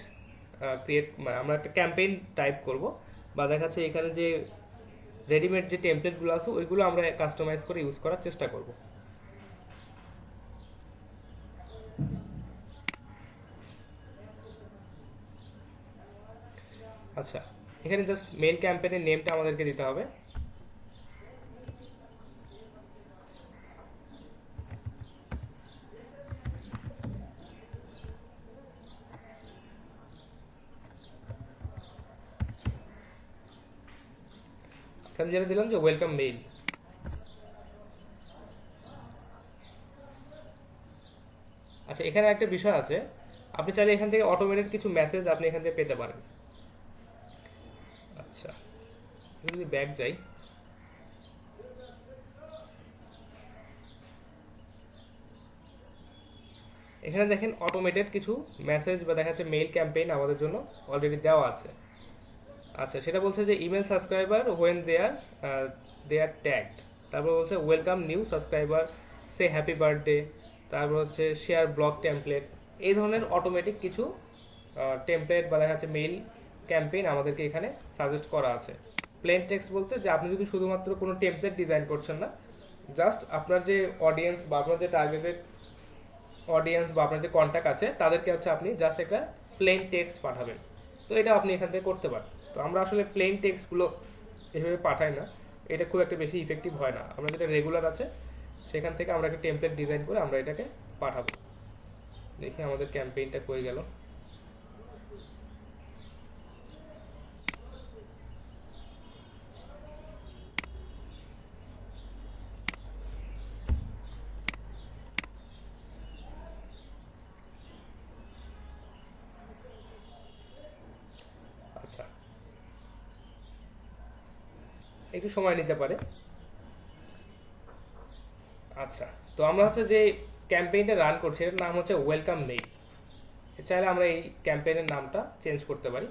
ক্রিয়েট, আমরা একটা ক্যাম্পেইন টাইপ করব বা দেখা যাচ্ছে এখানে যে রেডিমেড যে টেমপ্লেটগুলো আছে ওইগুলো আমরা কাস্টমাইজ করে ইউজ করার চেষ্টা করব। আচ্ছা, এখানে জাস্ট মেইল ক্যাম্পেইনের নেমটা আমাদেরকে দিতে হবে। আমি যেটা দিলাম যে ওয়েলকাম মেইল। আচ্ছা, এখানে একটা বিষয় আছে, আপনি চাইলে এখান থেকে অটোমেটেড কিছু মেসেজ আপনি এখান থেকে পেতে পারেন। আচ্ছা, যদি ব্যাক যাই, এখানে দেখেন অটোমেটেড কিছু মেসেজ বা দেখা যাচ্ছে মেইল ক্যাম্পেইন আমাদের জন্য অলরেডি দেওয়া আছে। আচ্ছা, সেটা বলছে যে email subscriber when they are tagged, তারপর বলছে welcome new subscriber, say happy birthday, তারপর হচ্ছে শেয়ার ব্লগ টেমপ্লেট। এই ধরনের অটোমেটিক কিছু টেমপ্লেট বা দেখা যাচ্ছে মেইল ক্যাম্পেইন আমাদেরকে এখানে সাজেস্ট করা আছে। প্লেন টেক্সট বলতে যে আপনি যদি শুধুমাত্র কোনো টেমপ্লেট ডিজাইন করছেন না, জাস্ট আপনার যে অডিয়েন্স বা আপনার যে টার্গেটেড অডিয়েন্স বা আপনার যে কন্ট্যাক্ট আছে তাদেরকে হচ্ছে আপনি জাস্ট একটা প্লেন টেক্সট পাঠাবেন। তো এটা আপনি এখান থেকে করতে পারেন। তো আমরা আসলে প্লেন টেক্সটগুলো এভাবে পাঠাই না, এটা খুব একটা বেশি ইফেক্টিভ হয় না। আমরা যেটা রেগুলার আছে সেখান থেকে আমরা একটা টেমপ্লেট ডিজাইন করে আমরা এটাকে পাঠাবো। দেখি আমাদের ক্যাম্পেইনটা কই গেল। আচ্ছা, একটু সময় নিতে পারে। আচ্ছা, তো আমরা হচ্ছে যে ক্যাম্পেইনটা রান করছি এর নাম হচ্ছে ওয়েলকাম মেইল। চাইলে আমরা এই ক্যাম্পেইনের নামটা চেঞ্জ করতে পারি,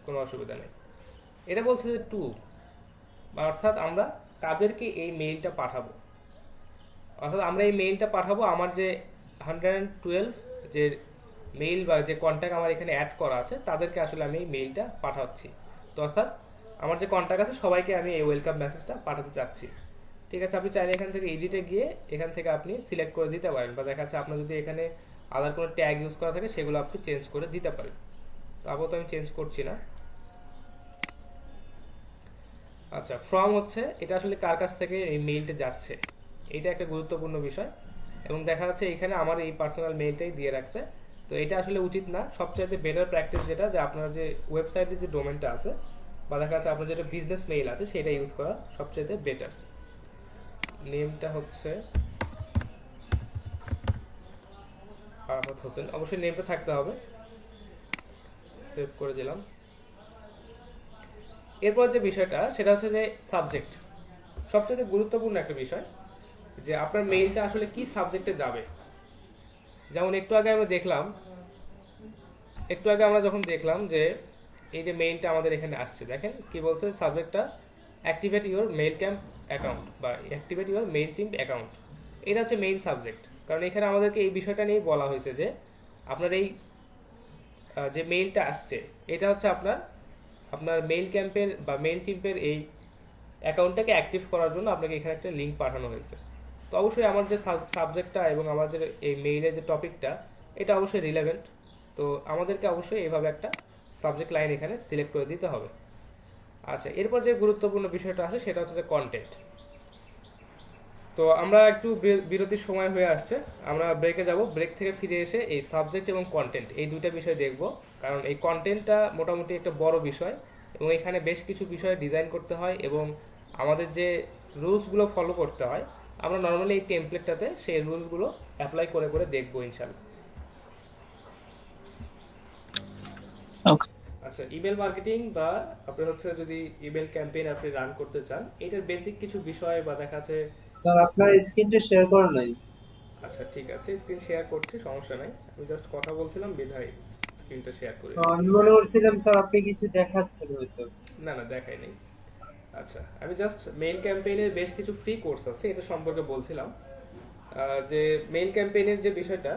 কোনো অসুবিধা নেই। এটা বলছে যে টু, অর্থাৎ আমরা কাদেরকে এই মেইলটা পাঠাবো, অর্থাৎ আমরা এই মেইলটা পাঠাবো আমার যে 112 যে মেইল বা যে কন্ট্যাক্ট আমার এখানে অ্যাড করা আছে তাদেরকে আসলে আমি এই মেইলটা পাঠাচ্ছি। তো অর্থাৎ আমার যে কন্ট্যাক্ট আছে সবাইকে আমি এই ওয়েলকাম মেসেজটা পাঠাতে চাচ্ছি। ঠিক আছে, আপনি চাইলে এখান থেকে এডিটে গিয়ে এখান থেকে আপনি সিলেক্ট করে দিতে পারেন বা দেখা যাচ্ছে আপনার যদি এখানে আদার কোনো ট্যাগ ইউজ করা থাকে সেগুলো আপনি চেঞ্জ করে দিতে পারেন। তো আপাতত আমি চেঞ্জ করছি না। আচ্ছা, ফ্রম হচ্ছে এটা আসলে কার কাছ থেকে এই মেইলটা যাচ্ছে, এটা একটা গুরুত্বপূর্ণ বিষয়। এবং দেখা যাচ্ছে এখানে আমার এই পার্সোনাল মেইলটাই দিয়ে রাখছে। তো এটা আসলে উচিত না। সবচাইতে বেটার প্র্যাকটিস যেটা, যে আপনার যে ওয়েবসাইটে যে ডোমেনটা আছে বা দেখা যাচ্ছে আপনার যেটা বিজনেস মেইল আছে সেটা ইউজ করা সবচাইতে বেটার। নেমটা হচ্ছে আরাফাত হোসেন, অবশ্যই নেমটা থাকতে হবে। সেভ করে দিলাম। এরপর যে বিষয়টা সেটা হচ্ছে যে সাবজেক্ট, সবচেয়ে গুরুত্বপূর্ণ একটা বিষয় যে আপনার মেইলটা আসলে কি সাবজেক্টে যাবে। যেমন একটু আগে আমরা যখন দেখলাম যে এই যে মেইলটা আমাদের এখানে আসছে, দেখেন কি বলছে সাবজেক্টটা, activate your mail camp account বা activate your Mailchimp account. এটা হচ্ছে মেইন সাবজেক্ট, কারণ এখানে আমাদেরকে এই বিষয়টা নিয়ে বলা হয়েছে যে আপনার এই যে মেইলটা আসছে এটা হচ্ছে আপনার মেইল ক্যাম্পের বা মেইল চিম্পের এই অ্যাকাউন্টটাকে অ্যাক্টিভ করার জন্য আপনাকে এখানে একটা লিঙ্ক পাঠানো হয়েছে। তো অবশ্যই আমার যে সাবজেক্টটা এবং আমার যে এই মেইলের যে টপিকটা এটা অবশ্যই রিলেভেন্ট। তো আমাদেরকে অবশ্যই এইভাবে একটা সাবজেক্ট লাইন এখানে সিলেক্ট করে দিতে হবে। আচ্ছা, এরপর যে গুরুত্বপূর্ণ বিষয়টা আছে সেটা হচ্ছে যে কন্টেন্ট। তো আমরা একটু বিরতির সময় হয়ে আসছে, আমরা ব্রেকে যাব। ব্রেক থেকে ফিরে এসে এই সাবজেক্ট এবং কন্টেন্ট এই দুইটা বিষয় দেখব, কারণ এই কন্টেন্টটা মোটামুটি একটা বড় বিষয় এবং এখানে বেশ কিছু বিষয় ডিজাইন করতে হয় এবং আমাদের যে রুলসগুলো ফলো করতে হয় আমরা নর্মালি এই টেমপ্লেটটাতে সেই রুলসগুলো অ্যাপ্লাই করে করে দেখবো ইনশাল্লাহ। ওকে আচ্ছা, ইমেল মার্কেটিং বা আপনার হচ্ছে যদি ইমেল ক্যাম্পেইন আপনি রান করতে চান, এটার বেসিক কিছু বিষয় বা দেখা যাচ্ছে। স্যার আপনার স্ক্রিনটা শেয়ার করা নাই। আচ্ছা ঠিক আছে, স্ক্রিন শেয়ার করছি, সমস্যা নাই। আমি জাস্ট কথা বলছিলাম বিধায় স্ক্রিনটা শেয়ার করে তো আমি মনে করছিলাম স্যার আপনি কিছু দেখাচ্ছেন হয়তো। না না, দেখাই নেই। আচ্ছা, আমি জাস্ট মেইল ক্যাম্পেইনের বেশ কিছু ফ্রি কোর্স আছে এটা সম্পর্কে বলছিলাম। যে মেইল ক্যাম্পেইনের যে বিষয়টা,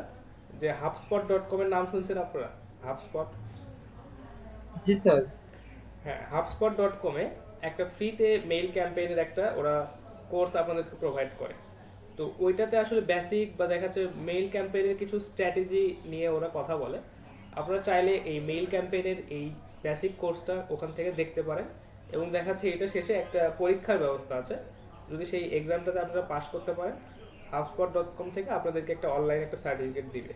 যে HubSpot.com এর নাম শুনছেন আপনারা? HubSpot, জি স্যার। হ্যাঁ, HubSpot.com এ একটা ফ্রিতে মেইল ক্যাম্পেইনের একটা ওরা কোর্স আপনাদেরকে প্রোভাইড করে। তো ওইটাতে আসলে বেসিক বা দেখা যাচ্ছে মেইল ক্যাম্পেইনের কিছু স্ট্র্যাটেজি নিয়ে ওরা কথা বলে। আপনারা চাইলে এই মেইল ক্যাম্পেইনের এই বেসিক কোর্সটা ওখান থেকে দেখতে পারেন এবং দেখা যাচ্ছে এটা শেষে একটা পরীক্ষার ব্যবস্থা আছে। যদি সেই এক্সামটাতে আপনারা পাস করতে পারেন, HubSpot.com থেকে আপনাদেরকে একটা অনলাইন একটা সার্টিফিকেট দিবে।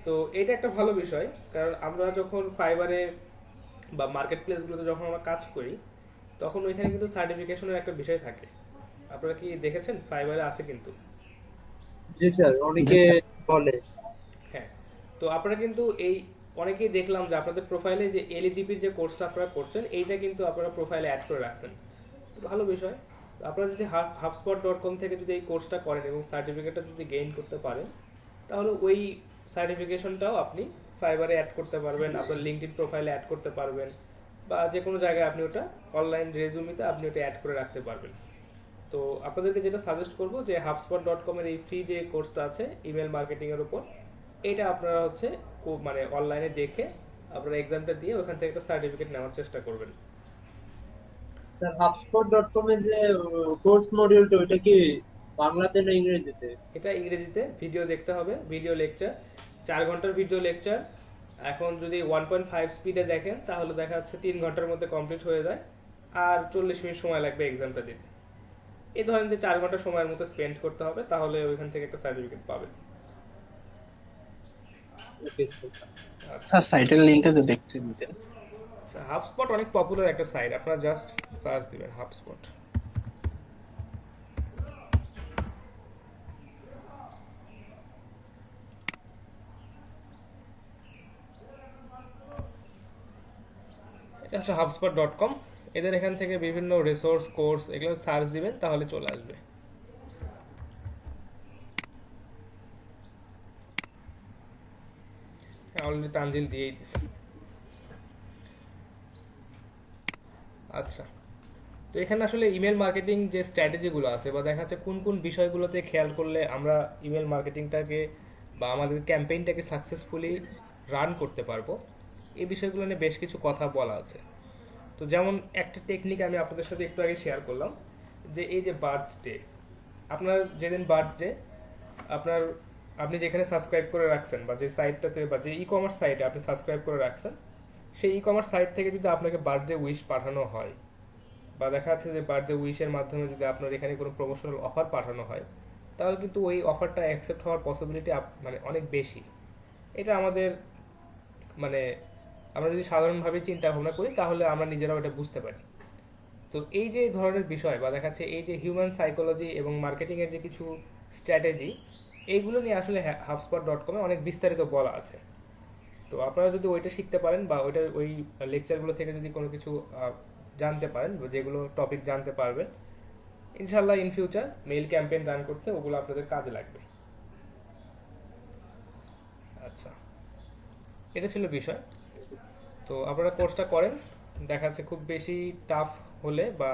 তো এটা একটা ভালো বিষয়, কারণ আমরা যখন ফাইবারে বা মার্কেট প্লেসগুলোতে যখন আমরা কাজ করি তখন ওইখানে কিন্তু সার্টিফিকেশনের একটা বিষয় থাকে। আপনারা কি দেখেছেন? ফাইবারে আছে কিন্তু। জি স্যার, অনেকে বলে। হ্যাঁ, তো আপনারা কিন্তু এই অনেকেই দেখলাম যে আপনাদের প্রোফাইলে যে এলইডিপির যে কোর্সটা আপনারা করছেন এইটা কিন্তু আপনারা প্রোফাইলে অ্যাড করে রাখছেন। তো ভালো বিষয়। তো আপনারা যদি HubSpot.com থেকে যদি এই কোর্সটা করেন এবং সার্টিফিকেটটা যদি গেইন করতে পারেন, তাহলে ওই সার্টিফিকেশনটাও আপনি ফাইবারে অ্যাড করতে পারবেন, আপনার লিঙ্কডইন প্রোফাইলে অ্যাড করতে পারবেন, বা যে কোনো জায়গায় আপনি ওটা অনলাইন রেজুমিতে আপনি ওটা অ্যাড করে রাখতে পারবেন। তো আপনাদেরকে যেটা সাজেস্ট করব যে HubSpot.com এর এই ফ্রি যে কোর্সটা আছে ইমেল মার্কেটিং এর উপর, এটা আপনারা হচ্ছে মানে অনলাইনে দেখে আপনারা এক্সামটা দিয়ে ওখান থেকে একটা সার্টিফিকেট নেওয়ার চেষ্টা করবেন। স্যার HubSpot.com এর যে কোর্স মডিউলটা ওটা কি বাংলাতে না ইংরেজিতে? এটা ইংরেজিতে, ভিডিও দেখতে হবে, ভিডিও লেকচার, 4 ঘন্টার ভিডিও লেকচার। এখন যদি 1.5 স্পিডে দেখেন তাহলে দেখা যাচ্ছে 3 ঘন্টার মধ্যে কমপ্লিট হয়ে যায়, আর 40 মিনিট সময় লাগবে এক্সামটা দিতে। এই ধরেন যে 4 ঘন্টা সময়ের মতো স্পেন্ড করতে হবে, তাহলে ওইখান থেকে একটা সার্টিফিকেট পাবেন। Okay sir. আচ্ছা, স্যার সাইটের লিংকটা তো দেখতে দিতেন। HubSpot অনেক পপুলার একটা সাইট, আপনারা জাস্ট সার্চ দিবেন HubSpot। এটা হচ্ছে HubSpot.com। এদের এখান থেকে বিভিন্ন রিসোর্স, কোর্স এগুলো সার্চ দিবেন তাহলে চলে আসবে। অলরেডি তানজিল দিয়েই দিছে। আচ্ছা, তো এখানে আসলে ইমেল মার্কেটিং যে স্ট্র্যাটেজিগুলো আছে বা দেখা যাচ্ছে কোন কোন বিষয়গুলোতে খেয়াল করলে আমরা ইমেল মার্কেটিংটাকে বা আমাদের ক্যাম্পেইনটাকে সাকসেসফুলি রান করতে পারবো, এই বিষয়গুলো নিয়ে বেশ কিছু কথা বলা আছে। তো যেমন একটা টেকনিক আমি আপনাদের সাথে একটু আগে শেয়ার করলাম, যে এই যে বার্থডে, আপনার যেদিন বার্থডে আপনার, আপনি যেখানে সাবস্ক্রাইব করে রাখছেন বা যে সাইটটাতে বা যে ই কমার্স সাইটে আপনি সাবস্ক্রাইব করে রাখছেন, সেই ই কমার্স সাইট থেকে যদি আপনাকে বার্থডে উইশ পাঠানো হয় বা দেখা যাচ্ছে যে বার্থডে উইশের মাধ্যমে যদি আপনার এখানে কোনো প্রমোশনাল অফার পাঠানো হয়, তাহলে কিন্তু ওই অফারটা অ্যাকসেপ্ট হওয়ার পসিবিলিটি মানে অনেক বেশি। এটা আমাদের মানে আমরা যদি সাধারণভাবে চিন্তা ভাবনা করি তাহলে আমরা নিজেরাও এটা বুঝতে পারি। তো এই যে ধরনের বিষয় বা দেখা যাচ্ছে এই যে হিউম্যান সাইকোলজি এবং মার্কেটিংয়ের যে কিছু স্ট্র্যাটেজি, এইগুলো নিয়ে আসলে HubSpot.com এ অনেক বিস্তারিত বলা আছে। তো আপনারা যদি ওইটা শিখতে পারেন বা ওই লেকচারগুলো থেকে যদি কোনো কিছু জানতে পারেন, যেগুলো টপিক জানতে পারবেন, ইনশাল্লাহ in future mail campaign run করতে ওগুলো আপনাদের কাজে লাগবে। আচ্ছা, এটা ছিল বিষয়। তো আপনারা কোর্সটা করেন, দেখা যাচ্ছে খুব বেশি টাফ হলে বা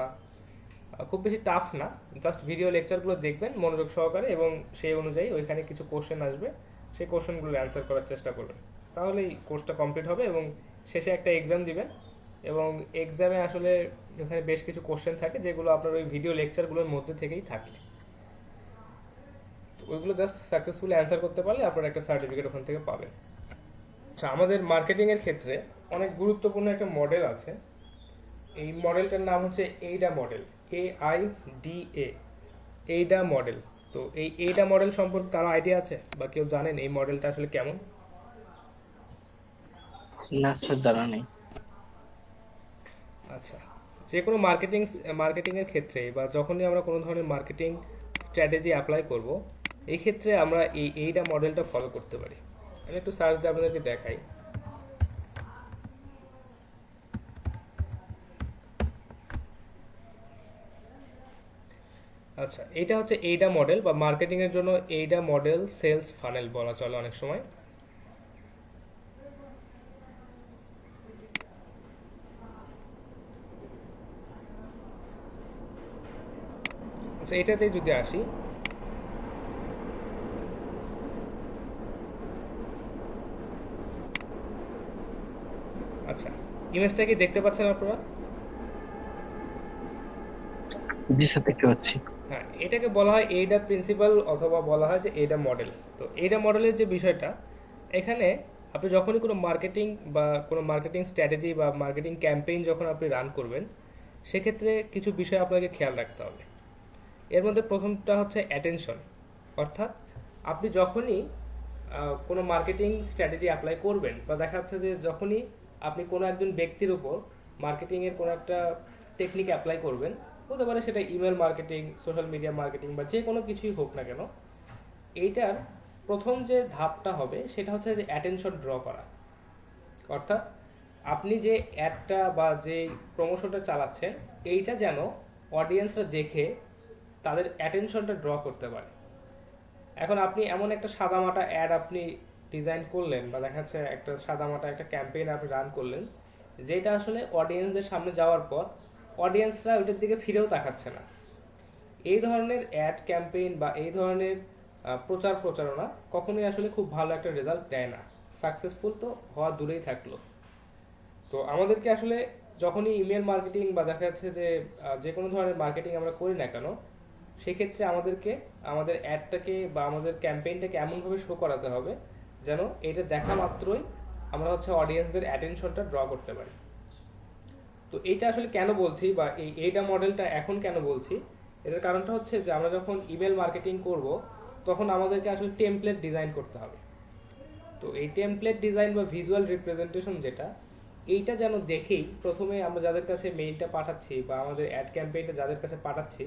খুব বেশি টাফ না, জাস্ট ভিডিও লেকচারগুলো দেখবেন মনোযোগ সহকারে এবং সেই অনুযায়ী ওইখানে কিছু কোশ্চেন আসবে, সেই কোশ্চেনগুলো অ্যান্সার করার চেষ্টা করবেন, তাহলেই কোর্সটা কমপ্লিট হবে এবং শেষে একটা এক্সাম দিবেন। এবং এক্সামে আসলে ওখানে বেশ কিছু কোশ্চেন থাকে যেগুলো আপনার ওই ভিডিও লেকচারগুলোর মধ্যে থেকেই থাকে। তো ওইগুলো জাস্ট সাকসেসফুলি অ্যান্সার করতে পারলে আপনারা একটা সার্টিফিকেট ওখান থেকে পাবেন। আচ্ছা, আমাদের মার্কেটিংয়ের ক্ষেত্রে অনেক গুরুত্বপূর্ণ একটা মডেল আছে। এই মডেলটার নাম হচ্ছে এইডা মডেল, AIDA। এইডা মডেল। তো এই এইডা মডেল সম্পর্কে কারো আইডিয়া আছে বা কেউ জানেন এই মডেলটা আসলে কেমন? না স্যার, জানা নেই। আচ্ছা, যে কোনো মার্কেটিংয়ের ক্ষেত্রে বা যখনই আমরা কোনো ধরনের মার্কেটিং স্ট্র্যাটেজি অ্যাপ্লাই করব, এই ক্ষেত্রে আমরা এই এইডা মডেলটা ফলো করতে পারি। আমি একটু সার্চ দিয়ে আপনাদেরকে দেখাই। আচ্ছা, এটা হচ্ছে এইডা মডেল বা মার্কেটিংয়ের জন্য এইডা মডেল সেলস ফানেল বলা চলে অনেক সময়। আচ্ছা, এটাতে যদি আসি, আচ্ছা ইমেজটা কি দেখতে পাচ্ছেন আপনারা? জি স্যার, দেখতে পাচ্ছি। হ্যাঁ, এটাকে বলা হয় এইডা প্রিন্সিপাল অথবা বলা হয় যে এইডা মডেল। তো এইডা মডেলের যে বিষয়টা, এখানে আপনি যখনই কোনো মার্কেটিং বা কোনো মার্কেটিং স্ট্র্যাটেজি বা মার্কেটিং ক্যাম্পেইন যখন আপনি রান করবেন, সেক্ষেত্রে কিছু বিষয় আপনাকে খেয়াল রাখতে হবে। এর মধ্যে প্রথমটা হচ্ছে অ্যাটেনশন, অর্থাৎ আপনি যখনই কোনো মার্কেটিং স্ট্র্যাটেজি অ্যাপ্লাই করবেন বা দেখা যাচ্ছে যে যখনই আপনি কোনো একজন ব্যক্তির উপর মার্কেটিংয়ের কোনো একটা টেকনিক অ্যাপ্লাই করবেন, হতে পারে সেটা email marketing, social media marketing বা যে কোনো কিছুই হোক না কেন, এইটার প্রথম যে ধাপটা হবে সেটা হচ্ছে যে অ্যাটেনশন ড্র করা। অর্থাৎ আপনি যে অ্যাডটা বা যে প্রমোশনটা চালাচ্ছেন, এইটা যেন অডিয়েন্সরা দেখে তাদের অ্যাটেনশনটা ড্র করতে পারে। এখন আপনি এমন একটা সাদামাটা অ্যাড আপনি ডিজাইন করলেন বা দেখা যাচ্ছে একটা সাদামাটা একটা ক্যাম্পেইন আপনি রান করলেন, যেটা আসলে অডিয়েন্সদের সামনে যাওয়ার পর অডিয়েন্সরা ওইটার দিকে ফিরেও তাকাচ্ছে না। এই ধরনের অ্যাড ক্যাম্পেইন বা এই ধরনের প্রচারণা কখনোই আসলে খুব ভালো একটা রেজাল্ট দেয় না, সাকসেসফুল তো হওয়া দূরেই থাকলো। তো আমাদেরকে আসলে যখনই ইমেল মার্কেটিং বা দেখা যাচ্ছে যে যে কোনো ধরনের মার্কেটিং আমরা করি না কেন, সেক্ষেত্রে আমাদেরকে আমাদের অ্যাডটাকে বা আমাদের ক্যাম্পেইনটাকে এমনভাবে শো করাতে হবে যেন এটা দেখা মাত্রই আমরা হচ্ছে অডিয়েন্সদের অ্যাটেনশনটা ড্র করতে পারি। তো এইটা আসলে কেন বলছি বা এইটা মডেলটা এখন কেন বলছি, এটার কারণটা হচ্ছে যে আমরা যখন ইমেল মার্কেটিং করব, তখন আমাদেরকে আসলে টেমপ্লেট ডিজাইন করতে হবে। তো এই টেমপ্লেট ডিজাইন বা ভিজুয়াল রিপ্রেজেন্টেশন যেটা, এইটা যেন দেখেই প্রথমে আমরা যাদের কাছে মেইলটা পাঠাচ্ছি বা আমাদের অ্যাড ক্যাম্পেইনটা যাদের কাছে পাঠাচ্ছি,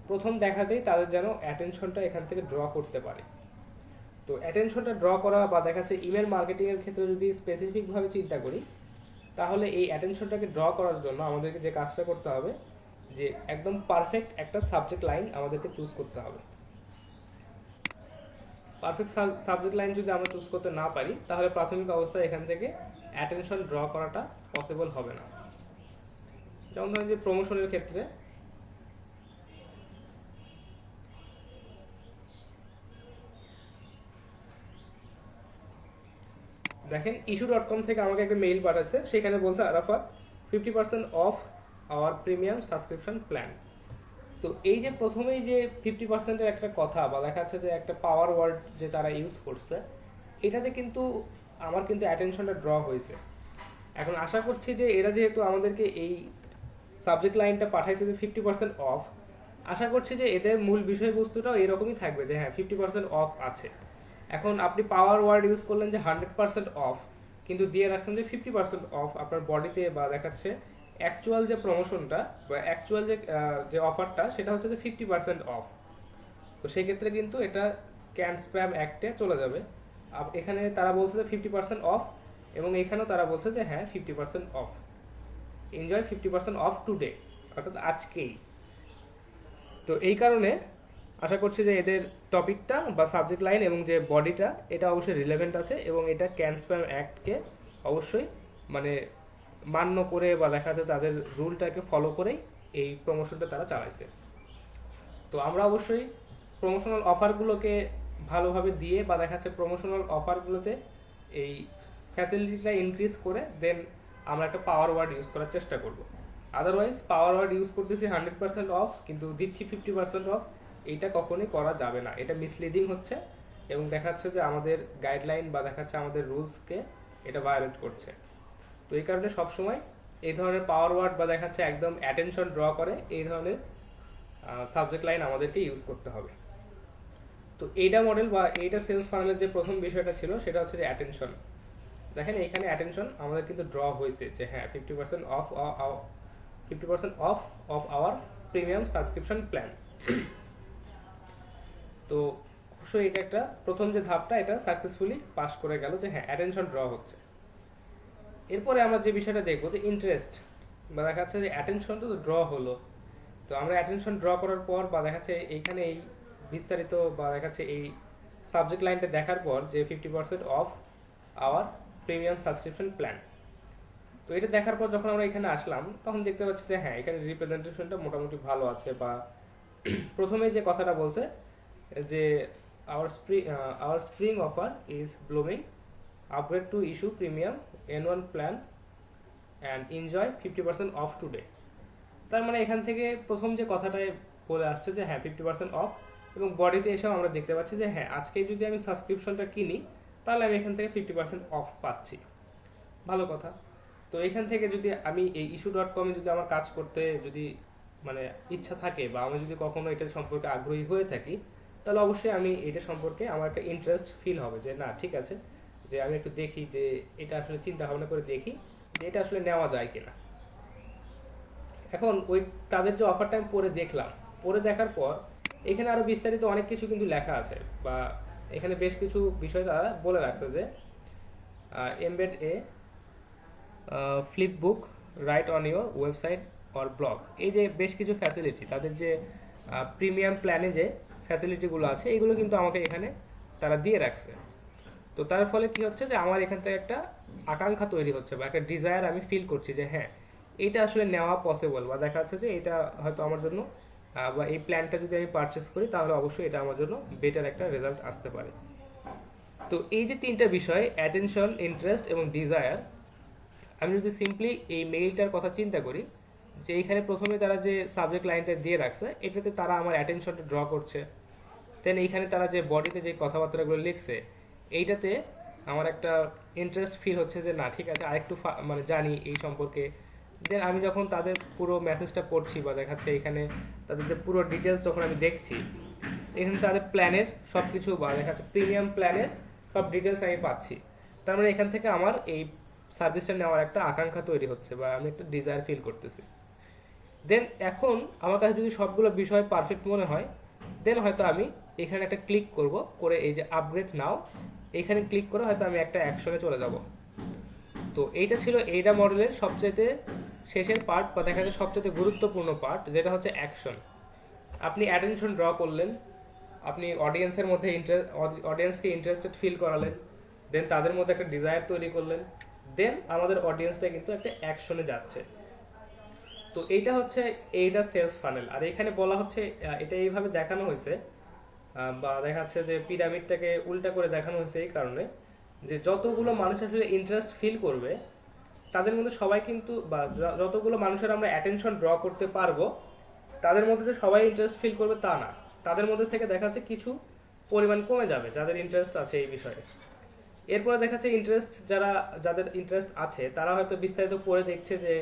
প্রথম দেখাতেই তাদের যেন অ্যাটেনশনটা এখান থেকে ড্র করতে পারে। তো অ্যাটেনশনটা ড্র করা বা দেখা যাচ্ছে ইমেল মার্কেটিংয়ের ক্ষেত্রে যদি স্পেসিফিকভাবে চিন্তা করি, তাহলে এই অ্যাটেনশনটাকে ড্র করার জন্য আমাদেরকে যে কাজটা করতে হবে, যে একদম পারফেক্ট একটা সাবজেক্ট লাইন আমাদেরকে চুজ করতে হবে। পারফেক্ট সাবজেক্ট লাইন যদি আমরা চুজ করতে না পারি, তাহলে প্রাথমিক অবস্থায় এখান থেকে অ্যাটেনশন ড্র করাটা পসিবল হবে না। যেমন ধরেন যে প্রমোশনের ক্ষেত্রে দেখেন, issue.com থেকে আমাকে একটা মেইল পাঠাচ্ছে, সেখানে বলছে Arafat 50% of our premium subscription plan. তো এই যে প্রথমেই যে 50%-এর একটা কথা বা দেখা যাচ্ছে যে একটা পাওয়ার ওয়ার্ড যে তারা ইউজ করছে, এটাতে কিন্তু আমার কিন্তু অ্যাটেনশনটা ড্র হয়েছে। এখন আশা করছি যে এরা যেহেতু আমাদেরকে এই সাবজেক্ট লাইনটা পাঠাইছে যে 50% অফ, আশা করছি যে এদের মূল বিষয়বস্তুটাও এরকমই থাকবে যে হ্যাঁ 50% অফ আছে। এখন আপনি পাওয়ার ওয়ার্ড ইউজ করলেন যে 100% অফ, কিন্তু দিয়ে রাখছেন যে 50% অফ আপনার বডিতে, বা দেখাচ্ছে অ্যাকচুয়াল যে প্রমোশনটা বা অ্যাকচুয়াল যে অফারটা সেটা হচ্ছে যে 50% অফ। তো সেক্ষেত্রে কিন্তু এটা ক্যান স্প্যাম অ্যাক্টে চলে যাবে। এখানে তারা বলছে যে 50% অফ, এবং এখানেও তারা বলছে যে হ্যাঁ 50% অফ, এনজয় 50% অফ টুডে, অর্থাৎ আজকেই। তো এই কারণে আশা করছি যে এদের টপিকটা বা সাবজেক্ট লাইন এবং যে বডিটা এটা অবশ্যই রিলেভেন্ট আছে, এবং এটা ক্যান স্প্যাম অ্যাক্টকে অবশ্যই মানে মান্য করে বা দেখা যাচ্ছে তাদের রুলটাকে ফলো করেই এই প্রমোশনটা তারা চালাইছে। তো আমরা অবশ্যই প্রমোশনাল অফারগুলোকে ভালোভাবে দিয়ে বা দেখা যাচ্ছে প্রমোশনাল অফারগুলোতে এই ফ্যাসিলিটিটা ইনক্রিজ করে দেন আমরা একটা পাওয়ার ওয়ার্ড ইউজ করার চেষ্টা করব। আদারওয়াইজ পাওয়ার ওয়ার্ড ইউজ করতেছি 100% অফ কিন্তু দিচ্ছি 50% অফ, এইটা কখনোই করা যাবে না। এটা মিসলিডিং হচ্ছে এবং দেখাচ্ছে যে আমাদের গাইডলাইন বা দেখাচ্ছে আমাদের রুলসকে এটা ভায়োলেট করছে। তো এই কারণে সবসময় এই ধরনের পাওয়ার ওয়ার্ড বা দেখাচ্ছে একদম অ্যাটেনশন ড্র করে এই ধরনের সাবজেক্ট লাইন আমাদেরকে ইউজ করতে হবে। তো এইটা মডেল বা এইটা সেলস ফানেলের যে প্রথম বিষয়টা ছিল সেটা হচ্ছে যে অ্যাটেনশন। দেখেন এখানে অ্যাটেনশন আমাদের কিন্তু ড্র হয়েছে যে হ্যাঁ 50% of 50% of our premium subscription plan. তো অবশ্যই এটা একটা প্রথম যে ধাপটা এটা সাকসেসফুলি পাস করে গেল যে হ্যাঁ অ্যাটেনশন ড্র হচ্ছে। এরপরে আমরা যে বিষয়টা দেখবো যে ইন্টারেস্ট বা দেখা যাচ্ছে যে অ্যাটেনশনটা তো ড্র হলো, তো আমরা অ্যাটেনশন ড্র করার পর বা দেখা যাচ্ছে এইখানে এই বিস্তারিত বা দেখা যাচ্ছে এই সাবজেক্ট লাইনটা দেখার পর যে 50% of our premium subscription plan, তো এটা দেখার পর যখন আমরা এখানে আসলাম তখন দেখতে পাচ্ছি যে হ্যাঁ এখানে রিপ্রেজেন্টেশনটা মোটামুটি ভালো আছে। বা প্রথমে যে কথাটা বলছে যে our spring offer is blooming, upgrade to Issuu premium N1 plan and enjoy 50% off today. তার মানে এখান থেকে প্রথম যে কথাটাই বলে আসছে যে হ্যাঁ 50% অফ, এবং বডিতে এসেও আমরা দেখতে পাচ্ছি যে হ্যাঁ আজকে যদি আমি সাবস্ক্রিপশনটা কিনি তাহলে আমি এখান থেকে 50% অফ পাচ্ছি, ভালো কথা। তো এখান থেকে যদি আমি এই issue.com-এ যদি আমার কাজ করতে যদি মানে ইচ্ছা থাকে বা আমি যদি কখনো এটা সম্পর্কে আগ্রহী হয়ে থাকি তাহলে অবশ্যই আমি এটা সম্পর্কে আমার একটা ইন্টারেস্ট ফিল হবে যে না ঠিক আছে, যে আমি একটু দেখি যে এটা আসলে চিন্তা ভাবনা করে দেখি যে এটা আসলে নেওয়া যায় কিনা। এখন ওই তাদের যে অফারটা আমি পরে দেখলাম, পরে দেখার পর এখানে আরো বিস্তারিত অনেক কিছু কিন্তু লেখা আছে বা এখানে বেশ কিছু বিষয় তারা বলে রাখছে যে embed A flip book right on your website or blog. এই যে বেশ কিছু ফ্যাসিলিটি তাদের যে প্রিমিয়াম প্ল্যানে যে ফ্যাসিলিটিগুলো আছে এগুলো কিন্তু আমাকে এখানে তারা দিয়ে রাখছে। তো তার ফলে কি হচ্ছে যে আমার এখান থেকে একটা আকাঙ্ক্ষা তৈরি হচ্ছে বা একটা ডিজায়ার আমি ফিল করছি যে হ্যাঁ এটা আসলে নেওয়া পসিবল, বা দেখা যাচ্ছে যে এটা হয়তো আমার জন্য বা এই প্ল্যানটা যদি আমি পারচেস করি তাহলে অবশ্যই এটা আমার জন্য বেটার একটা রেজাল্ট আসতে পারে। তো এই যে তিনটা বিষয় অ্যাটেনশন, ইন্টারেস্ট এবং ডিজায়ার, আমি যদি সিম্পলি এই মেইলটার কথা চিন্তা করি যে এইখানে প্রথমে তারা যে সাবজেক্ট লাইনটা দিয়ে রাখছে এটাতে তারা আমার অ্যাটেনশনটা ড্র করছে, দেন এইখানে তারা যে বডিতে যে কথাবার্তাগুলো লিখছে এইটাতে আমার একটা ইন্টারেস্ট ফিল হচ্ছে যে না ঠিক আছে আরেকটু মানে জানি এই সম্পর্কে। দেন আমি যখন তাদের পুরো মেসেজটা পড়ছি বা দেখাচ্ছে এখানে তাদের যে পুরো ডিটেলস যখন আমি দেখছি এখানে তাদের প্ল্যানের সব কিছু বা দেখাচ্ছে প্রিমিয়াম প্ল্যানের সব ডিটেলস আমি পাচ্ছি, তার মানে এখান থেকে আমার এই সার্ভিসটা নেওয়ার একটা আকাঙ্ক্ষা তৈরি হচ্ছে বা আমি একটা ডিজায়ার ফিল করতেছি। দেন এখন আমার কাছে যদি সবগুলো বিষয় পারফেক্ট মনে হয় দেন হয়তো আমি এখানে একটা ক্লিক করব, করে এই যে আপগ্রেড নাও এখানে ক্লিক করে হয়তো আমি একটা অ্যাকশনে চলে যাব। তো এইটা ছিল এইটা মডেলের সবচেয়ে শেষের পার্ট বা দেখা যায় সবচেয়ে গুরুত্বপূর্ণ পার্ট, যেটা হচ্ছে অ্যাকশন। আপনি অ্যাটেনশন ড্র করলেন, আপনি অডিয়েন্সের মধ্যে অডিয়েন্সকে ইন্টারেস্টেড ফিল করালেন, দেন তাদের মধ্যে একটা ডিজায়ার তৈরি করলেন, দেন আমাদের অডিয়েন্সটা কিন্তু একটা অ্যাকশনে যাচ্ছে। তো এইটা হচ্ছে এইটা সেলস ফানেল। আর এখানে বলা হচ্ছে এটা এইভাবে দেখানো হয়েছে বা দেখা যাচ্ছে যে পিরামিডটাকে উল্টা করে দেখানো হয়েছে এই কারণে যে যতগুলো মানুষ আসলে ইন্টারেস্ট ফিল করবে তাদের মধ্যে সবাই কিন্তু বা যতগুলো মানুষের আমরা অ্যাটেনশন ড্র করতে পারবো তাদের মধ্যে যে সবাই ইন্টারেস্ট ফিল করবে তা না, তাদের মধ্যে থেকে দেখা যাচ্ছে কিছু পরিমাণ কমে যাবে যাদের ইন্টারেস্ট আছে এই বিষয়ে। এরপরে দেখা যাচ্ছে ইন্টারেস্ট যাদের ইন্টারেস্ট আছে তারা হয়তো বিস্তারিত পড়ে দেখছে যে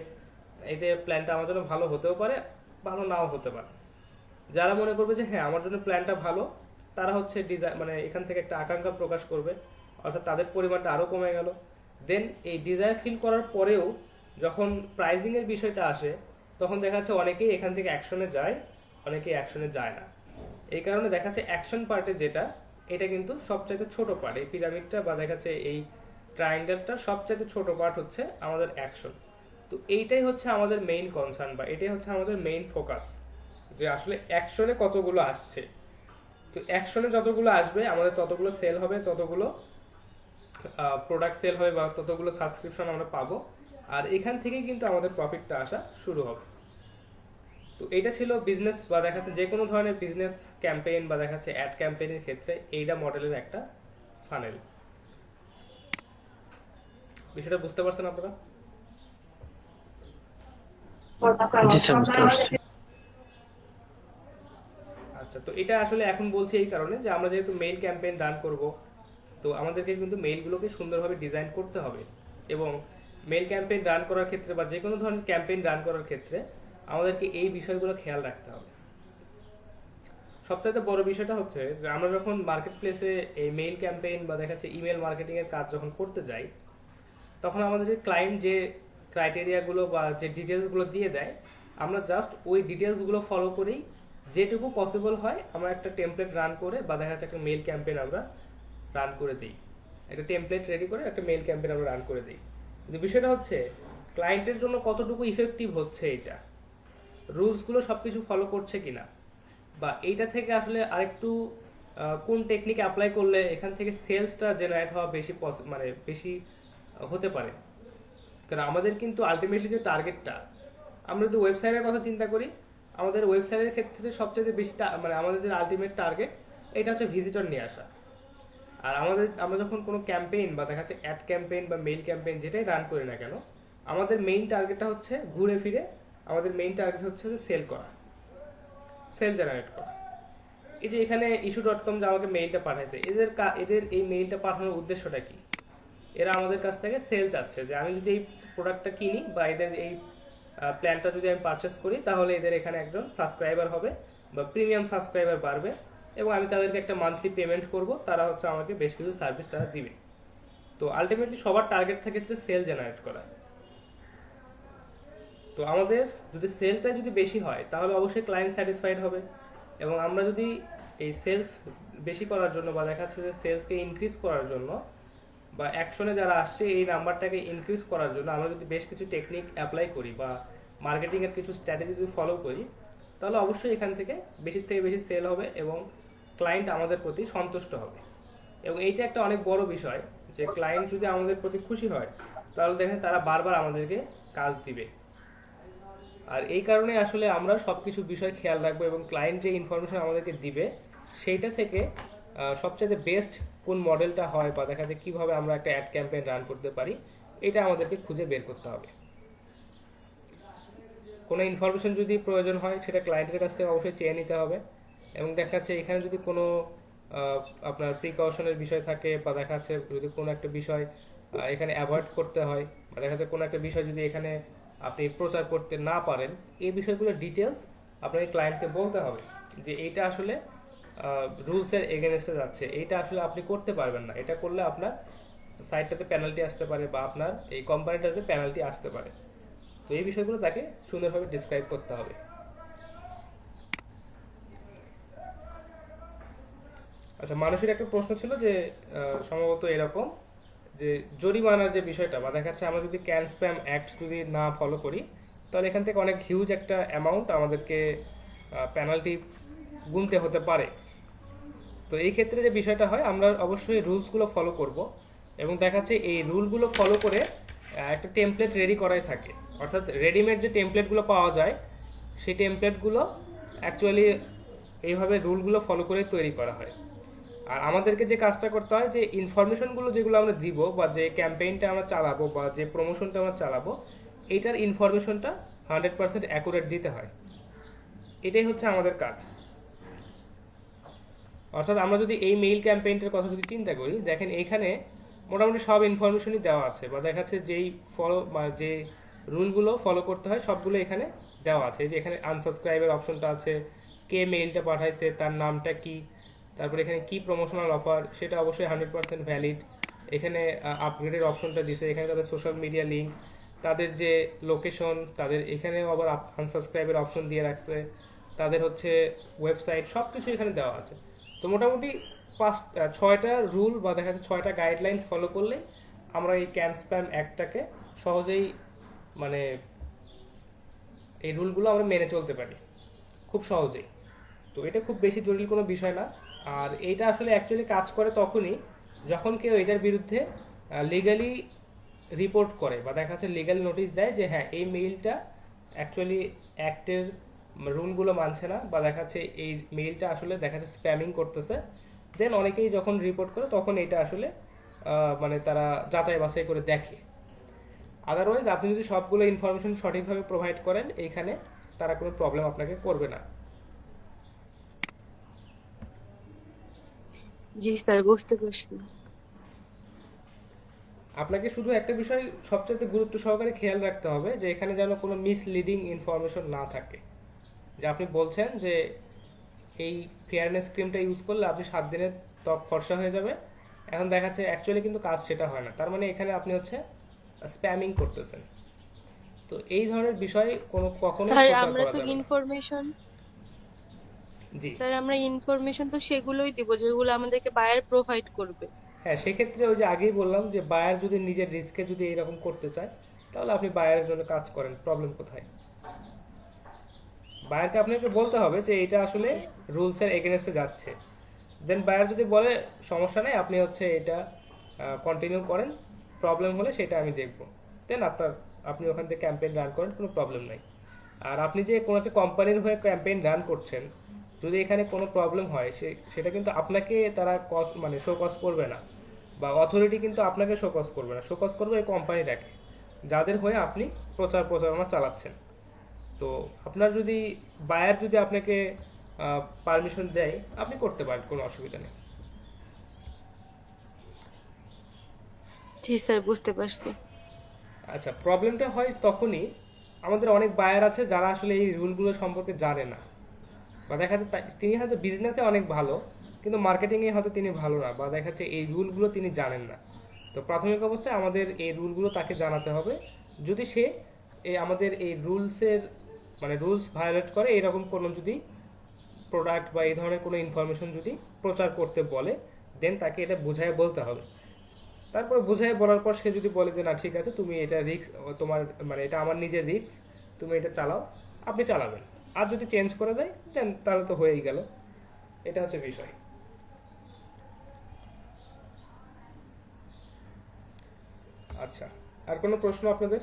এই যে প্ল্যানটা আমার জন্য ভালো হতেও পারে ভালো নাও হতে পারে। যারা মনে করবে যে হ্যাঁ আমার জন্য প্ল্যানটা ভালো তারা হচ্ছে মানে এখান থেকে একটা আকাঙ্ক্ষা প্রকাশ করবে, অর্থাৎ তাদের পরিমাণটা আরো কমে গেল। দেন এই ডিজায়ার ফিল করার পরেও যখন প্রাইজিং এর বিষয়টা আসে তখন দেখা যাচ্ছে অনেকেই এখান থেকে অ্যাকশনে যায়, অনেকেই অ্যাকশনে যায় না। এই কারণে দেখা যাচ্ছে অ্যাকশন পার্টে যেটা এটা কিন্তু সবচাইতে ছোট পার্ট, এই পিরামিডটা বা দেখা যাচ্ছে এই ট্রায়াঙ্গেলটা সবচাইতে ছোট পার্ট হচ্ছে আমাদের অ্যাকশন। তো এইটাই হচ্ছে আমাদের মেইন কনসার্ন বা এটাই হচ্ছে আমাদের মেইন ফোকাস যে আসলে অ্যাকশনে কতগুলো আসছে। তো অ্যাকশনে যতগুলো আসবে আমাদের ততগুলো সেল হবে, ততগুলো প্রোডাক্ট সেল হবে বা ততগুলো সাবস্ক্রিপশন আমরা পাবো, আর এখান থেকেই কিন্তু আমাদের প্রফিটটা আসা শুরু হবে। তো এটা ছিল বিজনেস বা দেখাচ্ছে যে কোনো ধরনের বিজনেস ক্যাম্পেইন বা দেখাচ্ছে অ্যাড ক্যাম্পেইনের ক্ষেত্রে এইটা মডেলের একটা ফানেল। বিষয়টা বুঝতে পারছেন আপনারা? জি স্যার, বুঝতে পারছি। আচ্ছা, তো এটা আসলে এখন বলছি এই কারণে যে আমরা যেহেতু মেইল ক্যাম্পেইন রান করব তো আমাদেরকে কিন্তু মেইলগুলোকে সুন্দরভাবে ডিজাইন করতে হবে, এবং মেইল ক্যাম্পেইন রান করার ক্ষেত্রে বা যে কোনো ধরনের ক্যাম্পেইন রান করার ক্ষেত্রে আমাদেরকে এই বিষয়গুলো খেয়াল রাখতে হবে। সবচাইতে বড় বিষয়টা হচ্ছে যে আমরা যখন মার্কেট প্লেসে এই মেইল ক্যাম্পেইন বা দেখা যাচ্ছে ইমেল মার্কেটিং এর কাজ যখন করতে যাই, তখন আমাদের যে ক্লায়েন্ট যে ক্রাইটেরিয়াগুলো বা যে ডিটেলসগুলো দিয়ে দেয়, আমরা জাস্ট ওই ডিটেলসগুলো ফলো করেই যেটুকু পসিবল হয় আমরা একটা টেমপ্লেট রান করে বা দেখা যাচ্ছে একটা মেইল ক্যাম্পেইন আমরা রান করে দিই, একটা টেমপ্লেট রেডি করে একটা মেইল ক্যাম্পেইন আমরা রান করে দিই। কিন্তু বিষয়টা হচ্ছে ক্লায়েন্টের জন্য কতটুকু ইফেক্টিভ হচ্ছে, এটা রুলসগুলো সবকিছু ফলো করছে কিনা, বা এইটা থেকে আসলে আরেকটু কোন টেকনিক অ্যাপ্লাই করলে এখান থেকে সেলসটা জেনারেট হওয়া বেশি মানে বেশি হতে পারে। কারণ আমাদের কিন্তু আলটিমেটলি যে টার্গেটটা, আমরা যদি ওয়েবসাইটের কথা চিন্তা করি, আমাদের ওয়েবসাইটের ক্ষেত্রে সবচেয়ে বেশি মানে আমাদের যে আলটিমেট টার্গেট এটা হচ্ছে ভিজিটর নিয়ে আসা। আর আমরা যখন কোনো ক্যাম্পেইন বা দেখা যাচ্ছে অ্যাড ক্যাম্পেইন বা মেইল ক্যাম্পেইন যেটাই রান করি না কেন, আমাদের মেইন টার্গেটটা হচ্ছে ঘুরে ফিরে আমাদের মেইন টার্গেট হচ্ছে যে সেল করা, সেল জেনারেট করা। এই যে এখানে issue.com যে আমাকে মেইলটা পাঠাইছে, এদের এই মেইলটা পাঠানোর উদ্দেশ্যটা কি? এরা আমাদের কাছ থেকে সেল চাচ্ছে যে আমি যদি এই প্রোডাক্টটা কিনি বা এদের এই প্ল্যানটা যদি আমি পারচেস করি, তাহলে এদের এখানে একজন সাবস্ক্রাইবার হবে বা প্রিমিয়াম সাবস্ক্রাইবার বাড়বে এবং আমি তাদেরকে একটা মান্থলি পেমেন্ট করব, তারা হচ্ছে আমাকে বেশ কিছু সার্ভিস তারা দিবে। তো আলটিমেটলি সবার টার্গেট থাকে হচ্ছে সেল জেনারেট করা। তো আমাদের যদি সেলটা যদি বেশি হয় তাহলে অবশ্যই ক্লায়েন্ট স্যাটিসফাইড হবে, এবং আমরা যদি এই সেলস বেশি করার জন্য বা দেখা যাচ্ছে যে সেলসকে ইনক্রিজ করার জন্য বা অ্যাকশনে যারা আসছে এই নাম্বারটাকে ইনক্রিজ করার জন্য আমরা যদি বেশ কিছু টেকনিক অ্যাপ্লাই করি বা মার্কেটিংয়ের কিছু স্ট্র্যাটেজি যদি ফলো করি, তাহলে অবশ্যই এখান থেকে বেশির থেকে বেশি সেল হবে এবং ক্লায়েন্ট আমাদের প্রতি সন্তুষ্ট হবে। এবং এইটা একটা অনেক বড় বিষয় যে ক্লায়েন্ট যদি আমাদের প্রতি খুশি হয় তাহলে দেখেন তারা বারবার আমাদেরকে কাজ দিবে। আর এই কারণে আসলে আমরা সবকিছু বিষয় খেয়াল রাখবো এবং ক্লায়েন্ট যে ইনফরমেশন আমাদেরকে দিবে সেইটা থেকে সবচেয়ে বেস্ট কোন মডেলটা হয় বা দেখা যায় কিভাবে আমরা একটা অ্যাড ক্যাম্পেইন রান করতে পারি, এটা আমাদেরকে খুঁজে বের করতে হবে। কোনো ইনফরমেশন যদি প্রয়োজন হয় সেটা ক্লায়েন্টের কাছ থেকে অবশ্যই চেয়ে নিতে হবে, এবং দেখা যাচ্ছে এখানে যদি কোনো আপনার প্রিকশনের বিষয় থাকে বা দেখা যাচ্ছে যদি কোনো একটা বিষয় এখানে অ্যাভয়েড করতে হয় বা দেখা যাচ্ছে কোনো একটা বিষয় যদি এখানে আপনি প্রচার করতে না পারেন, এই বিষয়গুলো ডিটেলস আপনাকে ক্লায়েন্টকে বলতে হবে যে এইটা আসলে রুলসের এগেনস্টে যাচ্ছে, এইটা আসলে আপনি করতে পারবেন না, এটা করলে আপনার সাইটটাতে পেনাল্টি আসতে পারে বা আপনার এই কোম্পানিটাতে পেনাল্টি আসতে পারে। তো এই বিষয়গুলো তাকে সুন্দরভাবে ডিসক্রাইব করতে হবে। আচ্ছা, মানুষের একটা প্রশ্ন ছিল যে সম্ভবত এরকম যে জরিমানার যে বিষয়টা বা দেখা যাচ্ছে আমরা যদি ক্যান স্প্যাম অ্যাক্ট যদি না ফলো করি তাহলে এখান থেকে অনেক হিউজ একটা অ্যামাউন্ট আমাদেরকে পেনাল্টি গুনতে হতে পারে। তো এই ক্ষেত্রে যে বিষয়টা হয় আমরা অবশ্যই রুলসগুলো ফলো করব এবং দেখা যাচ্ছে এই রুলগুলো ফলো করে একটা টেমপ্লেট রেডি করাই থাকে, অর্থাৎ রেডিমেড যে টেমপ্লেটগুলো পাওয়া যায় সেই টেমপ্লেটগুলো অ্যাকচুয়ালি এইভাবে রুলগুলো ফলো করে তৈরি করা হয়। আর আমাদেরকে যে কাজটা করতে হয় যে ইনফরমেশনগুলো যেগুলো আমরা দিব বা যে ক্যাম্পেইনটা আমরা চালাবো বা যে প্রমোশনটা আমরা চালাবো এইটার ইনফরমেশনটা 100% অ্যাকুরেট দিতে হয়, এটাই হচ্ছে আমাদের কাজ। অর্থাৎ আমরা যদি এই মেইল ক্যাম্পেইনটার কথা যদি চিন্তা করি, দেখেন এইখানে মোটামুটি সব ইনফরমেশনই দেওয়া আছে বা দেখা যাচ্ছে যেই ফলো বা যে রুলগুলো ফলো করতে হয় সবগুলো এখানে দেওয়া আছে। যে এখানে আনসাবস্ক্রাইবের অপশনটা আছে, কে মেইলটা পাঠাইছে তার নামটা কি, তারপরে এখানে কি প্রমোশনাল অফার সেটা অবশ্যই 100% ভ্যালিড, এখানে আপগ্রেডের অপশনটা দিছে, এখানে তাদের সোশ্যাল মিডিয়া লিঙ্ক, তাদের যে লোকেশন, তাদের এখানেও আবার আনসাবস্ক্রাইবের অপশন দিয়ে রাখছে, তাদের হচ্ছে ওয়েবসাইট, সব কিছু এখানে দেওয়া আছে। তো মোটামুটি 6টা রুল বা দেখা যাচ্ছে 6টা গাইডলাইন ফলো করলে আমরা এই ক্যান স্প্যাম অ্যাক্টটাকে সহজেই মানে এই রুলগুলো আমরা মেনে চলতে পারি খুব সহজেই। তো এটা খুব বেশি জটিল কোনো বিষয় না। আর এইটা আসলে অ্যাকচুয়ালি কাজ করে তখনই যখন কেউ এটার বিরুদ্ধে লিগালি রিপোর্ট করে বা দেখা যাচ্ছে লিগাল নোটিশ দেয় যে হ্যাঁ এই মেইলটা অ্যাকচুয়ালি অ্যাক্টের রুলগুলো মানছে না বা দেখা যাচ্ছে এই মেইলটা আসলে দেখা যাচ্ছে স্প্যামিং করতেছে, দেন অনেকেই যখন রিপোর্ট করে তখন এটা আসলে মানে তারা যাচাই বাছাই করে দেখে। আদারওয়াইজ আপনি যদি সবগুলো ইনফরমেশন সঠিকভাবে প্রোভাইড করেন এইখানে তারা কোনো প্রবলেম আপনাকে করবে না। জি স্যার, বুঝতে পারছি। আপনাকে শুধু একটা বিষয় সবচেয়ে গুরুত্ব সহকারে খেয়াল রাখতে হবে যে এখানে যেন কোনো মিসলিডিং ইনফরমেশন না থাকে। যে আপনি বলছেন যে এই ফেয়ারনেস ক্রিমটা ইউজ করলে আপনি 7 দিনে ত্বক ফর্সা হয়ে যাবে। এখন দেখাচ্ছে অ্যাকচুয়ালি কিন্তু কাজ সেটা হয় না, তার মানে এখানে আপনি হচ্ছে স্প্যামিং করতেছেন। তো এই ধরনের বিষয় কখনোই স্যার প্রচার আমরা করা তো যাবে না। ইনফরমেশন জি স্যার আমরা ইনফরমেশন তো সেগুলোই দিব যেগুলো আমাদেরকে বায়ার প্রোভাইড করবে। হ্যাঁ, সেক্ষেত্রে ওই যে আগেই বললাম যে বায়ার যদি নিজের রিস্কে যদি এরকম করতে চায়, তাহলে আপনি বায়ারের জন্য কাজ করেন, প্রবলেম কোথায়? বায়ারকে আপনাকে বলতে হবে যে এটা আসলে জি স্যার। রুলস এর এগেনস্টে যাচ্ছে। দেন বায়ার যদি বলে সমস্যা নেই, আপনি হচ্ছে এটা কন্টিনিউ করেন, প্রবলেম হলে সেটা আমি দেখব, দেন আপনি ওখান থেকে ক্যাম্পেইন রান করেন, কোনো প্রবলেম নাই। আর আপনি যে কোনো একটা কোম্পানির হয়ে ক্যাম্পেইন রান করছেন, যদি এখানে কোনো প্রবলেম হয় সেটা কিন্তু আপনাকে তারা কস মানে শো কজ করবে না, বা অথরিটি কিন্তু আপনাকে শো কজ করবে না, শো কজ করবে এই কোম্পানিটাকে যাদের হয়ে আপনি প্রচারণা চালাচ্ছেন। তো আপনার যদি বায়ার যদি আপনাকে পারমিশন দেয়, আপনি করতে পারেন, কোনো অসুবিধা নেই। জি স্যার, বুঝতে পারছি। আচ্ছা, প্রবলেমটা হয় তখনই, আমাদের অনেক বায়ার আছে যারা আসলে এই রুলগুলো সম্পর্কে জানে না, বা দেখা যাচ্ছে তিনি হয়তো বিজনেসে অনেক ভালো, কিন্তু মার্কেটিংয়ে হয়তো তিনি ভালো না, বা দেখা যাচ্ছে এই রুলগুলো তিনি জানেন না। তো প্রাথমিক অবস্থায় আমাদের এই রুলগুলো তাকে জানাতে হবে। যদি সে আমাদের এই রুলসের মানে রুলস ভায়োলেট করে, এরকম কোনো যদি প্রোডাক্ট বা এই ধরনের কোনো ইনফরমেশন যদি প্রচার করতে বলে, দেন তাকে এটা বুঝায় বলতে হবে। তারপর বুঝাই বলার পর সে যদি বলে যে না ঠিক আছে, তুমি এটা রিস্ক, তোমার মানে এটা আমার নিজের রিস্ক, তুমি এটা চালাও, আপনি চালাবেন। আর যদি চেঞ্জ করে দেয় দেন তাহলে তো হয়েই গেল। এটা হচ্ছে বিষয়। আচ্ছা, আর কোনো প্রশ্ন আপনাদের?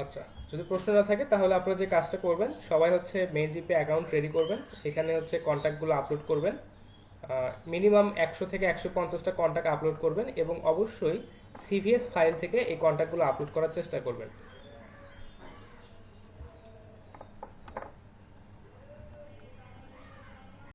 আচ্ছা, যদি প্রশ্ন না থাকে তাহলে আপনারা যে কাজটা করবেন, সবাই হচ্ছে মেইন জিপে অ্যাকাউন্ট রেডি করবেন, এখানে হচ্ছে কন্ট্যাক্টগুলো আপলোড করবেন। মিনিমাম 100 থেকে 150টা কন্ট্যাক্ট আপলোড করবেন, এবং অবশ্যই সিভিএস ফাইল থেকে এই কন্ট্যাক্টগুলো আপলোড করার চেষ্টা করবেন।